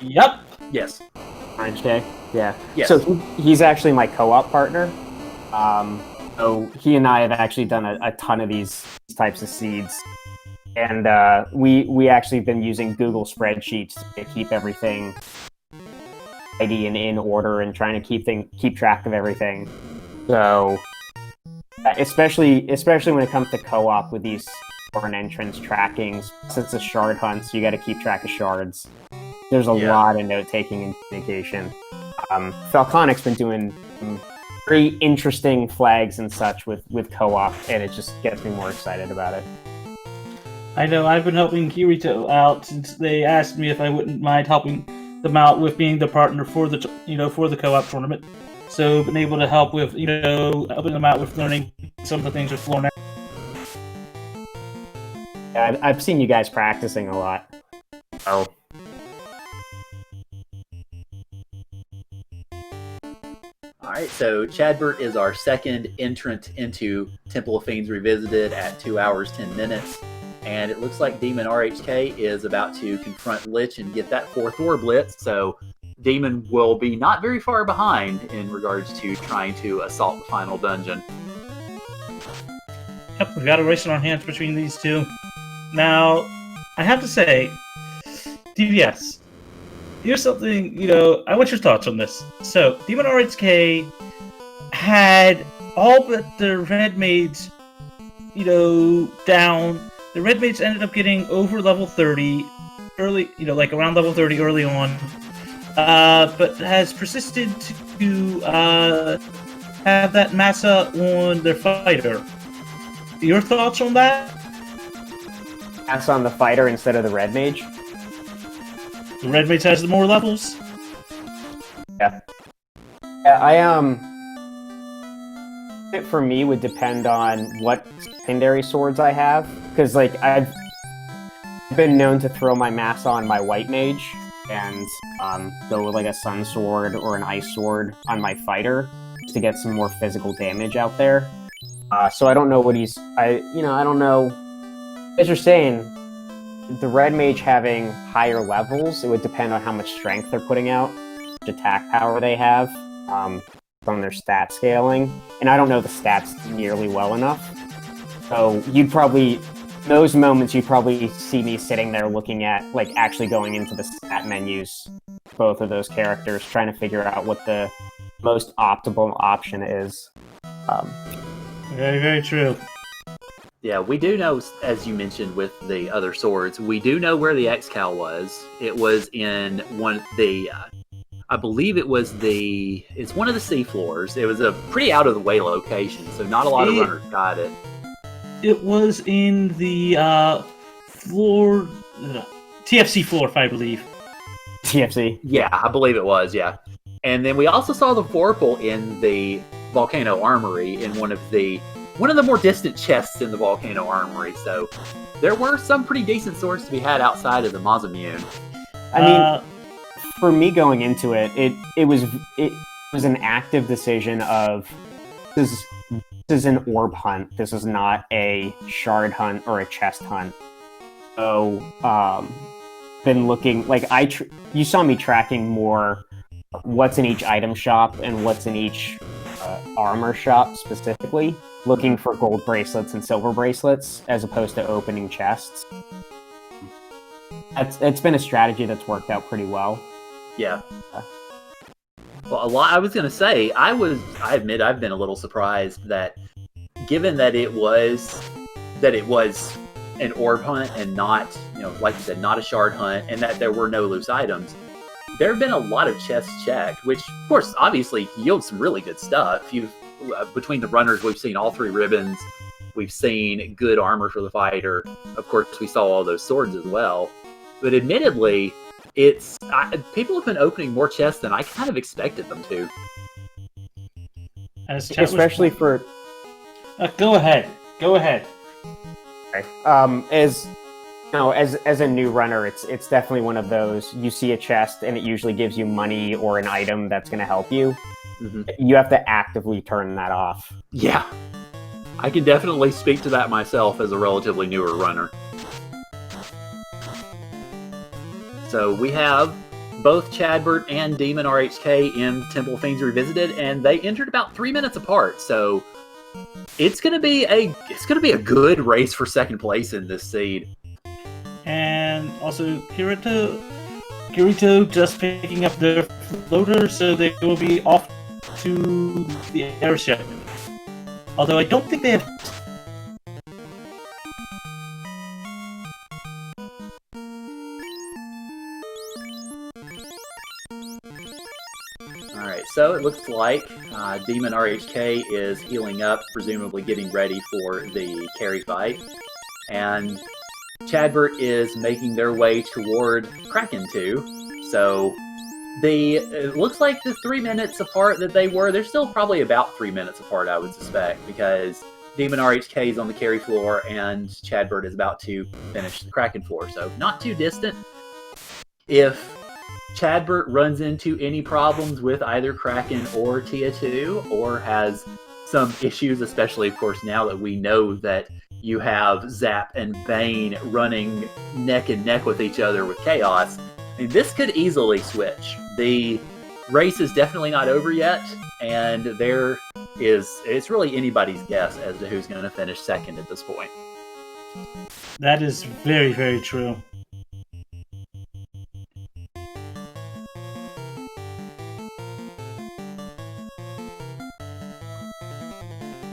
Yep. yes. Orange Day, yeah. Yes. So he's actually my co-op partner. So he and I have actually done a ton of these types of seeds. And we actually been using Google spreadsheets to keep everything tidy and in order, and trying to keep track of everything. So, especially when it comes to co-op with these foreign entrance trackings, since it's a shard hunt, so you got to keep track of shards. There's a lot of note taking and communication. Falconic's been doing some very interesting flags and such with co-op, and it just gets me more excited about it. I know, I've been helping Kirito out since they asked me if I wouldn't mind helping them out with being the partner for the co-op tournament. So been able to help with helping them out with learning some of the things with floor now. Yeah, I've seen you guys practicing a lot. Oh. All right, so Chadbert is our second entrant into Temple of Fiends Revisited at 2 hours 10 minutes. And it looks like Demon RHK is about to confront Lich and get that 4th orb lit, so Demon will be not very far behind in regards to trying to assault the final dungeon. Yep, we've got a race in our hands between these two. Now, I have to say, DVS, here's something, I want your thoughts on this. So, Demon RHK had all but the red maids, down. The red mates ended up getting over level 30 early, like around level 30 early on, but has persisted to have that massa on their fighter. Your thoughts on that? That's on the fighter instead of the red mage? The red mage has the more levels? Yeah. It for me would depend on what secondary swords I have, because I've been known to throw my mass on my white mage and go with like a sun sword or an ice sword on my fighter to get some more physical damage out there. So I don't know what I don't know. As you're saying, the red mage having higher levels, it would depend on how much strength they're putting out, how much attack power they have, on their stat scaling. And I don't know the stats nearly well enough. So those moments you'd probably see me sitting there looking at, like, actually going into the stat menus, both of those characters, trying to figure out what the most optimal option is. Very, very true. Yeah, we do know, as you mentioned with the other swords, we do know where the X-Cal was. It was in one of the, I believe it's one of the sea floors. It was a pretty out-of-the-way location, so not a lot of runners got it. It was in the floor, TFC floor, I believe. TFC. Yeah, I believe it was, yeah. And then we also saw the Vorpal in the Volcano Armory in one of the more distant chests in the Volcano Armory. So there were some pretty decent swords to be had outside of the Masamune. I mean, for me going into it, it was an active decision of this is an orb hunt. This is not a shard hunt or a chest hunt. So, been looking like you saw me tracking more what's in each item shop and what's in each armor shop specifically, looking for gold bracelets and silver bracelets as opposed to opening chests. It's been a strategy that's worked out pretty well. Yeah. Well, I was going to say, I admit I've been a little surprised that, given that it was an orb hunt and not, like you said, not a shard hunt, and that there were no loose items, there have been a lot of chests checked, which, of course, obviously yields some really good stuff. Between the runners, we've seen all 3 ribbons. We've seen good armor for the fighter. Of course, we saw all those swords as well. But admittedly, people have been opening more chests than I kind of expected them to. Especially for... Go ahead. Okay. As a new runner, it's definitely one of those, you see a chest and it usually gives you money or an item that's going to help you. Mm-hmm. You have to actively turn that off. Yeah. I can definitely speak to that myself as a relatively newer runner. So we have both Chadbert and Demon RHK in Temple of Fiends Revisited, and they entered about 3 minutes apart. So it's gonna be a good race for second place in this seed. And also Kirito just picking up their floater, so they will be off to the airship. Although I don't think they have. Alright, so it looks like Demon RHK is healing up, presumably getting ready for the carry fight. And Chadbert is making their way toward Kraken 2. So it looks like the 3 minutes apart that they're still probably about 3 minutes apart, I would suspect, because Demon RHK is on the carry floor and Chadbert is about to finish the Kraken floor. So not too distant. If Chadbert runs into any problems with either Kraken or Tia 2, or has some issues, especially, of course, now that we know that you have Zap and Bane running neck and neck with each other with Chaos, I mean, this could easily switch. The race is definitely not over yet, and it's really anybody's guess as to who's going to finish second at this point. That is very, very true.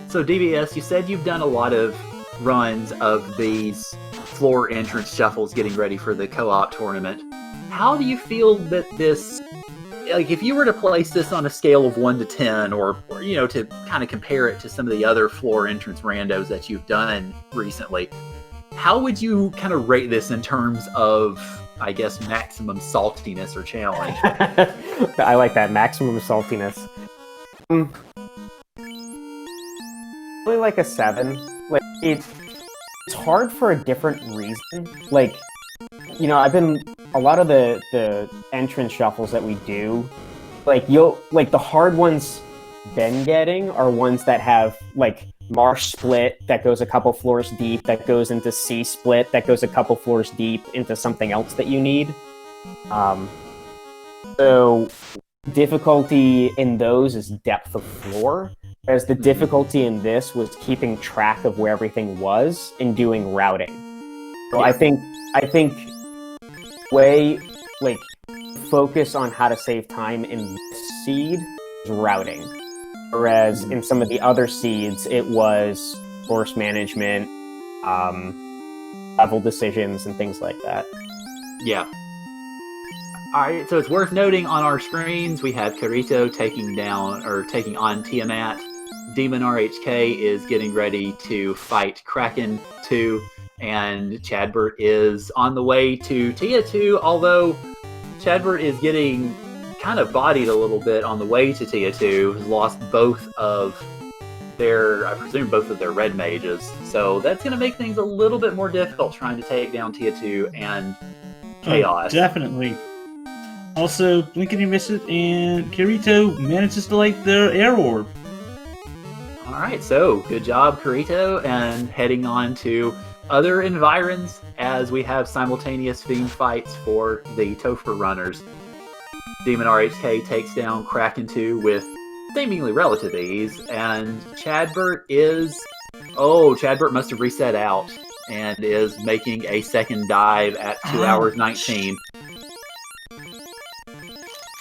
So DBS, you said you've done a lot of runs of these floor entrance shuffles getting ready for the co-op tournament. How do you feel that this, like, if you were to place this on a scale of 1 to 10, or to kind of compare it to some of the other floor entrance randos that you've done recently, how would you kind of rate this in terms of, I guess, maximum saltiness or challenge? I like that, maximum saltiness. Really like a 7. Like, it's hard for a different reason. Like, I've been a lot of the entrance shuffles that we do, the hard ones been getting are ones that have like Marsh split that goes a couple floors deep, that goes into C split that goes a couple floors deep into something else that you need. So difficulty in those is depth of floor, whereas the difficulty in this was keeping track of where everything was and doing routing. So I think way focus on how to save time in this seed is routing. Whereas in some of the other seeds, it was force management, level decisions, and things like that. Yeah. All right, so it's worth noting on our screens we have Kirito taking on Tiamat. Demon RHK is getting ready to fight Kraken 2, and Chadbert is on the way to Tia 2, although Chadbert is getting kind of bodied a little bit on the way to Tia 2, has lost both of their red mages, so that's going to make things a little bit more difficult trying to take down Tia 2 and Chaos. Definitely. Also, blink and you miss it, and Kirito manages to light their air orb. Alright, so good job, Kirito, and heading on to other environs as we have simultaneous Fiend fights for the Topher runners. Demon RHK takes down Kraken 2 with seemingly relative ease, and Chadbert must have reset out and is making a second dive at 2 hours 19.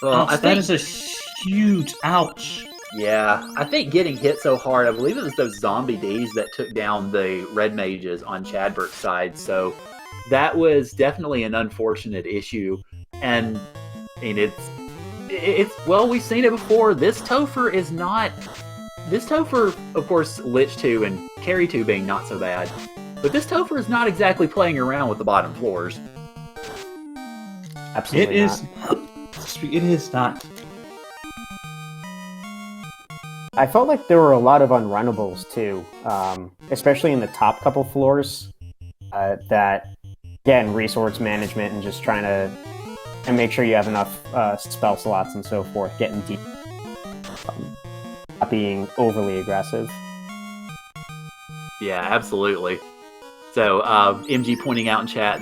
Well, that is a huge ouch. Yeah, I think getting hit so hard, I believe it was those zombie Ds that took down the red mages on Chadbert's side, so that was definitely an unfortunate issue. And it's well, we've seen it before. This Topher, of course, Lich 2 and Carry 2 being not so bad, but this Topher is not exactly playing around with the bottom floors. Absolutely not. It is not. I felt like there were a lot of unrunnables too, especially in the top couple floors. That, again, resource management and just trying to make sure you have enough spell slots and so forth, getting deep, not being overly aggressive. Yeah, absolutely. So MG pointing out in chat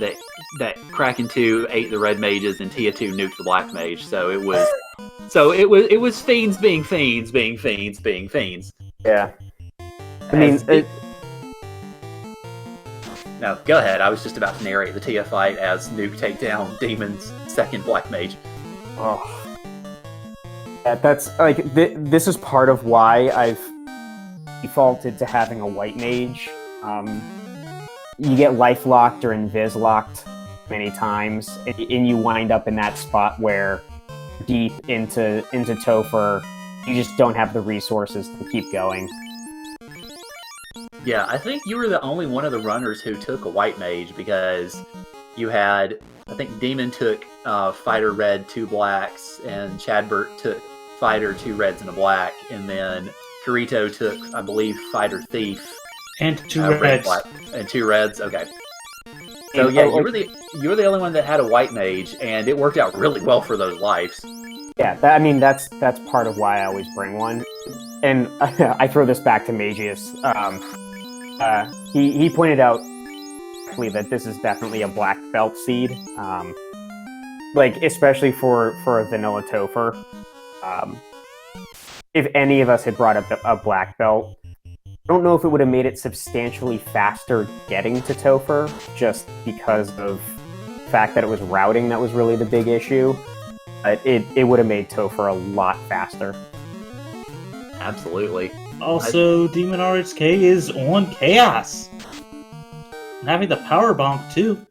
that Kraken 2 ate the red mages and Tia 2 nuked the black mage. So it was fiends being fiends being fiends being fiends. Yeah. I mean, no, go ahead. I was just about to narrate the Tia fight as Nuke take down Demon's second black mage. Oh. Yeah, that's like this is part of why I've defaulted to having a white mage. You get life locked or invis locked many times, and you wind up in that spot where deep into Topher, you just don't have the resources to keep going. Yeah, I think you were the only one of the runners who took a white mage, because you had, I think Demon took fighter red 2 blacks, and Chadbert took fighter 2 reds and a black, and then Kirito took, I believe, fighter thief and 2 reds. And 2 reds, okay. So yeah, you were the only one that had a white mage, and it worked out really well for those lives. Yeah, that's part of why I always bring one. And I throw this back to Magius. He pointed out that this is definitely a black belt seed, especially for a vanilla Topher. If any of us had brought up a black belt, I don't know if it would have made it substantially faster getting to Topher, just because of the fact that it was routing that was really the big issue. But it would have made Topher a lot faster. Absolutely. Also, Demon RHK is on Chaos. And having the power bonk, too.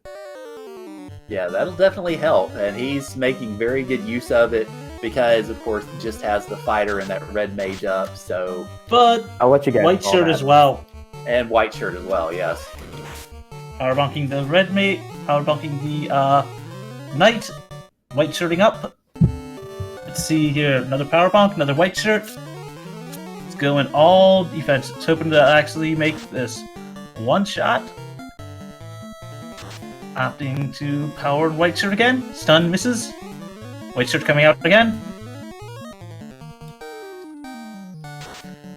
Yeah, that'll definitely help, and he's making very good use of it, because, of course, it just has the fighter and that red mage up, so... But I'll let you guys white shirt as well. And white shirt as well, yes. Power bonking the red mage, power bonking the knight, white shirting up. Let's see here, another power bonk, another white shirt. It's going all defense. It's hoping to actually make this one shot. Opting to power white shirt again. Stun misses. White shirt coming out again.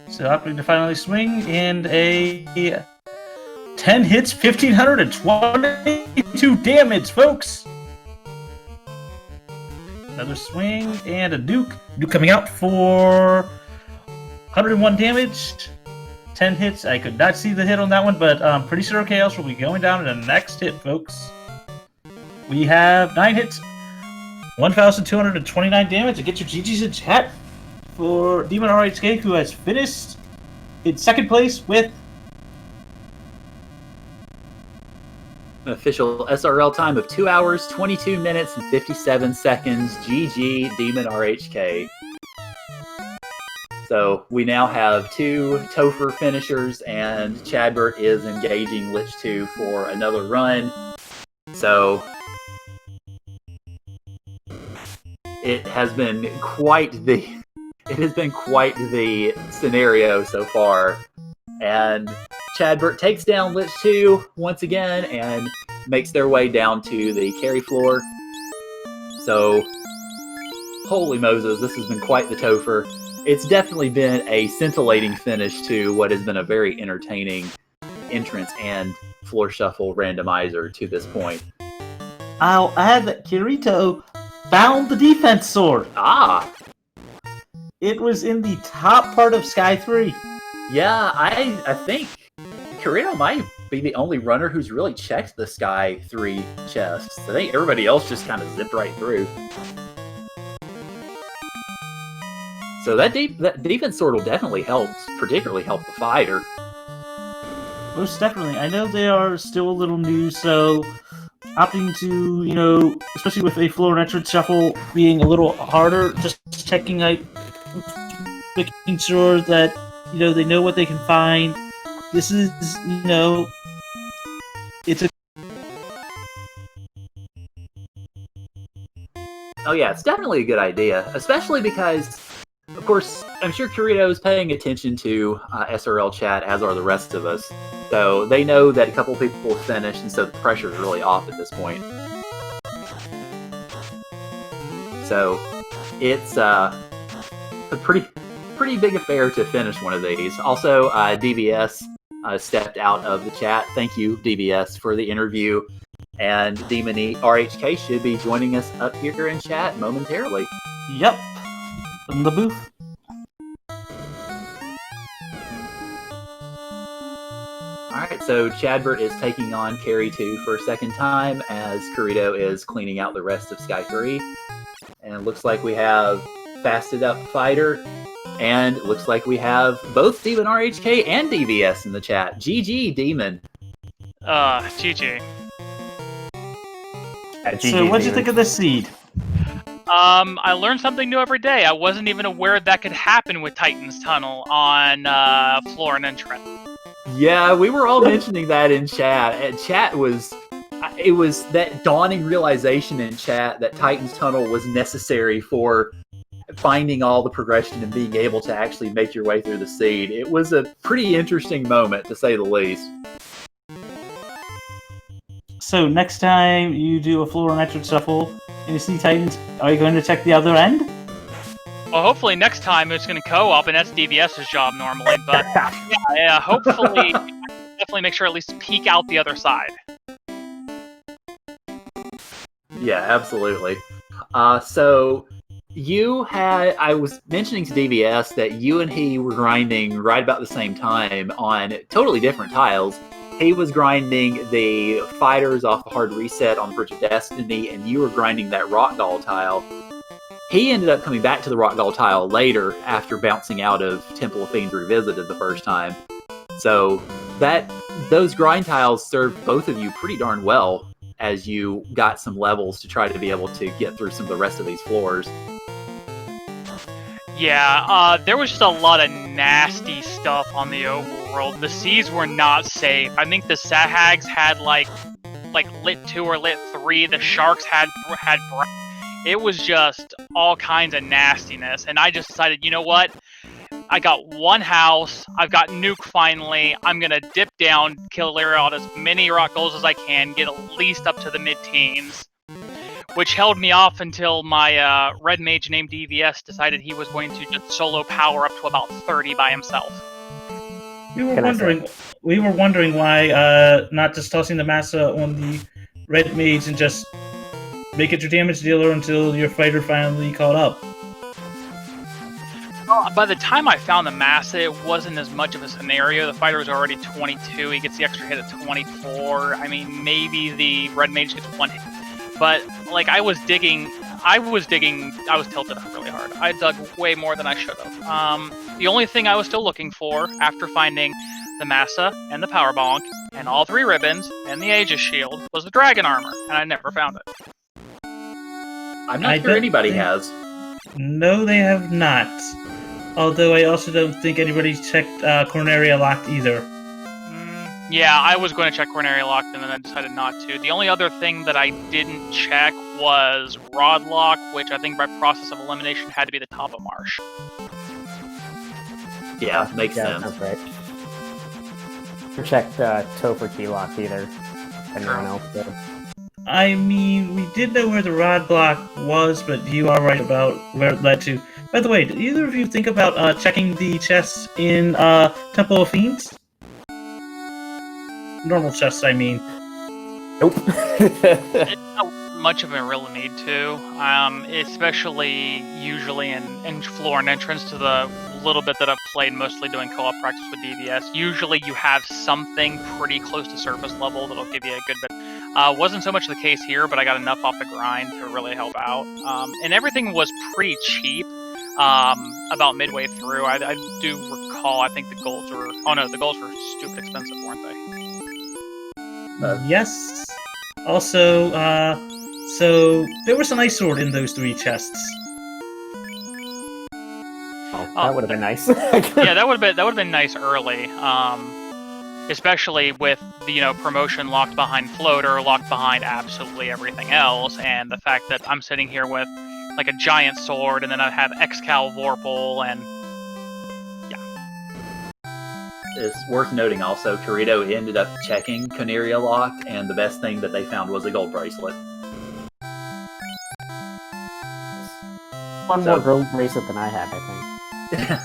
So opting to finally swing, and a 10 hits, 1,522 damage, folks! Another swing, and a nuke. Nuke coming out for 101 damage. 10 hits. I could not see the hit on that one, but I'm pretty sure Chaos will be going down in the next hit, folks. We have 9 hits, 1,229 damage. And get your GGs in chat for Demon RHK, who has finished in second place with An official SRL time of 2 hours, 22 minutes, and 57 seconds. GG Demon RHK. So we now have 2 Topher finishers, and Chadbert is engaging Lich 2 for another run. So it has been quite the scenario so far. And Chadbert takes down Lich 2 once again and makes their way down to the carry floor. So, holy Moses, this has been quite the Topher. It's definitely been a scintillating finish to what has been a very entertaining entrance and floor shuffle randomizer to this point. I'll add that Kirito found the defense sword. Ah! It was in the top part of Sky 3. Yeah, I think Kirito might be the only runner who's really checked the Sky 3 chests. I think everybody else just kind of zipped right through. So that defense sword will definitely help, particularly help the fighter. Most definitely. I know they are still a little new, so opting to, especially with a floor and entrance shuffle being a little harder, just checking out, making sure that, they know what they can find. This is, it's a... Oh yeah, it's definitely a good idea, especially because, of course, I'm sure Kirito is paying attention to SRL chat, as are the rest of us. So they know that a couple people will finish, and so the pressure is really off at this point. So it's a pretty big affair to finish one of these. Also, DBS stepped out of the chat. Thank you, DBS, for the interview. And Demon RHK should be joining us up here in chat momentarily. Yep. In the booth. Alright, so Chadbert is taking on Carry 2 for a second time as Kirito is cleaning out the rest of Sky 3. And it looks like we have Fasted Up Fighter, and it looks like we have both Demon RHK and DBS in the chat. GG, Demon. GG. So what'd you think of this seed? I learned something new every day. I wasn't even aware that could happen with Titan's Tunnel on floor and entrance. Yeah, we were all mentioning that in chat. And it was that dawning realization in chat that Titan's Tunnel was necessary for finding all the progression and being able to actually make your way through the seed. It was a pretty interesting moment, to say the least. So next time you do a floor and entrance shuffle and you see Titans, are you going to check the other end? Well, hopefully next time it's going to co-op, and that's DBS's job normally. But yeah, hopefully, definitely make sure at least peek out the other side. Yeah, absolutely. So I was mentioning to DBS that you and he were grinding right about the same time on totally different tiles. He was grinding the fighters off the hard reset on the Bridge of Destiny, and you were grinding that Rock Doll tile. He ended up coming back to the Rock Doll tile later after bouncing out of Temple of Fiends Revisited the first time. So those grind tiles served both of you pretty darn well as you got some levels to try to be able to get through some of the rest of these floors. Yeah, there was just a lot of nasty stuff on the overworld. The seas were not safe. I think the Sahags had like lit 2 or lit 3. The sharks had it was just all kinds of nastiness, and I just decided, you know what? I got one house. I've got Nuke finally. I'm gonna dip down, kill Lyra on as many rock goals as I can, get at least up to the mid-teens. Which held me off until my red mage named DVS decided he was going to just solo power up to about 30 by himself. We were wondering why not just tossing the massa on the red mage and just make it your damage dealer until your fighter finally caught up. Well, by the time I found the massa, it wasn't as much of a scenario. The fighter was already 22. He gets the extra hit at 24. I mean, maybe the red mage gets one hit. But, like, I was tilted up really hard. I dug way more than I should have. The only thing I was still looking for, after finding the Massa, and the Power Bonk, and all 3 ribbons, and the Aegis Shield, was the Dragon Armor, and I never found it. I'm not sure anybody has. No, they have not. Although I also don't think anybody's checked Corneria Locked either. Yeah, I was going to check Corneria Locked, and then I decided not to. The only other thing that I didn't check was Rodlock, which I think by process of elimination had to be the top of Marsh. Yeah, makes sense. That's right. I checked Topher Keylock either. Anyone else did. I mean, we did know where the rod block was, but you are right about where it led to. By the way, did either of you think about checking the chests in Temple of Fiends? Normal chests, I mean. Nope. It's not much of a real need to, especially usually in floor and entrance to the little bit that I've played, mostly doing co-op practice with DVS. Usually you have something pretty close to surface level that'll give you a good bit. Wasn't so much the case here, but I got enough off the grind to really help out. And everything was pretty cheap about midway through. I do recall, I think the golds were... Oh no, the golds were stupid expensive, weren't they? Yes. Also, so there was an ice sword in those 3 chests. Oh, that would have been nice. Yeah, that would have been nice early, especially with the promotion locked behind floater, locked behind absolutely everything else, and the fact that I'm sitting here with like a giant sword, and then I have Excal Vorpal, and It's worth noting also, Corito ended up checking Corneria Locked, and the best thing that they found was a gold bracelet. One more gold bracelet than I had, I think.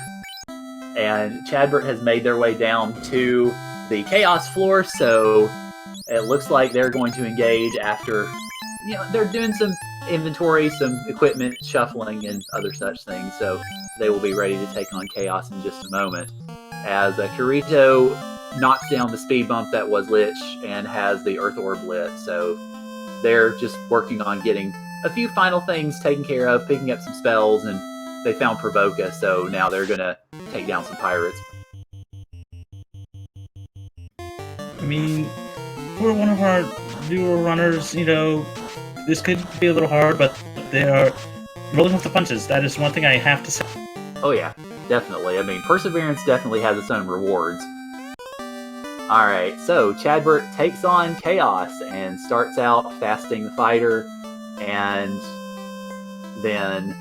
And Chadbert has made their way down to the Chaos floor, so it looks like they're going to engage after, they're doing some inventory, some equipment shuffling, and other such things, so they will be ready to take on Chaos in just a moment. As Kirito knocks down the speed bump that was Lich and has the Earth Orb lit, so they're just working on getting a few final things taken care of, picking up some spells, and they found Provoca, so now they're gonna take down some pirates. I mean, for one of our newer runners, this could be a little hard, but they are rolling with the punches. That is one thing I have to say. Oh yeah. Definitely. I mean, Perseverance definitely has its own rewards. Alright, so Chadbert takes on Chaos and starts out fasting the fighter, and then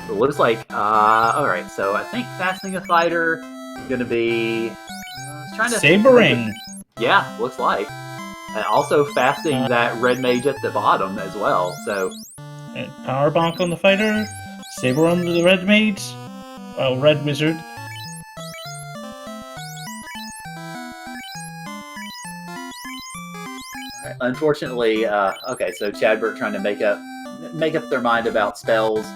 it looks like, alright, so I think fasting the fighter is going to be... trying to Sabering! Yeah, looks like. And also fasting that red mage at the bottom as well, so... And Power Bonk on the fighter, Saber on the red mage, red wizard. Unfortunately, okay, so Chadbert trying to make up their mind about spells,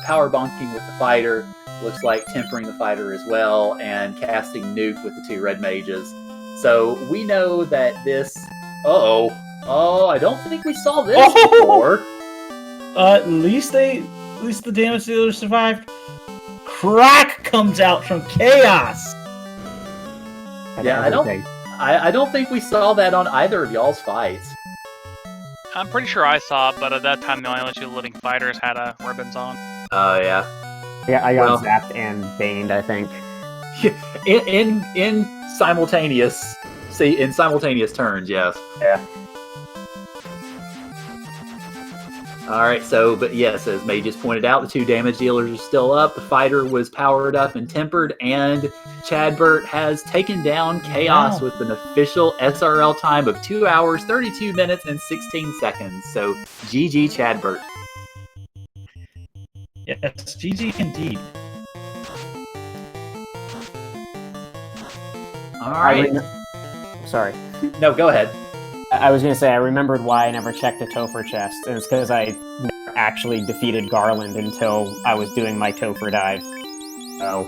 power bonking with the fighter, looks like tempering the fighter as well, and casting nuke with the 2 red mages. So we know that this. Oh, I don't think we saw this before. At least the damage dealer survived. Crack comes out from Chaos. Yeah, I don't think we saw that on either of y'all's fights. I'm pretty sure I saw it, but at that time the only 2 living fighters had ribbons on. Oh yeah. Yeah, I got zapped and baned, I think. in simultaneous. See, in simultaneous turns, yes. Yeah. All right, so, but yes, as May just pointed out, the 2 damage dealers are still up. The fighter was powered up and tempered, and Chadbert has taken down Chaos Wow. with an official SRL time of 2 hours, 32 minutes, and 16 seconds. So, GG Chadbert. Yes, GG indeed. All right. Sorry. No, go ahead. I was going to say, I remembered why I never checked a Topher chest, and it's because I never actually defeated Garland until I was doing my Topher dive. So,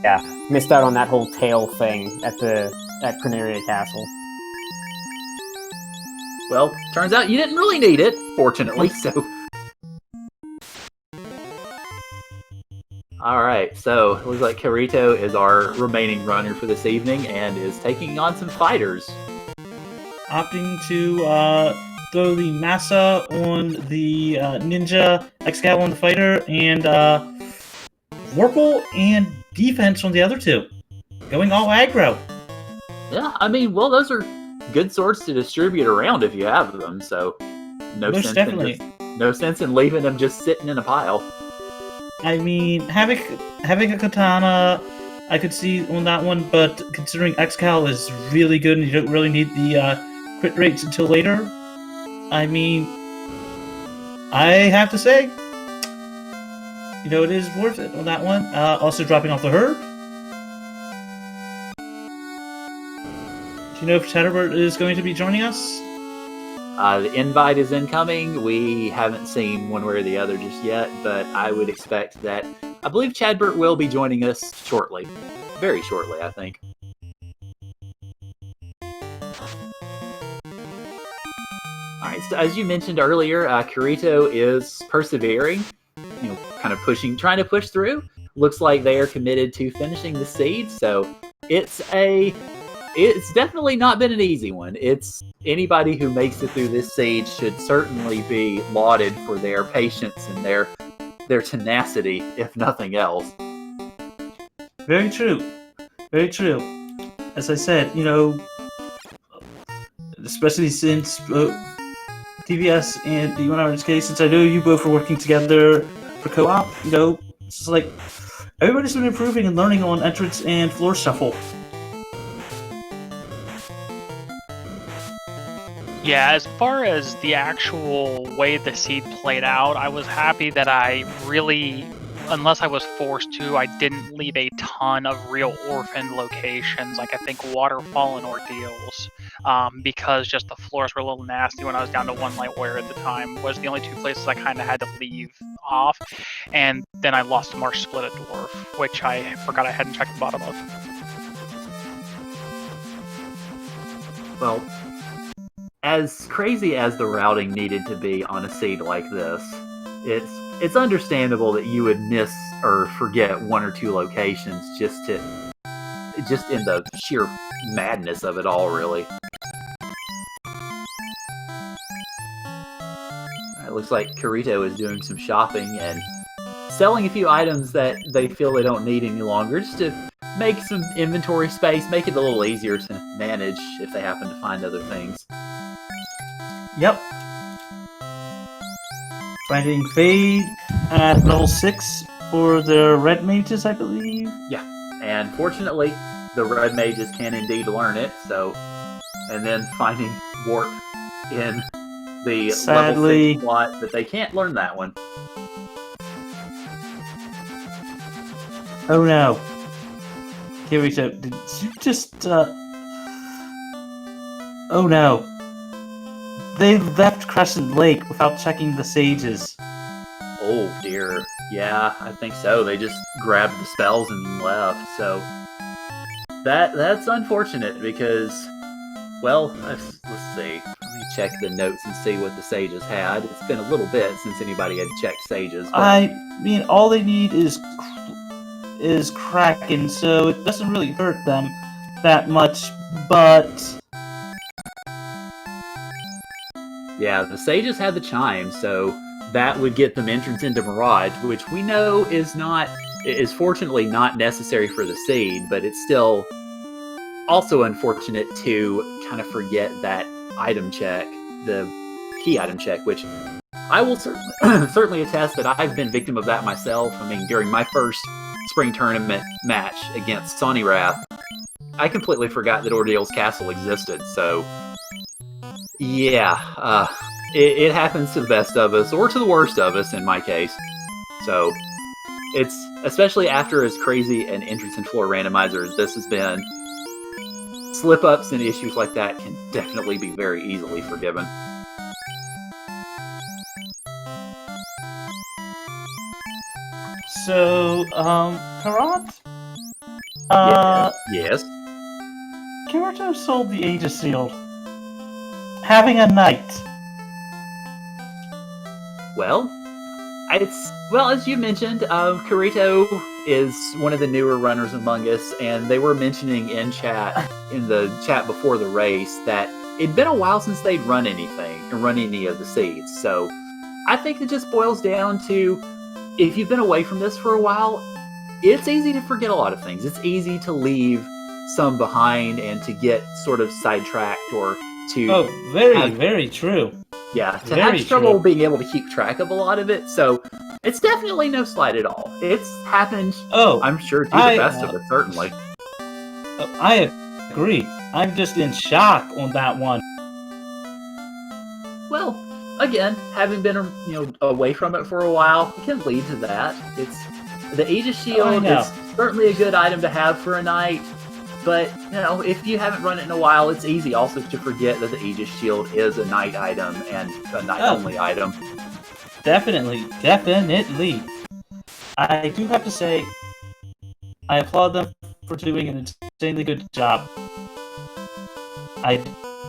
yeah, missed out on that whole tail thing at Corneria Castle. Well, turns out you didn't really need it, fortunately, so... Alright, so it looks like Kirito is our remaining runner for this evening and is taking on some fighters. Opting to throw the Massa on the Ninja, Excalibur on the fighter, and Vorpal and defense on the other 2. Going all aggro. Yeah, I mean, well, those are good swords to distribute around if you have them, so Most definitely. No sense in leaving them just sitting in a pile. I mean, having a katana, I could see on that one, but considering Excal is really good and you don't really need the crit rates until later, I mean, I have to say, it is worth it on that one. Also dropping off the herb. Do you know if Chatterbird is going to be joining us? The invite is incoming. We haven't seen one way or the other just yet, but I would expect that. I believe Chadbert will be joining us shortly. Very shortly, I think. Alright, so as you mentioned earlier, Kirito is persevering, kind of trying to push through. Looks like they are committed to finishing the seed, so it's definitely not been an easy one. It's anybody who makes it through this siege should certainly be lauded for their patience and their tenacity, if nothing else. Very true. Very true. As I said, especially since TVS and the 1 Hour case, since I know you both are working together for co-op, it's just like everybody's been improving and learning on entrance and floor shuffle. Yeah, as far as the actual way the seed played out, I was happy that I really, unless I was forced to, I didn't leave a ton of real orphan locations, like I think Waterfall and Ordeals, because just the floors were a little nasty when I was down to 1 light warrior at the time, was the only 2 places I kind of had to leave off, and then I lost to Marsh Split at Dwarf, which I forgot I hadn't checked the bottom of. Well, as crazy as the routing needed to be on a seed like this, it's understandable that you would miss or forget 1 or 2 locations just in the sheer madness of it all, really. It looks like Kirito is doing some shopping and selling a few items that they feel they don't need any longer, just to make some inventory space, make it a little easier to manage if they happen to find other things. Yep. Finding Fade at level 6 for their red mages, I believe. Yeah, and fortunately, the red mages can indeed learn it, so... And then finding Warp in the level 6 slot, but they can't learn that one. Oh no. Kirito, did you just, Oh no. They left Crescent Lake without checking the sages. Oh dear. Yeah, I think so. They just grabbed the spells and left, so... That's unfortunate because... Well, let's see. Let me check the notes and see what the sages had. It's been a little bit since anybody had checked sages. But... I mean, all they need is Kraken, so it doesn't really hurt them that much, but... Yeah, the sages had the chime, so that would get them entrance into Mirage, which we know is fortunately not necessary for the seed, but it's still also unfortunate to kind of forget that item check, the key item check, which I will certainly attest that I've been victim of that myself. I mean, during my first spring tournament match against Sonny Wrath, I completely forgot that Ordeal's Castle existed. So, yeah, it happens to the best of us, or to the worst of us in my case. So, it's especially after as crazy an entrance and floor randomizer as this has been. Slip-ups and issues like that can definitely be very easily forgiven. So, Karat? Yes. Kirito sold the Aegis Shield. Having a night. Well, as you mentioned, Kirito is one of the newer runners among us, and they were mentioning in the chat before the race, that it'd been a while since they'd run any of the seeds. So I think it just boils down to, if you've been away from this for a while, it's easy to forget a lot of things. It's easy to leave some behind and to get sort of sidetracked, or to... Oh, very true. Yeah, to Very have trouble true. being able to keep track of a lot of it. So it's definitely no slight at all. It's happened, Oh, I'm sure, to the best of it, certainly. I agree. I'm just in shock on that one. Well, again, having been away from it for a while can lead to that. It's the Aegis Shield is certainly a good item to have for a night, but if you haven't run it in a while, it's easy also to forget that the Aegis Shield is a night item and a night only item. Definitely. I do have to say, I applaud them for doing an insanely good job. I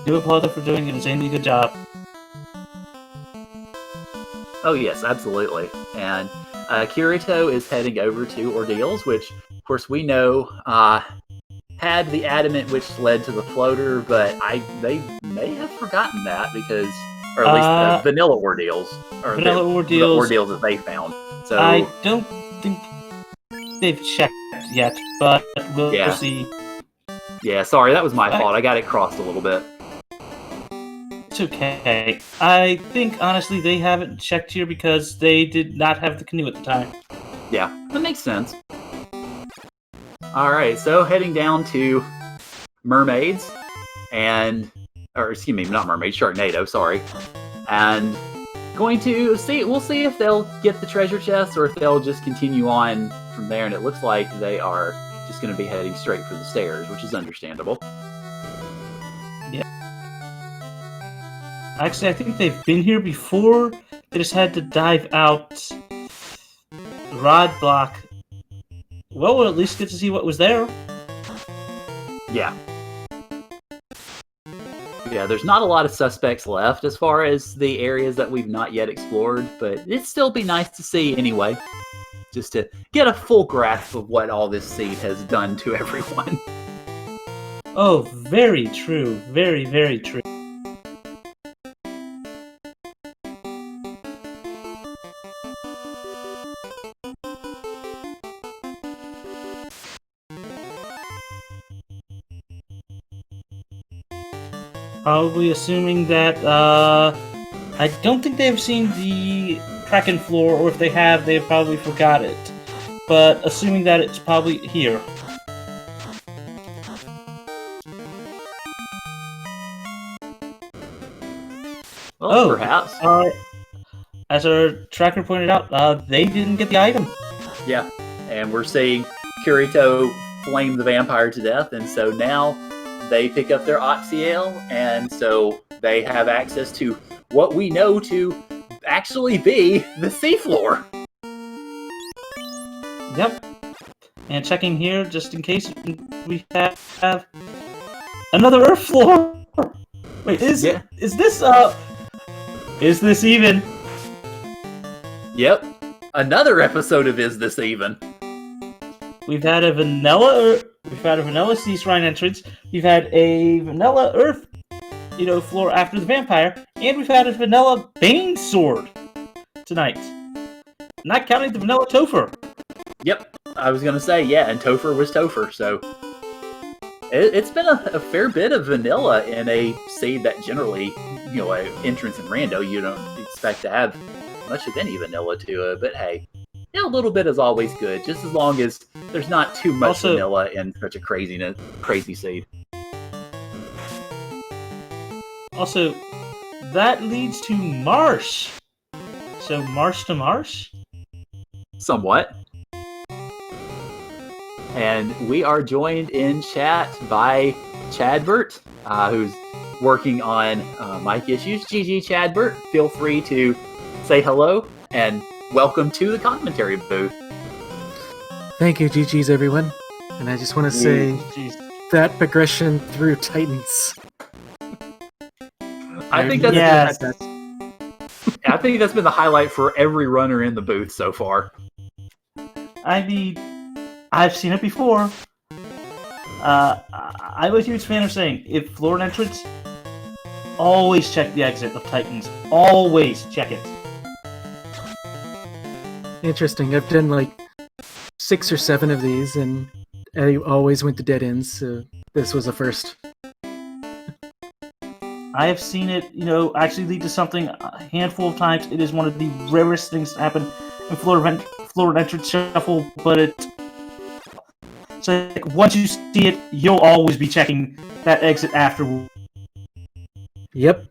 do applaud them for doing an insanely good job. Oh yes, absolutely. And Kirito is heading over to Ordeals, which, of course, we know had the adamant which led to the floater, but they may have forgotten that, because, or at least the vanilla Ordeals, or Vanilla the Ordeals Ordeals that they found. So I don't think they've checked yet, but we'll see. Yeah, sorry, that was my fault. I got it crossed a little bit. It's okay. I think, honestly, they haven't checked here because they did not have the canoe at the time. Yeah, that makes sense. Alright, so heading down to Mermaids, or excuse me, not Mermaids, Sharknado, sorry. And we'll see if they'll get the treasure chest, or if they'll just continue on from there, and it looks like they are just going to be heading straight for the stairs, which is understandable. Yeah. Actually, I think they've been here before. They just had to dive out the rod block. Well, we'll at least get to see what was there. Yeah. Yeah, there's not a lot of suspects left as far as the areas that we've not yet explored, but it'd still be nice to see anyway. Just to get a full grasp of what all this seed has done to everyone. Oh, very true. Very, very true. Probably assuming that, I don't think they've seen the Kraken floor, or if they have, they've probably forgot it. But assuming that it's probably here. Well, perhaps. As our tracker pointed out, they didn't get the item. Yeah, and we're seeing Kirito flame the vampire to death, and so now they pick up their Oxyale, and so they have access to what we know to actually be the seafloor. Yep. And checking here, just in case we have another Earth floor. Wait, is this even? Yep. Another episode of Is This Even? We've had a vanilla sea shrine entrance. We've had a vanilla Earth, floor after the vampire, and we've had a vanilla Bane sword tonight. Not counting the vanilla Topher. Yep, I was gonna say, yeah, and Topher was Topher, so it's been a fair bit of vanilla in a seed that generally, an entrance in Rando, you don't expect to have much of any vanilla to it, but hey, a little bit is always good, just as long as there's not too much vanilla in such a crazy seed. Also, that leads to Marsh. So Marsh to Marsh? Somewhat. And we are joined in chat by Chadbert, who's working on mic issues. GG Chadbert, feel free to say hello and welcome to the commentary booth. Thank you, GG's everyone. And I just want to say that progression through Titans. I think that's I think that's been the highlight for every runner in the booth so far. I mean, I've seen it before. I'm a huge fan of saying, if floor and entrance, always check the exit of Titans. Always check it. Interesting. I've done like 6 or 7 of these, and I always went to dead ends, so this was a first. I have seen it, actually lead to something a handful of times. It is one of the rarest things to happen in floor and entrance shuffle, but it's like once you see it, you'll always be checking that exit afterward. Yep.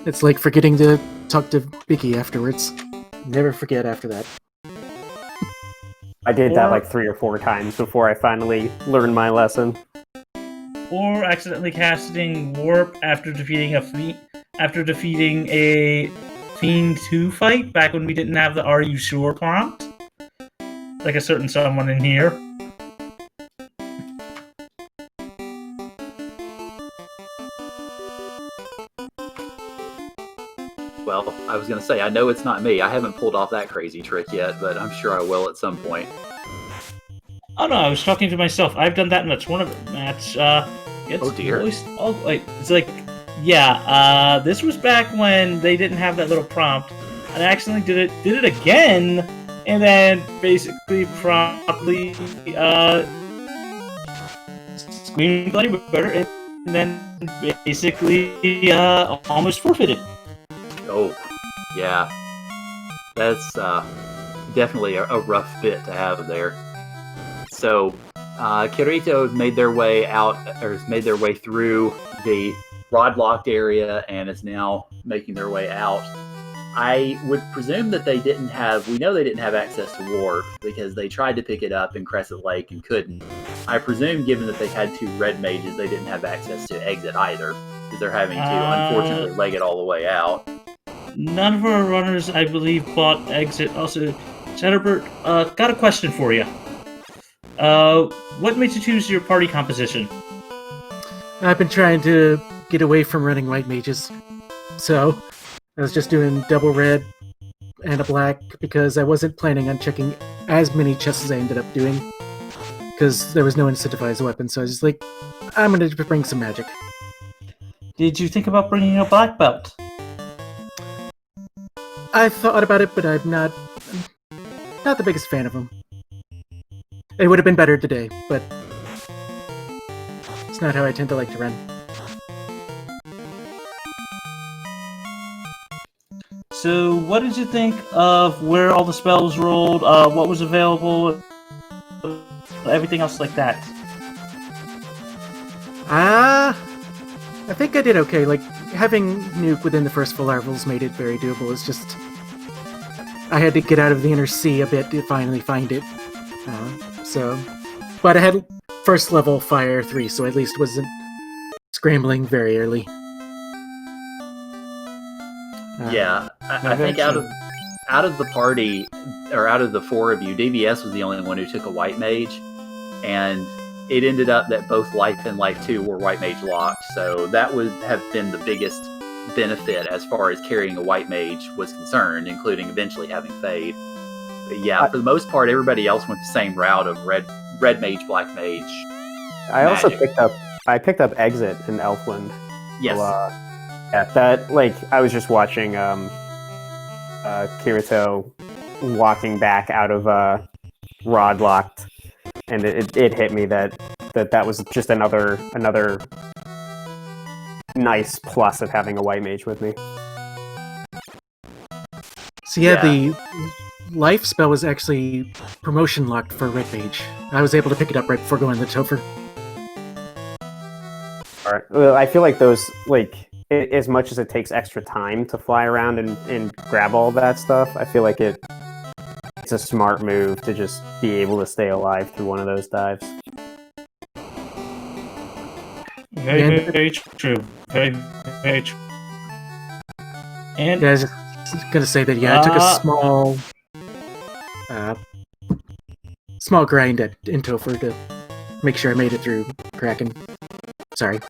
It's like forgetting to talk to Vicky afterwards. Never forget after that. I did that like 3 or 4 times before I finally learned my lesson. Or accidentally casting Warp after defeating a Fiend 2 fight back when we didn't have the "Are you sure?" prompt. Like a certain someone in here. Well, I was going to say, I know it's not me. I haven't pulled off that crazy trick yet, but I'm sure I will at some point. Oh no, I was talking to myself. I've done that in a tournament match. Oh dear. It's like, yeah, this was back when they didn't have that little prompt. And I accidentally did it again, and then basically promptly screamed bloody murder, and then basically almost forfeited. Oh, yeah. That's definitely a rough bit to have there. So, Kirito made their way through the rod-locked area and is now making their way out. I would presume that we know they didn't have access to Warp because they tried to pick it up in Crescent Lake and couldn't. I presume, given that they had 2 red mages, they didn't have access to Exit either, because they're having to, unfortunately, leg it all the way out. None of our runners, I believe, bought Exit. Also, Chatterbird, got a question for you. What made you choose your party composition? I've been trying to get away from running white mages, so I was just doing double red and a black because I wasn't planning on checking as many chests as I ended up doing because there was no incentivized weapon, so I was just like, I'm going to bring some magic. Did you think about bringing a black belt? I thought about it, but I'm not the biggest fan of them. It would have been better today, but it's not how I tend to like to run. So, what did you think of where all the spells rolled, what was available, everything else like that? I think I did okay. Like, having Nuke within the first full levels made it very doable. It's just, I had to get out of the inner sea a bit to finally find it. But I had first level Fire 3, so at least wasn't scrambling very early. Yeah, I think out of the party, or out of the 4 of you, DBS was the only one who took a white mage, and it ended up that both Life and Life 2 were white mage locked, so that would have been the biggest benefit as far as carrying a white mage was concerned, including eventually having Fade. But yeah, for the most part, everybody else went the same route of red mage, black mage. I also picked up Exit in Elfland. Yes. So, yeah, that, like, I was just watching Kirito walking back out of Rod Locked, and it hit me that was just another nice plus of having a white mage with me. So yeah, the life spell was actually promotion locked for Red Mage. I was able to pick it up right before going to Topher. All right. Well, I feel like those, like, as much as it takes extra time to fly around and grab all that stuff, I feel like it's a smart move to just be able to stay alive through one of those dives. Very, very true. Very, very true. And Yeah, I was just gonna say that. Yeah, I took a small grind in Topher to make sure I made it through Kraken. Sorry.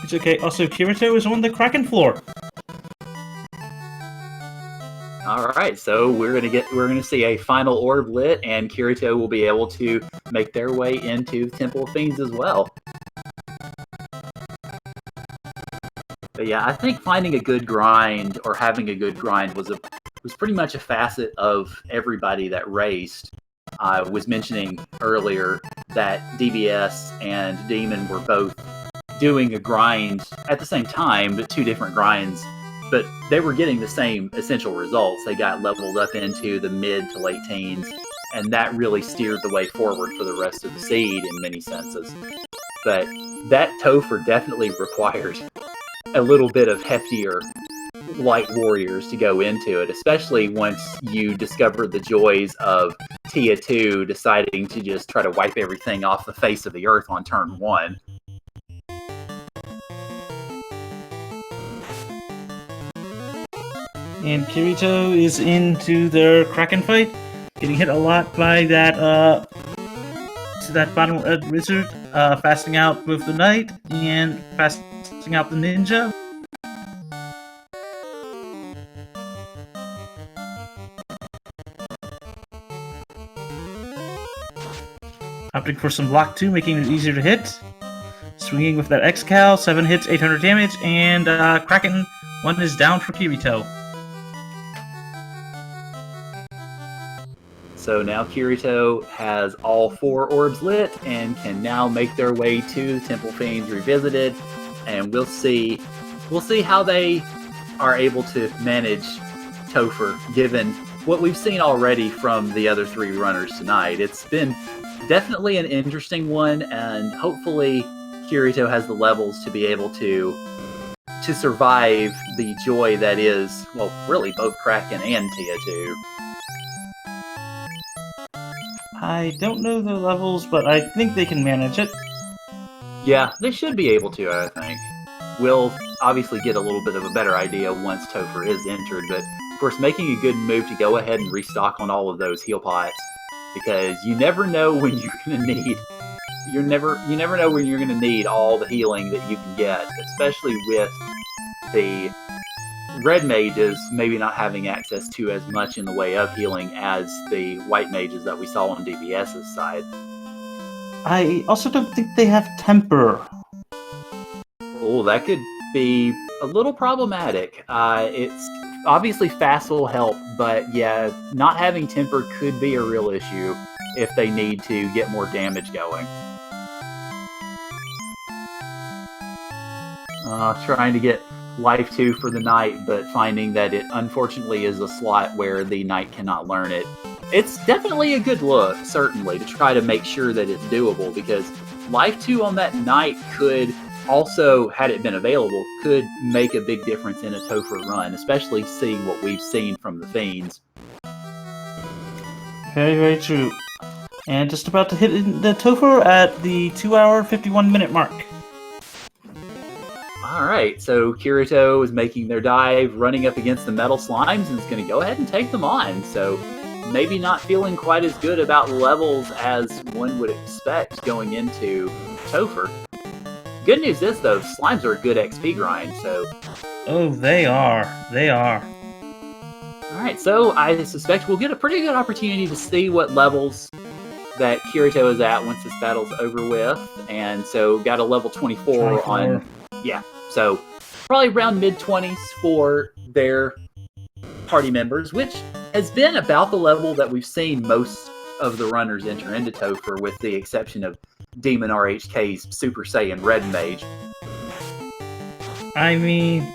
it's okay. Also, Kirito is on the Kraken floor. All right, so we're gonna see a final orb lit, and Kirito will be able to make their way into Temple of Fiends as well. But yeah, I think finding a good grind or having a good grind was pretty much a facet of everybody that raced. I was mentioning earlier that DBS and Demon were both doing a grind at the same time, but two different grinds. But they were getting the same essential results. They got leveled up into the mid to late teens, and that really steered the way forward for the rest of the seed in many senses. But that Topher definitely required a little bit of heftier light warriors to go into it, especially once you discovered the joys of Tia 2 deciding to just try to wipe everything off the face of the earth on turn 1. And Kirito is into their Kraken fight, getting hit a lot by that bottom red wizard, fasting out both the knight and fasting out the ninja. Opting for some block 2, making it easier to hit. Swinging with that X-Cal, 7 hits, 800 damage, and Kraken 1 is down for Kirito. So now Kirito has all 4 orbs lit and can now make their way to Temple Fiends Revisited, and we'll see how they are able to manage Topher, given what we've seen already from the other 3 runners tonight. It's been definitely an interesting one, and hopefully Kirito has the levels to be able to survive the joy that is, well, really both Kraken and Tia 2. I don't know the levels, but I think they can manage it. Yeah, they should be able to, I think. We'll obviously get a little bit of a better idea once Topher is entered, but of course making a good move to go ahead and restock on all of those heal pots, because you never know when you're going to need you never know when you're going to need all the healing that you can get, especially with the red mages maybe not having access to as much in the way of healing as the white mages that we saw on DBS's side. I also don't think they have temper. Oh, that could be a little problematic. It's obviously fast will help, but yeah, not having temper could be a real issue if they need to get more damage going. Trying to get Life 2 for the knight, but finding that it unfortunately is a slot where the knight cannot learn it. It's definitely a good look, certainly, to try to make sure that it's doable, because Life 2 on that knight could also, had it been available, could make a big difference in a Topher run, especially seeing what we've seen from the Fiends. Very, very true. And just about to hit the Topher at the 2-hour, 51-minute mark. Alright, so Kirito is making their dive, running up against the metal slimes, and is going to go ahead and take them on. So maybe not feeling quite as good about levels as one would expect going into Topher. Good news is, though, slimes are a good XP grind, so... Oh, they are. They are. Alright, so I suspect we'll get a pretty good opportunity to see what levels that Kirito is at once this battle's over with. And so got a level 24 on... Yeah, so probably around mid-20s for their party members, which has been about the level that we've seen most of the runners enter into Topher, with the exception of Demon RHK's Super Saiyan Red Mage. I mean...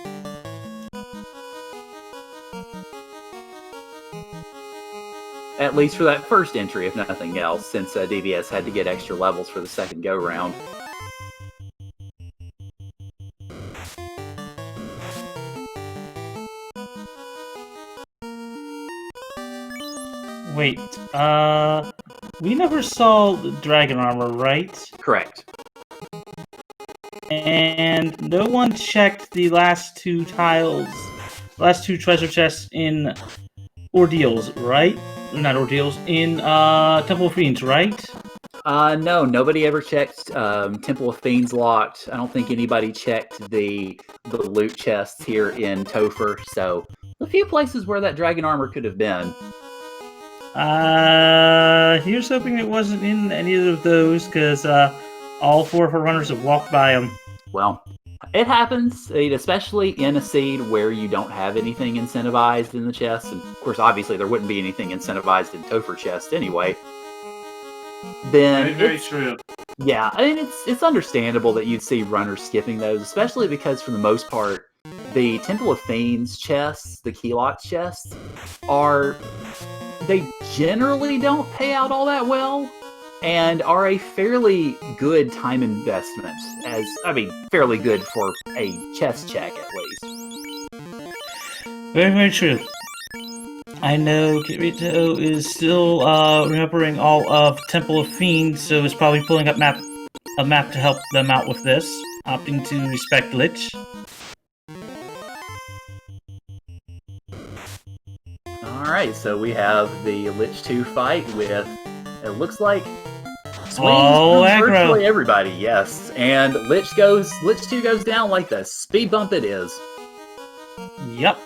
At least for that first entry, if nothing else, since DVS had to get extra levels for the second go-round. Wait, we never saw the dragon armor, right? Correct. And no one checked the last two treasure chests in Ordeals, right? Not Ordeals, in Temple of Fiends, right? No, nobody ever checked Temple of Fiends locked. I don't think anybody checked the loot chests here in Topher, so a few places where that dragon armor could have been. Here's hoping it wasn't in any of those, because all four of our runners have walked by them. Well, it happens, especially in a seed where you don't have anything incentivized in the chest. And of course, obviously, there wouldn't be anything incentivized in Topher chest anyway. Then Very true. Yeah, I mean, it's understandable that you'd see runners skipping those, especially because for the most part, the Temple of Fiends chests, the Keylock chests, they generally don't pay out all that well, and are a fairly good time investment. Fairly good for a chest check at least. Very, very true. I know Kirito is still remembering all of Temple of Fiends, so is probably pulling up a map to help them out with this, opting to respect Lich. Alright, so we have the Lich 2 fight with, it looks like, swings All from aggro. virtually everybody, yes. And Lich 2 goes down like the speed bump it is. Yep.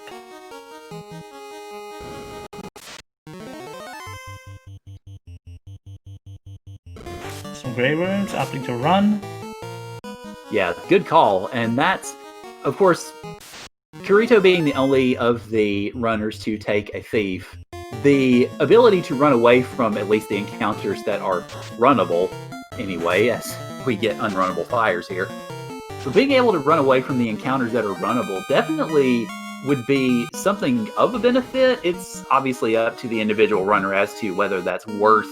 Some Grey Worms opting to run. Yeah, good call. And that's, of course, Kirito being the only of the runners to take a thief, the ability to run away from at least the encounters that are runnable, anyway, as we get unrunnable fires here. So being able to run away from the encounters that are runnable definitely would be something of a benefit. It's obviously up to the individual runner as to whether that's worth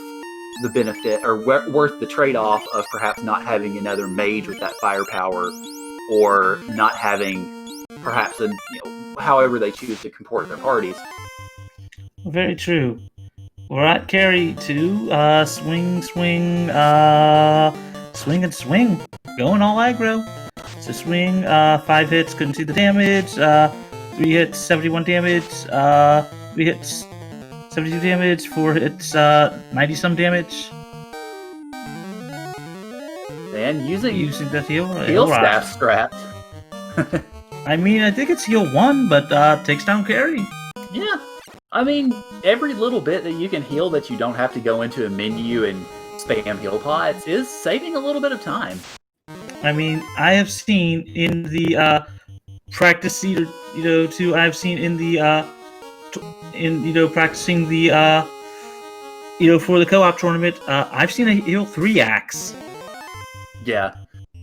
the benefit or worth the trade-off of perhaps not having another mage with that firepower, or not having perhaps however they choose to comport their parties. Very true. We're at carry 2. Swing, going all aggro. So swing, 5 hits, couldn't see the damage. 3 hits, 71 damage. 3 hits, 72 damage. 4 hits, 90 some damage. And using that heal staff strat. I mean, I think it's heal 1, but takes down carry. Yeah. I mean, every little bit that you can heal that you don't have to go into a menu and spam heal pots is saving a little bit of time. I mean, I have seen in the practice seed, I've seen in the practicing the for the co-op tournament, I've seen a heal 3 axe. Yeah.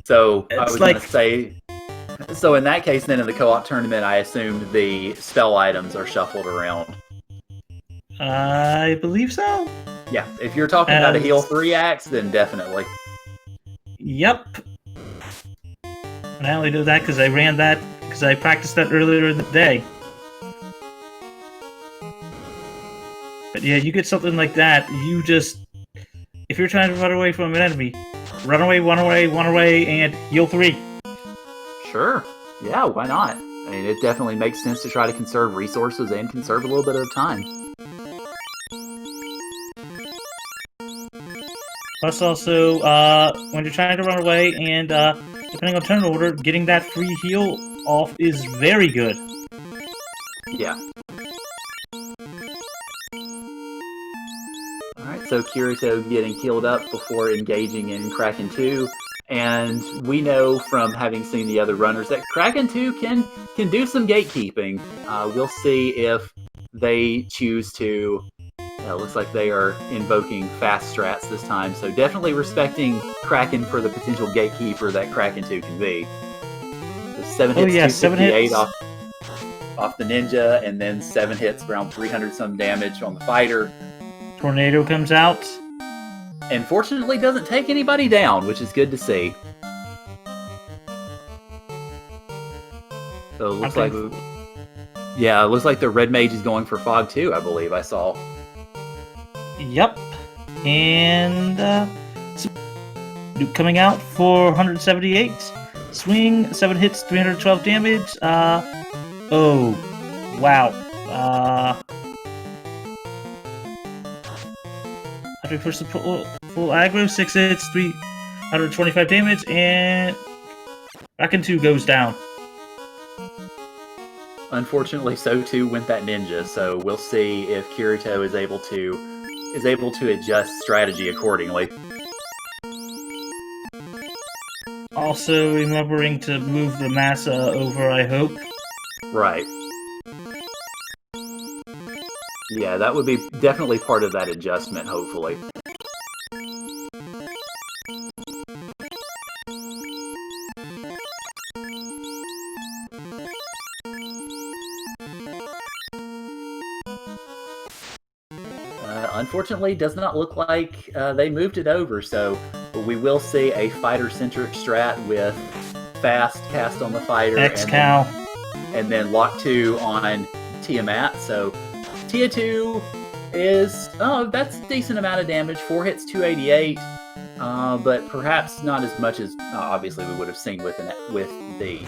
So It's I was like- gonna say. So in that case, then in the co-op tournament, I assumed the spell items are shuffled around. I believe so. Yeah, if you're talking about a And- heal 3 axe, then definitely. Yep. And I only know that because I ran that because I practiced that earlier in the day. But yeah, you get something like that. You just, if you're trying to run away from an enemy, run away, and heal 3. Sure. Yeah, why not? I mean, it definitely makes sense to try to conserve resources and conserve a little bit of time. Plus, also, when you're trying to run away and depending on turn order, getting that free heal off is very good. Yeah. Alright, so Kirito getting healed up before engaging in Kraken 2. And we know from having seen the other runners that Kraken 2 can do some gatekeeping. We'll see if they choose to. It looks like they are invoking fast strats this time, so definitely respecting Kraken for the potential gatekeeper that Kraken 2 can be. So 7 hits, 7 258 hits. off the ninja, and then 7 hits, around 300 some damage on the fighter. Tornado comes out. And fortunately doesn't take anybody down, which is good to see. So it looks like... Yeah, it looks like the red mage is going for fog too, I believe I saw. Yep. And Nuke coming out for 178. Swing, 7 hits, 312 damage. Oh, wow. After we push the full aggro, 6 hits, 325 damage, and Rakan 2 goes down. Unfortunately, so too went that ninja. So we'll see if Kirito is able to adjust strategy accordingly. Also remembering to move the Massa over, I hope. Right. Yeah, that would be definitely part of that adjustment, hopefully. Unfortunately, does not look like they moved it over, so we will see a fighter-centric strat with fast cast on the fighter, X-Cow, and then lock 2 on Tiamat. So Tia 2 is that's a decent amount of damage. 4 hits, 288, but perhaps not as much as obviously we would have seen with the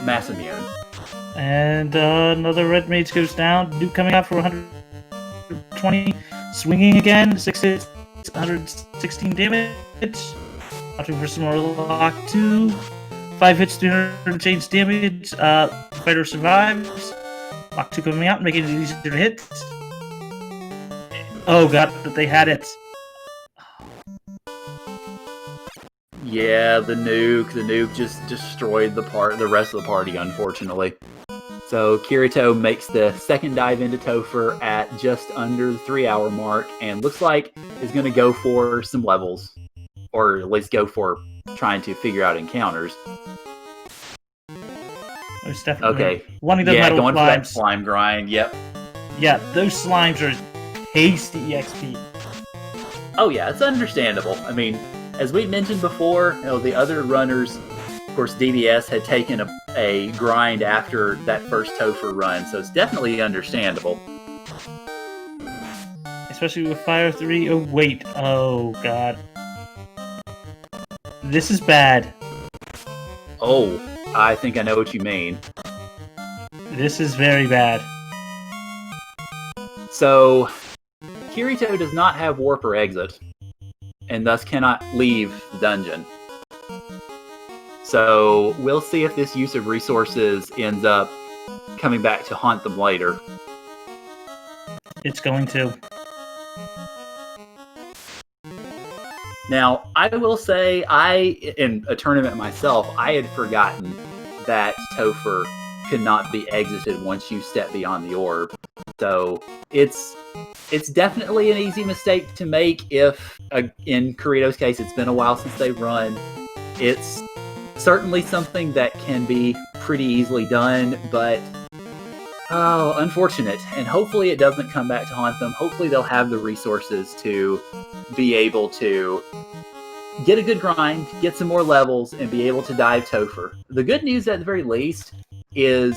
Mass Immune. And another red mage goes down. Nuke coming out for 120. Swinging again. 6 hits, 116 damage. Opting for some more lock 2. 5 hits, 300 change damage. Fighter survives. Lock 2 coming out, making it easier to hit. Oh god, but they had it. Yeah, the nuke just destroyed the rest of the party, unfortunately. So Kirito makes the second dive into Topher at just under the 3-hour mark, and looks like is going to go for some levels, or at least go for trying to figure out encounters. There's definitely Okay. wanting those metal going for that slimes. slime grind. Yep. Yeah, those slimes are tasty EXP. Oh yeah, it's understandable. I mean, as we mentioned before, the other runners, of course, DBS had taken a grind after that first Topher run, so it's definitely understandable. Especially with Fire 3. Oh, wait. Oh, God. This is bad. Oh, I think I know what you mean. This is very bad. So, Kirito does not have warp or exit, and thus cannot leave the dungeon. So, we'll see if this use of resources ends up coming back to haunt them later. It's going to. Now, I will say, in a tournament myself, I had forgotten that Topher could not be exited once you step beyond the orb. So, it's definitely an easy mistake to make if, in Kirito's case, it's been a while since they've run. It's certainly something that can be pretty easily done, but unfortunate. And hopefully it doesn't come back to haunt them. Hopefully they'll have the resources to be able to get a good grind, get some more levels, and be able to dive Topher. The good news at the very least is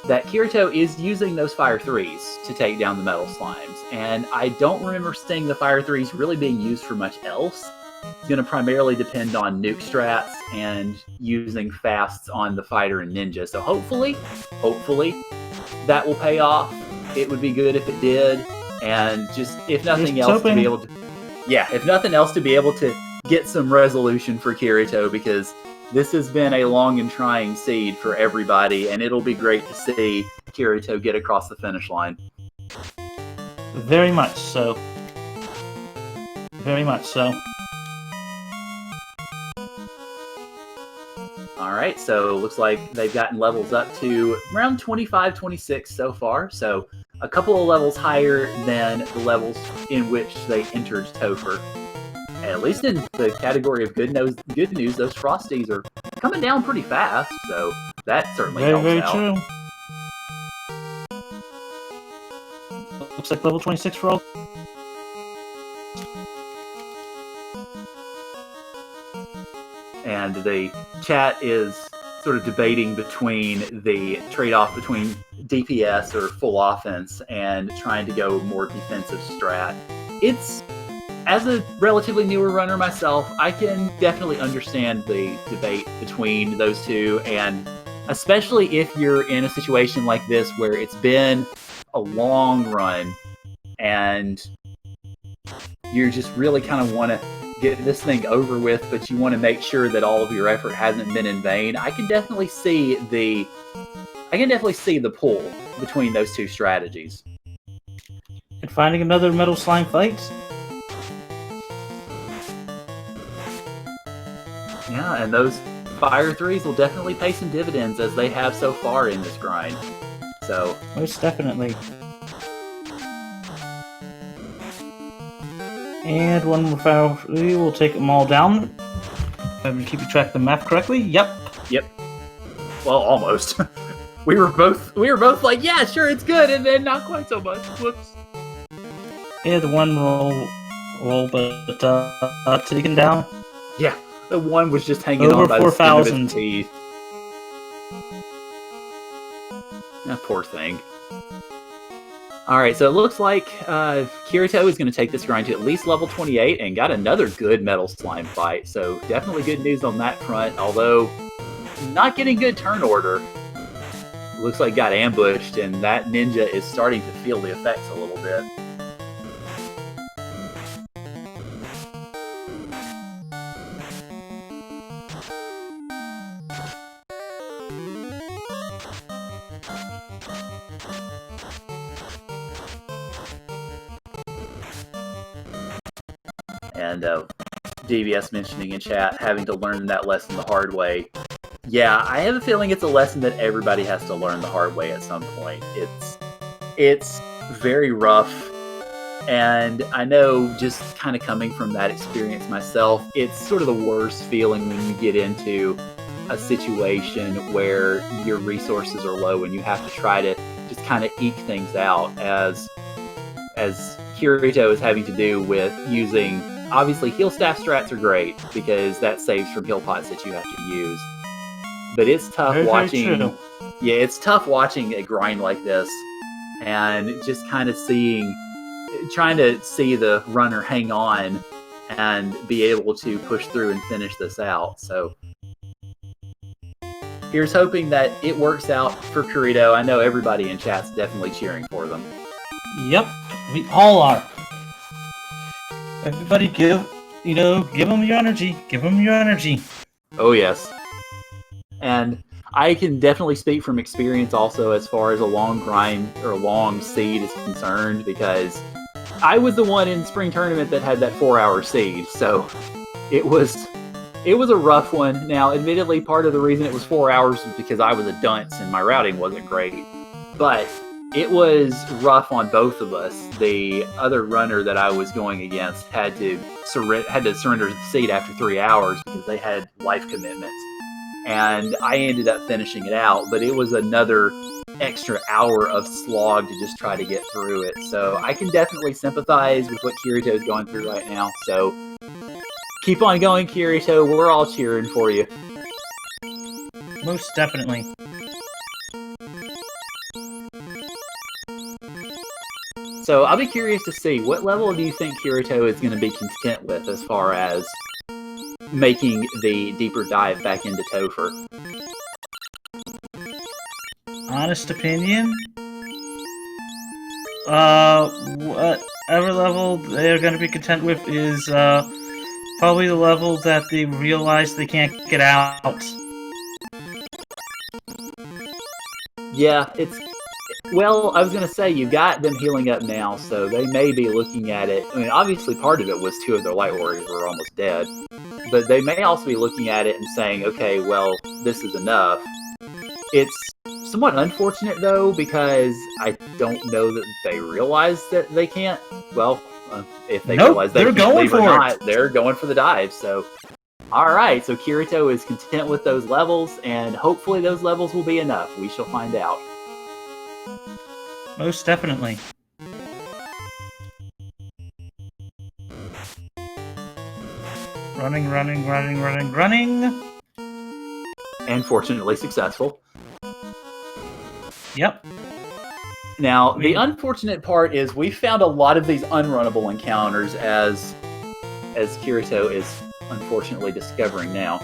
that Kirito is using those Fire 3s to take down the Metal Slimes. And I don't remember seeing the Fire 3s really being used for much else. It's going to primarily depend on nuke strats and using fasts on the fighter and ninja. So hopefully, that will pay off. It would be good if it did. And just, if nothing else, to be able to... Yeah, if nothing else, to be able to get some resolution for Kirito, because this has been a long and trying seed for everybody, and it'll be great to see Kirito get across the finish line. Very much so. Very much so. Alright, so looks like they've gotten levels up to around 25, 26 so far, so a couple of levels higher than the levels in which they entered Topher. And at least in the category of good news, those Frosties are coming down pretty fast, so that certainly Very, helps very out. true. Looks like level 26 for all. And the chat is sort of debating between the trade-off between DPS or full offense and trying to go more defensive strat. It's, as a relatively newer runner myself, I can definitely understand the debate between those two, and especially if you're in a situation like this where it's been a long run and you just really kind of want to get this thing over with, but you want to make sure that all of your effort hasn't been in vain. I can definitely see the pull between those two strategies. And finding another metal slime fight. Yeah, and those fire threes will definitely pay some dividends, as they have so far in this grind. So Most definitely. And one more foul. We will take them all down. I'm keeping track of the map correctly. Yep. well, almost. we were both like, yeah, sure, it's good, and then not quite so much. Whoops. Yeah, the one roll, but taken down. Yeah, the one was just hanging Over on by the skin of 4,000. its teeth. That poor thing. Alright, so it looks like Kirito is going to take this grind to at least level 28 and got another good metal slime fight. So definitely good news on that front, although not getting good turn order. Looks like got ambushed, and that ninja is starting to feel the effects a little bit. And DBS mentioning in chat having to learn that lesson the hard way. Yeah, I have a feeling it's a lesson that everybody has to learn the hard way at some point. It's very rough, and I know, just kind of coming from that experience myself, it's sort of the worst feeling when you get into a situation where your resources are low and you have to try to just kind of eke things out, as Kirito is having to do with using. Obviously, heal staff strats are great because that saves from heal pots that you have to use. But it's tough watching. Yeah, it's tough watching a grind like this, and just kind of trying to see the runner hang on and be able to push through and finish this out. So here's hoping that it works out for Kirito. I know everybody in chat's definitely cheering for them. Yep, we all are. Everybody give them your energy. Give them your energy. Oh, yes. And I can definitely speak from experience also as far as a long grind or a long seed is concerned, because I was the one in spring tournament that had that 4-hour seed. So it was a rough one. Now, admittedly, part of the reason it was 4 hours was because I was a dunce and my routing wasn't great. But it was rough on both of us. The other runner that I was going against had to surrender the seat after 3 hours because they had life commitments. And I ended up finishing it out, but it was another extra hour of slog to just try to get through it. So I can definitely sympathize with what Kirito is going through right now. So keep on going, Kirito. We're all cheering for you. Most definitely. So I'll be curious to see, what level do you think Kirito is going to be content with as far as making the deeper dive back into Topher? Honest opinion, whatever level they're going to be content with is probably the level that they realize they can't get out. Yeah, well, I was going to say, you've got them healing up now, so they may be looking at it. I mean, obviously part of it was 2 of their Light Warriors were almost dead, but they may also be looking at it and saying, okay, well, this is enough. It's somewhat unfortunate, though, because I don't know that they realize that they can't. Well, if they realize they can't leave or not, they're going for the dive, so All right, so Kirito is content with those levels, and hopefully those levels will be enough. We shall find out. Most definitely. Running, running, running, running, running. And fortunately successful. Yep. Now, the unfortunate part is we found a lot of these unrunnable encounters as Kirito is unfortunately discovering now.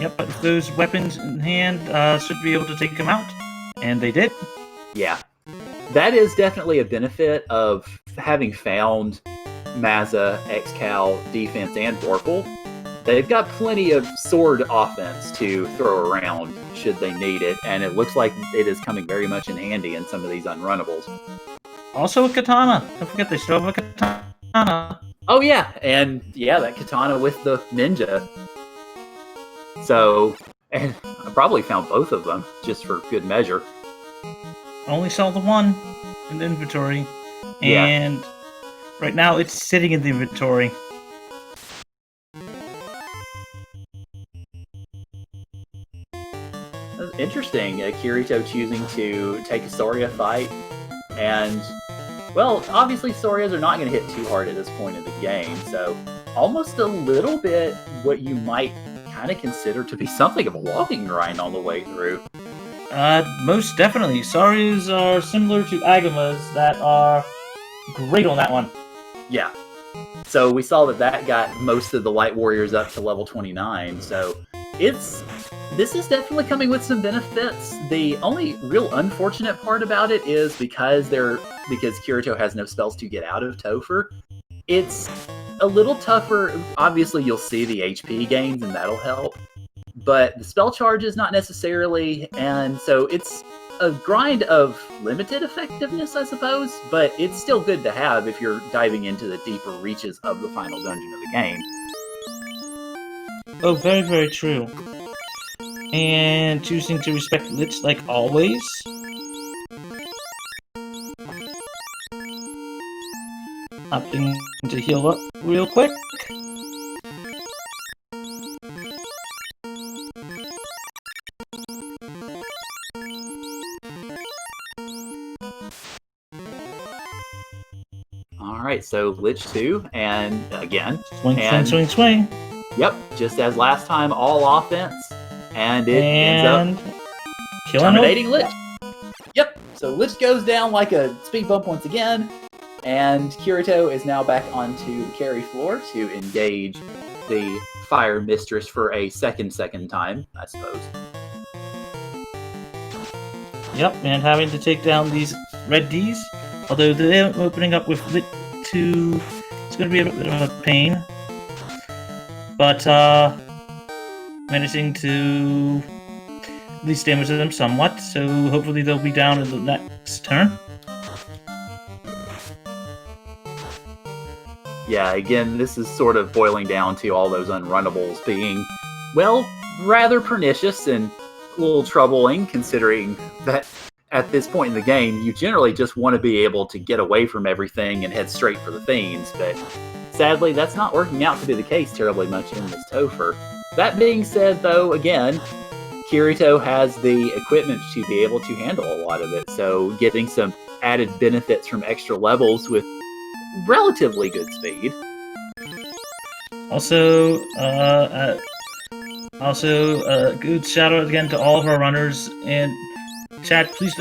Yep, but those weapons in hand should be able to take him out. And they did. Yeah. That is definitely a benefit of having found Mazza, X-Cal, Defense, and Vorpal. They've got plenty of sword offense to throw around should they need it, and it looks like it is coming very much in handy in some of these unrunnables. Also a katana. Don't forget they still have a katana. Oh yeah, and yeah, that katana with the ninja. So, and I probably found both of them, just for good measure. Only saw the one in the inventory. Yeah. And right now it's sitting in the inventory. That's interesting. Kirito choosing to take a Soria fight. And, well, obviously Sorias are not going to hit too hard at this point in the game. So, almost a little bit what you might kind of consider to be something of a walking grind on the way through. Most definitely. Saryas are similar to Agamas that are great on that one. Yeah. So we saw that got most of the Light Warriors up to level 29. So this is definitely coming with some benefits. The only real unfortunate part about it is because Kirito has no spells to get out of Topher, it's a little tougher. Obviously, you'll see the HP gains, and that'll help. But the spell charge is not necessarily, and so it's a grind of limited effectiveness, I suppose, but it's still good to have if you're diving into the deeper reaches of the final dungeon of the game. Oh, very, very true. And choosing to respect Lich like always. Opting to heal up real quick. Alright, so Lich 2, and again... Swing, swing, swing, swing. Yep, just as last time, all offense, and it ends up terminating Lich. Yep, so Lich goes down like a speed bump once again, and Kirito is now back onto the carry floor to engage the Fire Mistress for a second time, I suppose. Yep, and having to take down these red Ds. Although they're opening up with Lit 2, it's going to be a bit of a pain. But, managing to at least damage them somewhat, so hopefully they'll be down in the next turn. Yeah, again, this is sort of boiling down to all those unrunnables being, well, rather pernicious and a little troubling, considering that at this point in the game, you generally just want to be able to get away from everything and head straight for the Fiends, but sadly, that's not working out to be the case terribly much in this Topher. That being said, though, again, Kirito has the equipment to be able to handle a lot of it, so getting some added benefits from extra levels with relatively good speed. Also, good shout out again to all of our runners, and chat, please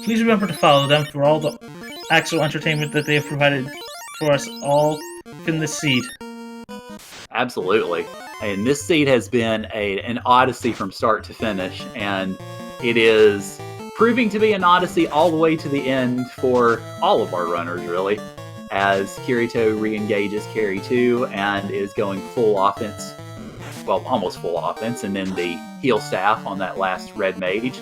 remember to follow them for all the actual entertainment that they have provided for us all in this seed. Absolutely. And this seed has been an odyssey from start to finish, and it is proving to be an odyssey all the way to the end for all of our runners, really, as Kirito re-engages Carry 2 and is going full offense, well, almost full offense, and then the heal staff on that last red mage.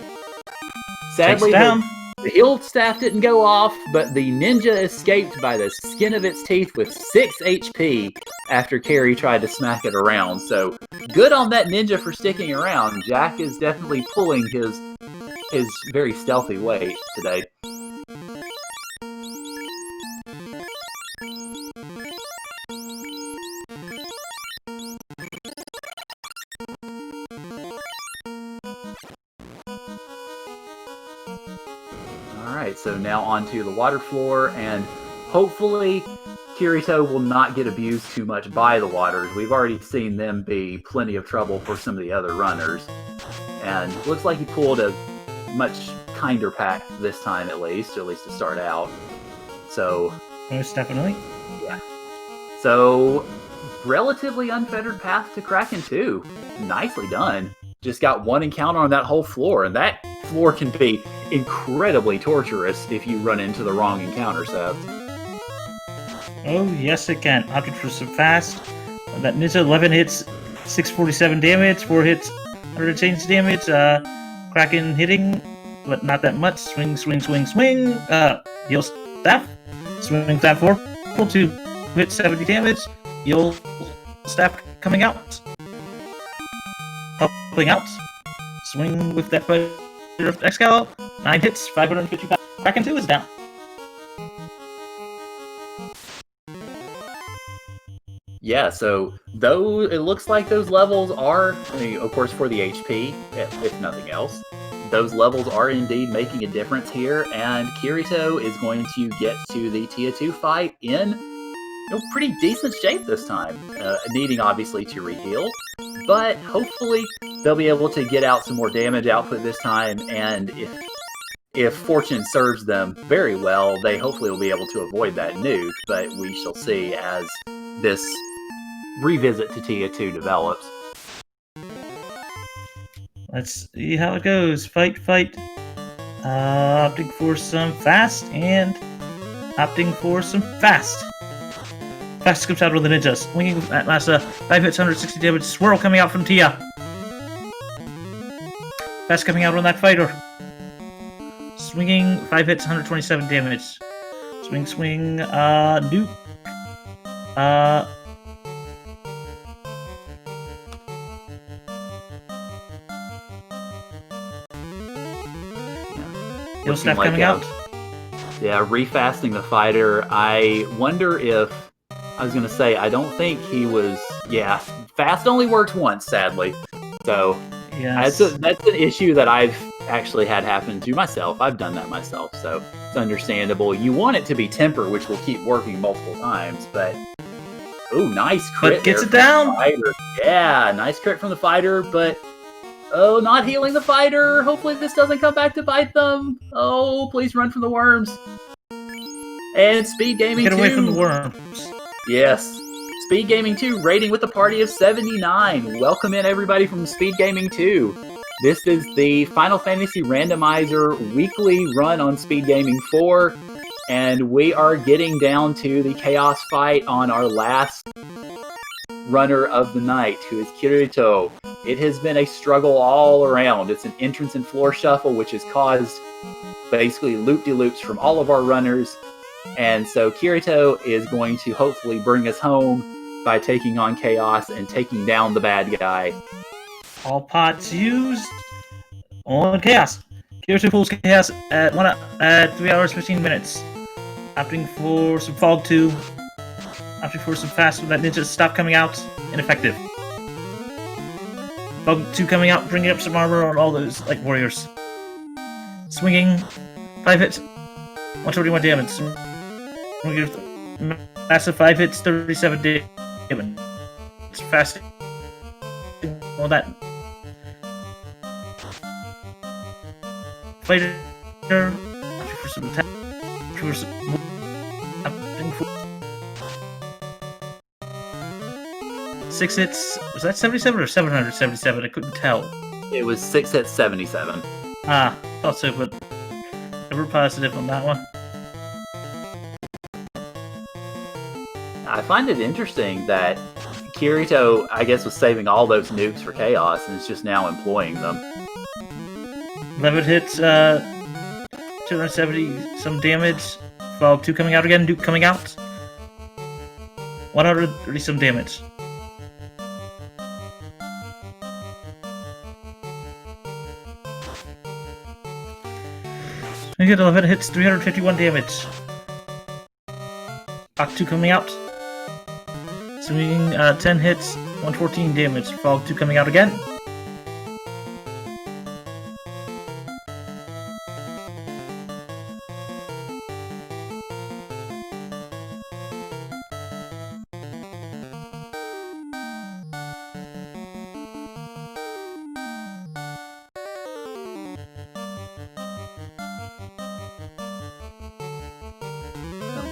Sadly, the heal staff didn't go off, but the ninja escaped by the skin of its teeth with 6 HP after Carrie tried to smack it around. So, good on that ninja for sticking around. Jack is definitely pulling his very stealthy weight today. Alright, so now onto the water floor, and hopefully Kirito will not get abused too much by the waters. We've already seen them be plenty of trouble for some of the other runners. And looks like he pulled a much kinder pack this time at least to start out. So... Most definitely. Yeah. So, relatively unfettered path to Kraken 2. Nicely done. Just got one encounter on that whole floor, and that floor can be incredibly torturous if you run into the wrong encounter set. Oh, yes, it can. Opted for some fast. That ninja 11 hits, 647 damage, 4 hits, 100 change damage. Kraken hitting, but not that much. Swing, swing, swing, swing. Heal staff. Swing staff 4. 2 hits, 70 damage. Heal staff coming out. Helping out. Swing with that fighter of Excalibur. 9 hits, 555. Kraken 2 is down. Yeah, so though it looks like those levels are, I mean, of course, for the HP, if nothing else, those levels are indeed making a difference here, and Kirito is going to get to the Tia 2 fight in pretty decent shape this time, needing obviously to reheal, but hopefully they'll be able to get out some more damage output this time, and if fortune serves them very well, they hopefully will be able to avoid that nuke, but we shall see as this revisit to Tia 2 develops. Let's see how it goes. Fight, fight. Opting for some fast and opting for some fast. Fast comes out with the ninjas. Swinging at last 5 hits, 160 damage. Swirl coming out from Tia. Fast coming out on that fighter. Swinging 5 hits, 127 damage. Swing, swing. Nuke. Heal staff coming out. Yeah, refasting the fighter. I wonder if... I was going to say, I don't think he was... Yeah, fast only works once, sadly. So, yes. That's an issue that I've actually had happen to myself. I've done that myself, so it's understandable. You want it to be temper, which will keep working multiple times, but... Ooh, nice crit. But gets it down. Yeah, nice crit from the fighter, but oh, not healing the fighter. Hopefully this doesn't come back to bite them. Oh, please run from the worms. And Speed Gaming 2. Get away from the worms. Yes. Speed Gaming 2 rating with a party of 79. Welcome in everybody from Speed Gaming 2. This is the Final Fantasy Randomizer weekly run on Speed Gaming 4. And we are getting down to the Chaos fight on our last runner of the night, who is Kirito. It has been a struggle all around. It's an entrance and floor shuffle, which has caused basically loop-de-loops from all of our runners. And so Kirito is going to hopefully bring us home by taking on Chaos and taking down the bad guy. All pots used on Chaos. Kirito pulls Chaos at 3 hours 15 minutes. Opting for some Fog 2. Opting for some fast when that ninja stop coming out. Ineffective. Fog 2 coming out, bringing up some armor on all those like warriors. Swinging. 5 hits. 121 damage. Massive 5 hits, 37 damage. It's fast. All that. Fighter. Opting for some attack. For some 6 hits. Was that 77 or 777? I couldn't tell. It was 6 hits, 77. Thought so, but never positive on that one. I find it interesting that Kirito, I guess, was saving all those nukes for Chaos and is just now employing them. 11 hits, 270 some damage. Fog 2 coming out again, Duke coming out. 130 some damage. I get 11 hits, 351 damage. Fog 2 coming out. Swinging 10 hits, 114 damage. Fog 2 coming out again.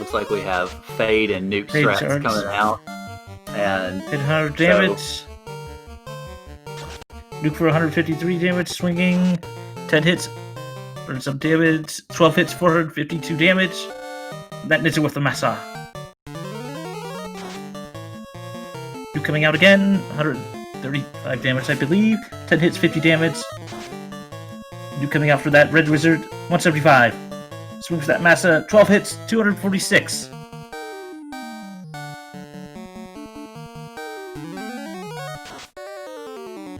Looks like we have Fade and Nuke Fade strats charge. coming out. And 800 damage. Nuke for 153 damage, swinging. 10 hits, burn some damage. 12 hits, 452 damage. That nits it with the Massa. Nuke coming out again, 135 damage, I believe. 10 hits, 50 damage. Nuke coming out for that Red Wizard, 175. Swings for that Massa, 12 hits, 246.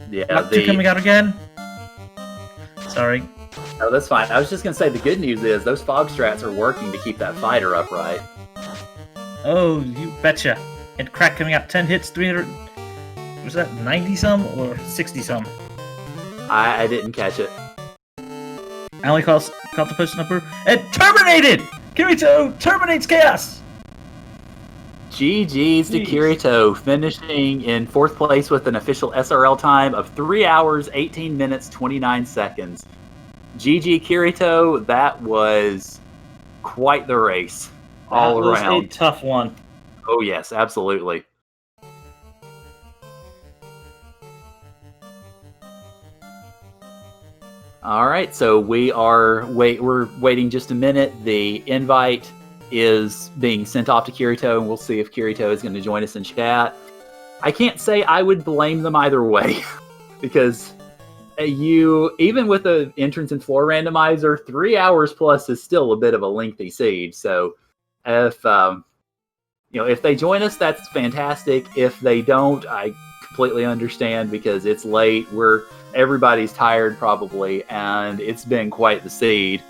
yeah, Two coming out again. Sorry. Oh, that's fine. I was just gonna say the good news is those fog strats are working to keep that fighter upright. Oh, you betcha. And Crack coming out, 10 hits, 300. Was that 90 some or 60 some? I didn't catch it. I only caught the post number. And terminated! Kirito terminates Chaos! GG's to Jeez. Kirito, finishing in 4th place with an official SRL time of 3 hours, 18 minutes, 29 seconds. GG Kirito, that was quite the race all That was around. a tough one. Oh yes, absolutely. All right, so we're waiting just a minute. The invite is being sent off to Kirito, and we'll see if Kirito is going to join us in chat. I can't say I would blame them either way, because even with the entrance and floor randomizer, 3 hours plus is still a bit of a lengthy siege. So if if they join us, that's fantastic. If they don't, I completely understand because it's late. Everybody's tired probably, and it's been quite the siege.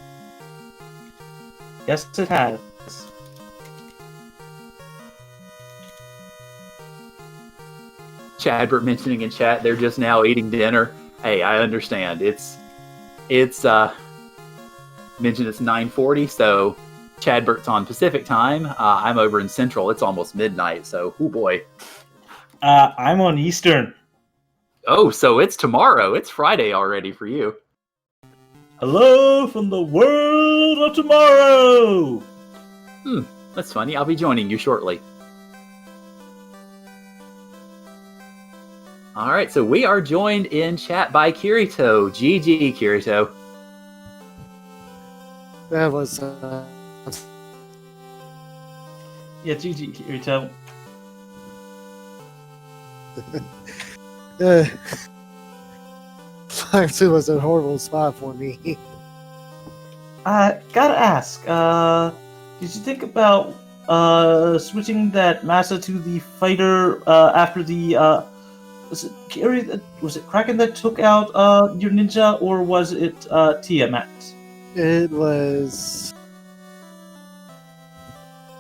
Yes, it has. Chadbert mentioning in chat they're just now eating dinner. Hey, I understand. It's mentioned it's 9:40, so Chadbert's on Pacific time. I'm over in Central. It's almost midnight, so oh boy. I'm on Eastern. Oh, so it's tomorrow. It's Friday already for you. Hello from the world of tomorrow! That's funny. I'll be joining you shortly. All right, so we are joined in chat by Kirito. GG, Kirito. That was Yeah, GG, Kirito. Fire 2 was a horrible spot for me. Gotta ask, did you think about switching that Massa to the fighter after the was it Kraken that took out your ninja, or was it Tiamat? It was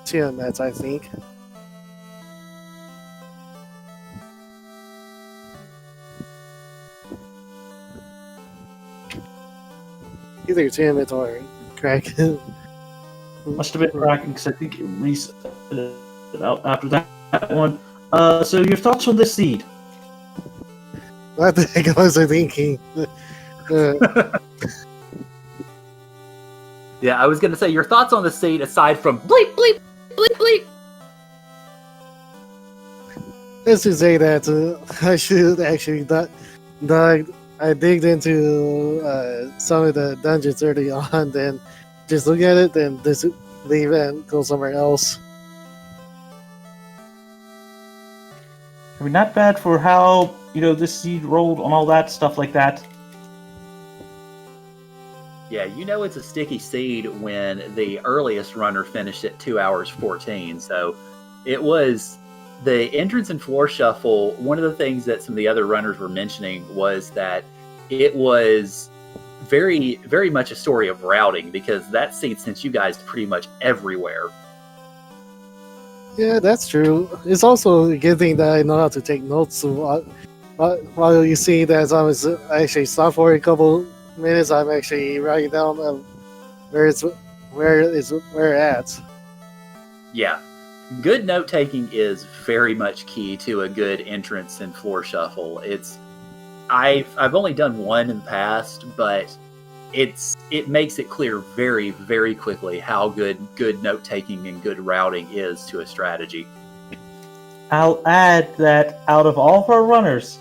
Tiamat, I think. Either Tiamat or Kraken. Must have been Kraken, because I think it reset it out after that one. So your thoughts on this seed? What the heck was I thinking? Yeah, I was going to say, your thoughts on the seed aside from bleep, bleep, bleep, bleep. Let's just say that I should actually I digged into some of the dungeons early on, then just look at it, then just leave and go somewhere else. I mean, not bad for how, this seed rolled on all that stuff like that. Yeah, it's a sticky seed when the earliest runner finished at 2 hours 14. So it was the entrance and floor shuffle. One of the things that some of the other runners were mentioning was that it was very, very much a story of routing, because that seed sent you guys pretty much everywhere. Yeah, that's true. It's also a good thing that I know how to take notes while you see that I actually stop for a couple minutes. I'm actually writing down where at. Yeah. Good note taking is very much key to a good entrance and floor shuffle. I've only done one in the past, but it makes it clear very, very quickly how good note taking and good routing is to a strategy. I'll add that out of all of our runners,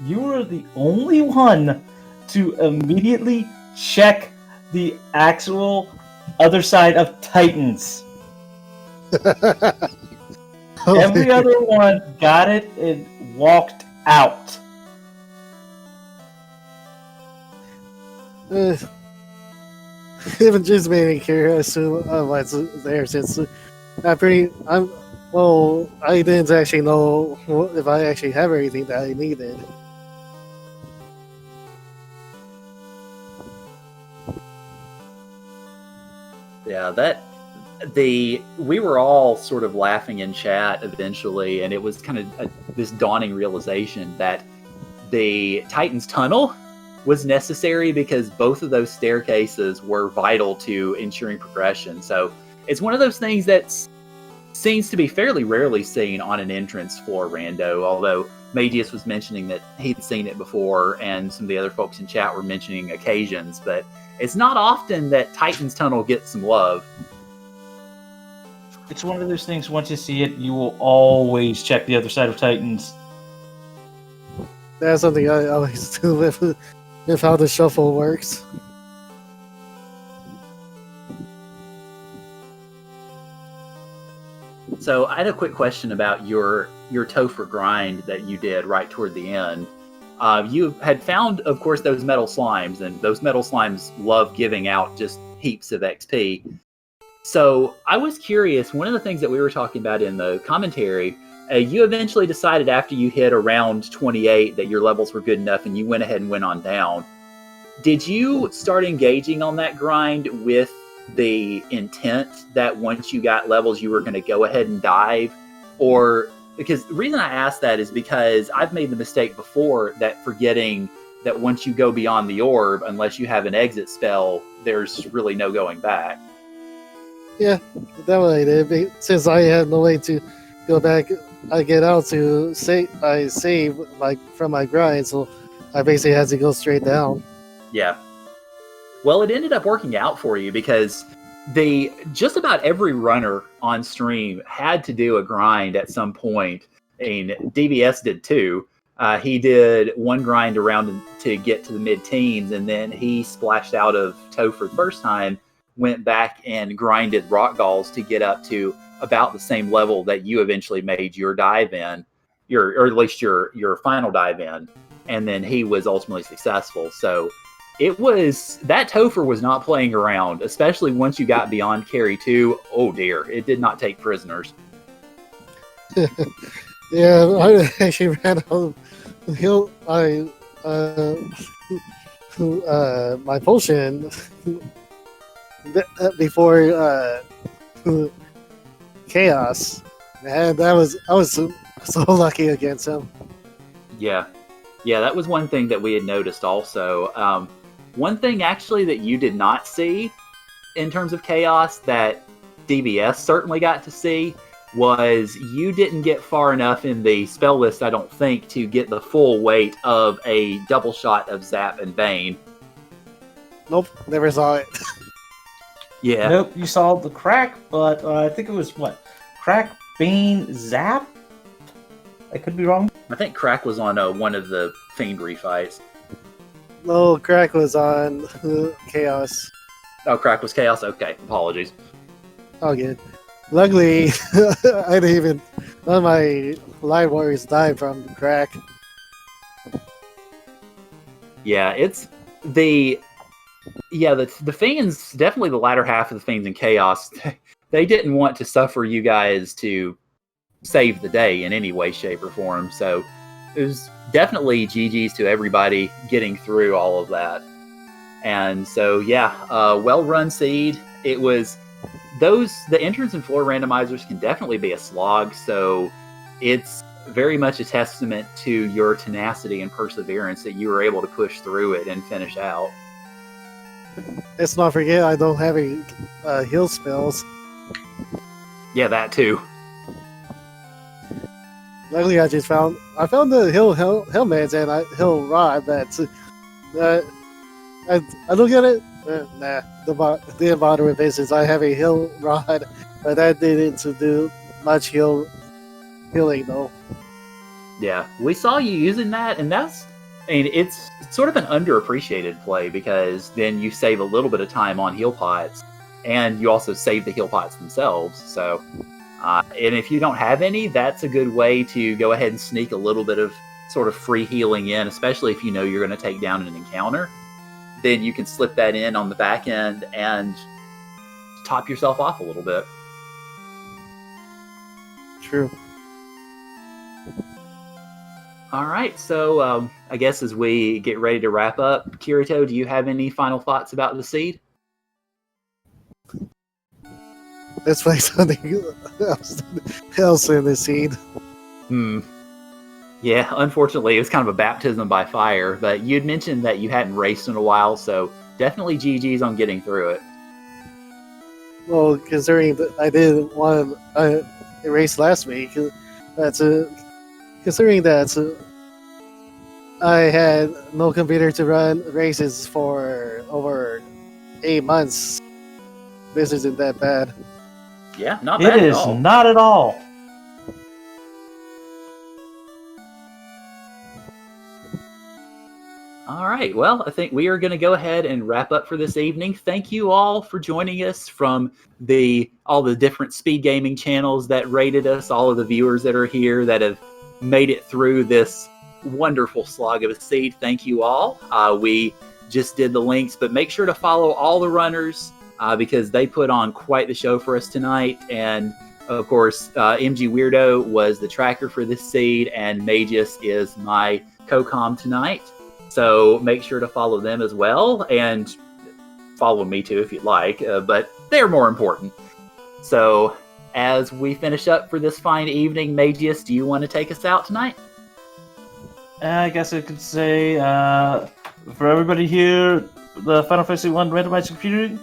you were the only one to immediately check the actual other side of Titans. Every other one got it and walked out. Even just made me curious what's there since I didn't actually know if I actually have everything that I needed. Yeah, we were all sort of laughing in chat eventually, and it was kind of this dawning realization that the Titan's tunnel was necessary because both of those staircases were vital to ensuring progression. So it's one of those things that seems to be fairly rarely seen on an entrance floor rando, although Magius was mentioning that he'd seen it before, and some of the other folks in chat were mentioning occasions, but it's not often that Titan's Tunnel gets some love. It's one of those things, once you see it, you will always check the other side of Titans. That's something I always do with how the shuffle works. So I had a quick question about your Topher grind that you did right toward the end. You had found, of course, those metal slimes, and those metal slimes love giving out just heaps of XP. So I was curious, one of the things that we were talking about in the commentary, you eventually decided after you hit around 28 that your levels were good enough and you went ahead and went on down. Did you start engaging on that grind with the intent that once you got levels you were going to go ahead and dive? Or because the reason I ask that is because I've made the mistake before that forgetting that once you go beyond the orb, unless you have an exit spell, there's really no going back. Yeah, that what I did. Since I had no way to go back, I get out to save like from my grind, so I basically had to go straight down. Yeah. Well, it ended up working out for you because just about every runner on stream had to do a grind at some point. I mean, DBS did too. He did one grind around to get to the mid-teens, and then he splashed out of Topher the first time, went back and grinded rock galls to get up to about the same level that you eventually made your dive in, or at least your final dive in, and then he was ultimately successful. So it was, that Topher was not playing around, especially once you got beyond carry 2. Oh dear, it did not take prisoners. Yeah, I actually ran out of my potion before chaos. Man, I was so lucky against him. Yeah, that was one thing that we had noticed also. One thing actually that you did not see in terms of chaos that DBS certainly got to see was you didn't get far enough in the spell list, I don't think, to get the full weight of a double shot of Zap and Bane. Nope, never saw it. Yeah. Nope, you saw the crack, but I think it was Crack, Bane, Zap? I could be wrong. I think Crack was on one of the Fiendry fights. No, Crack was on Chaos. Oh, Crack was Chaos? Okay, apologies. Oh, good. Luckily, I didn't even... None of my live warriors died from Crack. Yeah, it's the Fiends, definitely the latter half of the Fiends in Chaos, they didn't want to suffer you guys to save the day in any way, shape, or form. So it was definitely GG's to everybody getting through all of that. And so, yeah, well-run seed. It was the entrance and floor randomizers can definitely be a slog. So it's very much a testament to your tenacity and perseverance that you were able to push through it and finish out. Let's not forget I don't have any heal spells. Yeah, that too. Luckily, I found the hill helmets and hill rod. But I look at it. Nah, didn't bother with it since I have a heal rod, but that didn't to do much healing though. Yeah, we saw you using that, and it's sort of an underappreciated play because then you save a little bit of time on heal pots, and you also save the heal pots themselves. So, and if you don't have any, that's a good way to go ahead and sneak a little bit of sort of free healing in, especially if you know you're going to take down an encounter. Then you can slip that in on the back end and top yourself off a little bit. True. All right, so I guess as we get ready to wrap up, Kirito, do you have any final thoughts about the seed? Let's play something else in the seed. Yeah, unfortunately, it was kind of a baptism by fire, but you'd mentioned that you hadn't raced in a while, so definitely GG's on getting through it. Well, considering that I did one race last week, that's considering that I had no computer to run races for over 8 months. This isn't that bad. Yeah, not bad It at is all. not at all. All right, well, I think we are going to go ahead and wrap up for this evening. Thank you all for joining us from all the different speed gaming channels that rated us, all of the viewers that are here that have made it through this wonderful slog of a seed. Thank you all. We just did the links, but make sure to follow all the runners because they put on quite the show for us tonight. And of course, MG Weirdo was the tracker for this seed, and Magus is my co-com tonight. So make sure to follow them as well, and follow me too if you'd like, but they're more important. So as we finish up for this fine evening, Magius, do you want to take us out tonight? I guess I could say, for everybody here, the Final Fantasy 1 randomized computer,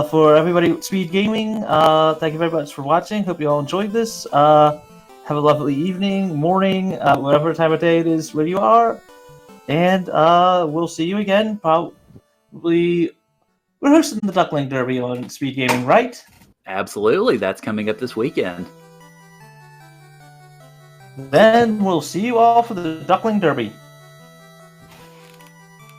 for everybody Speed Gaming, thank you very much for watching. Hope you all enjoyed this. Have a lovely evening, morning, whatever time of day it is where you are. And we'll see you again. Probably we're hosting the Duckling Derby on Speed Gaming, right? Absolutely. That's coming up this weekend. Then we'll see you all for the Duckling Derby.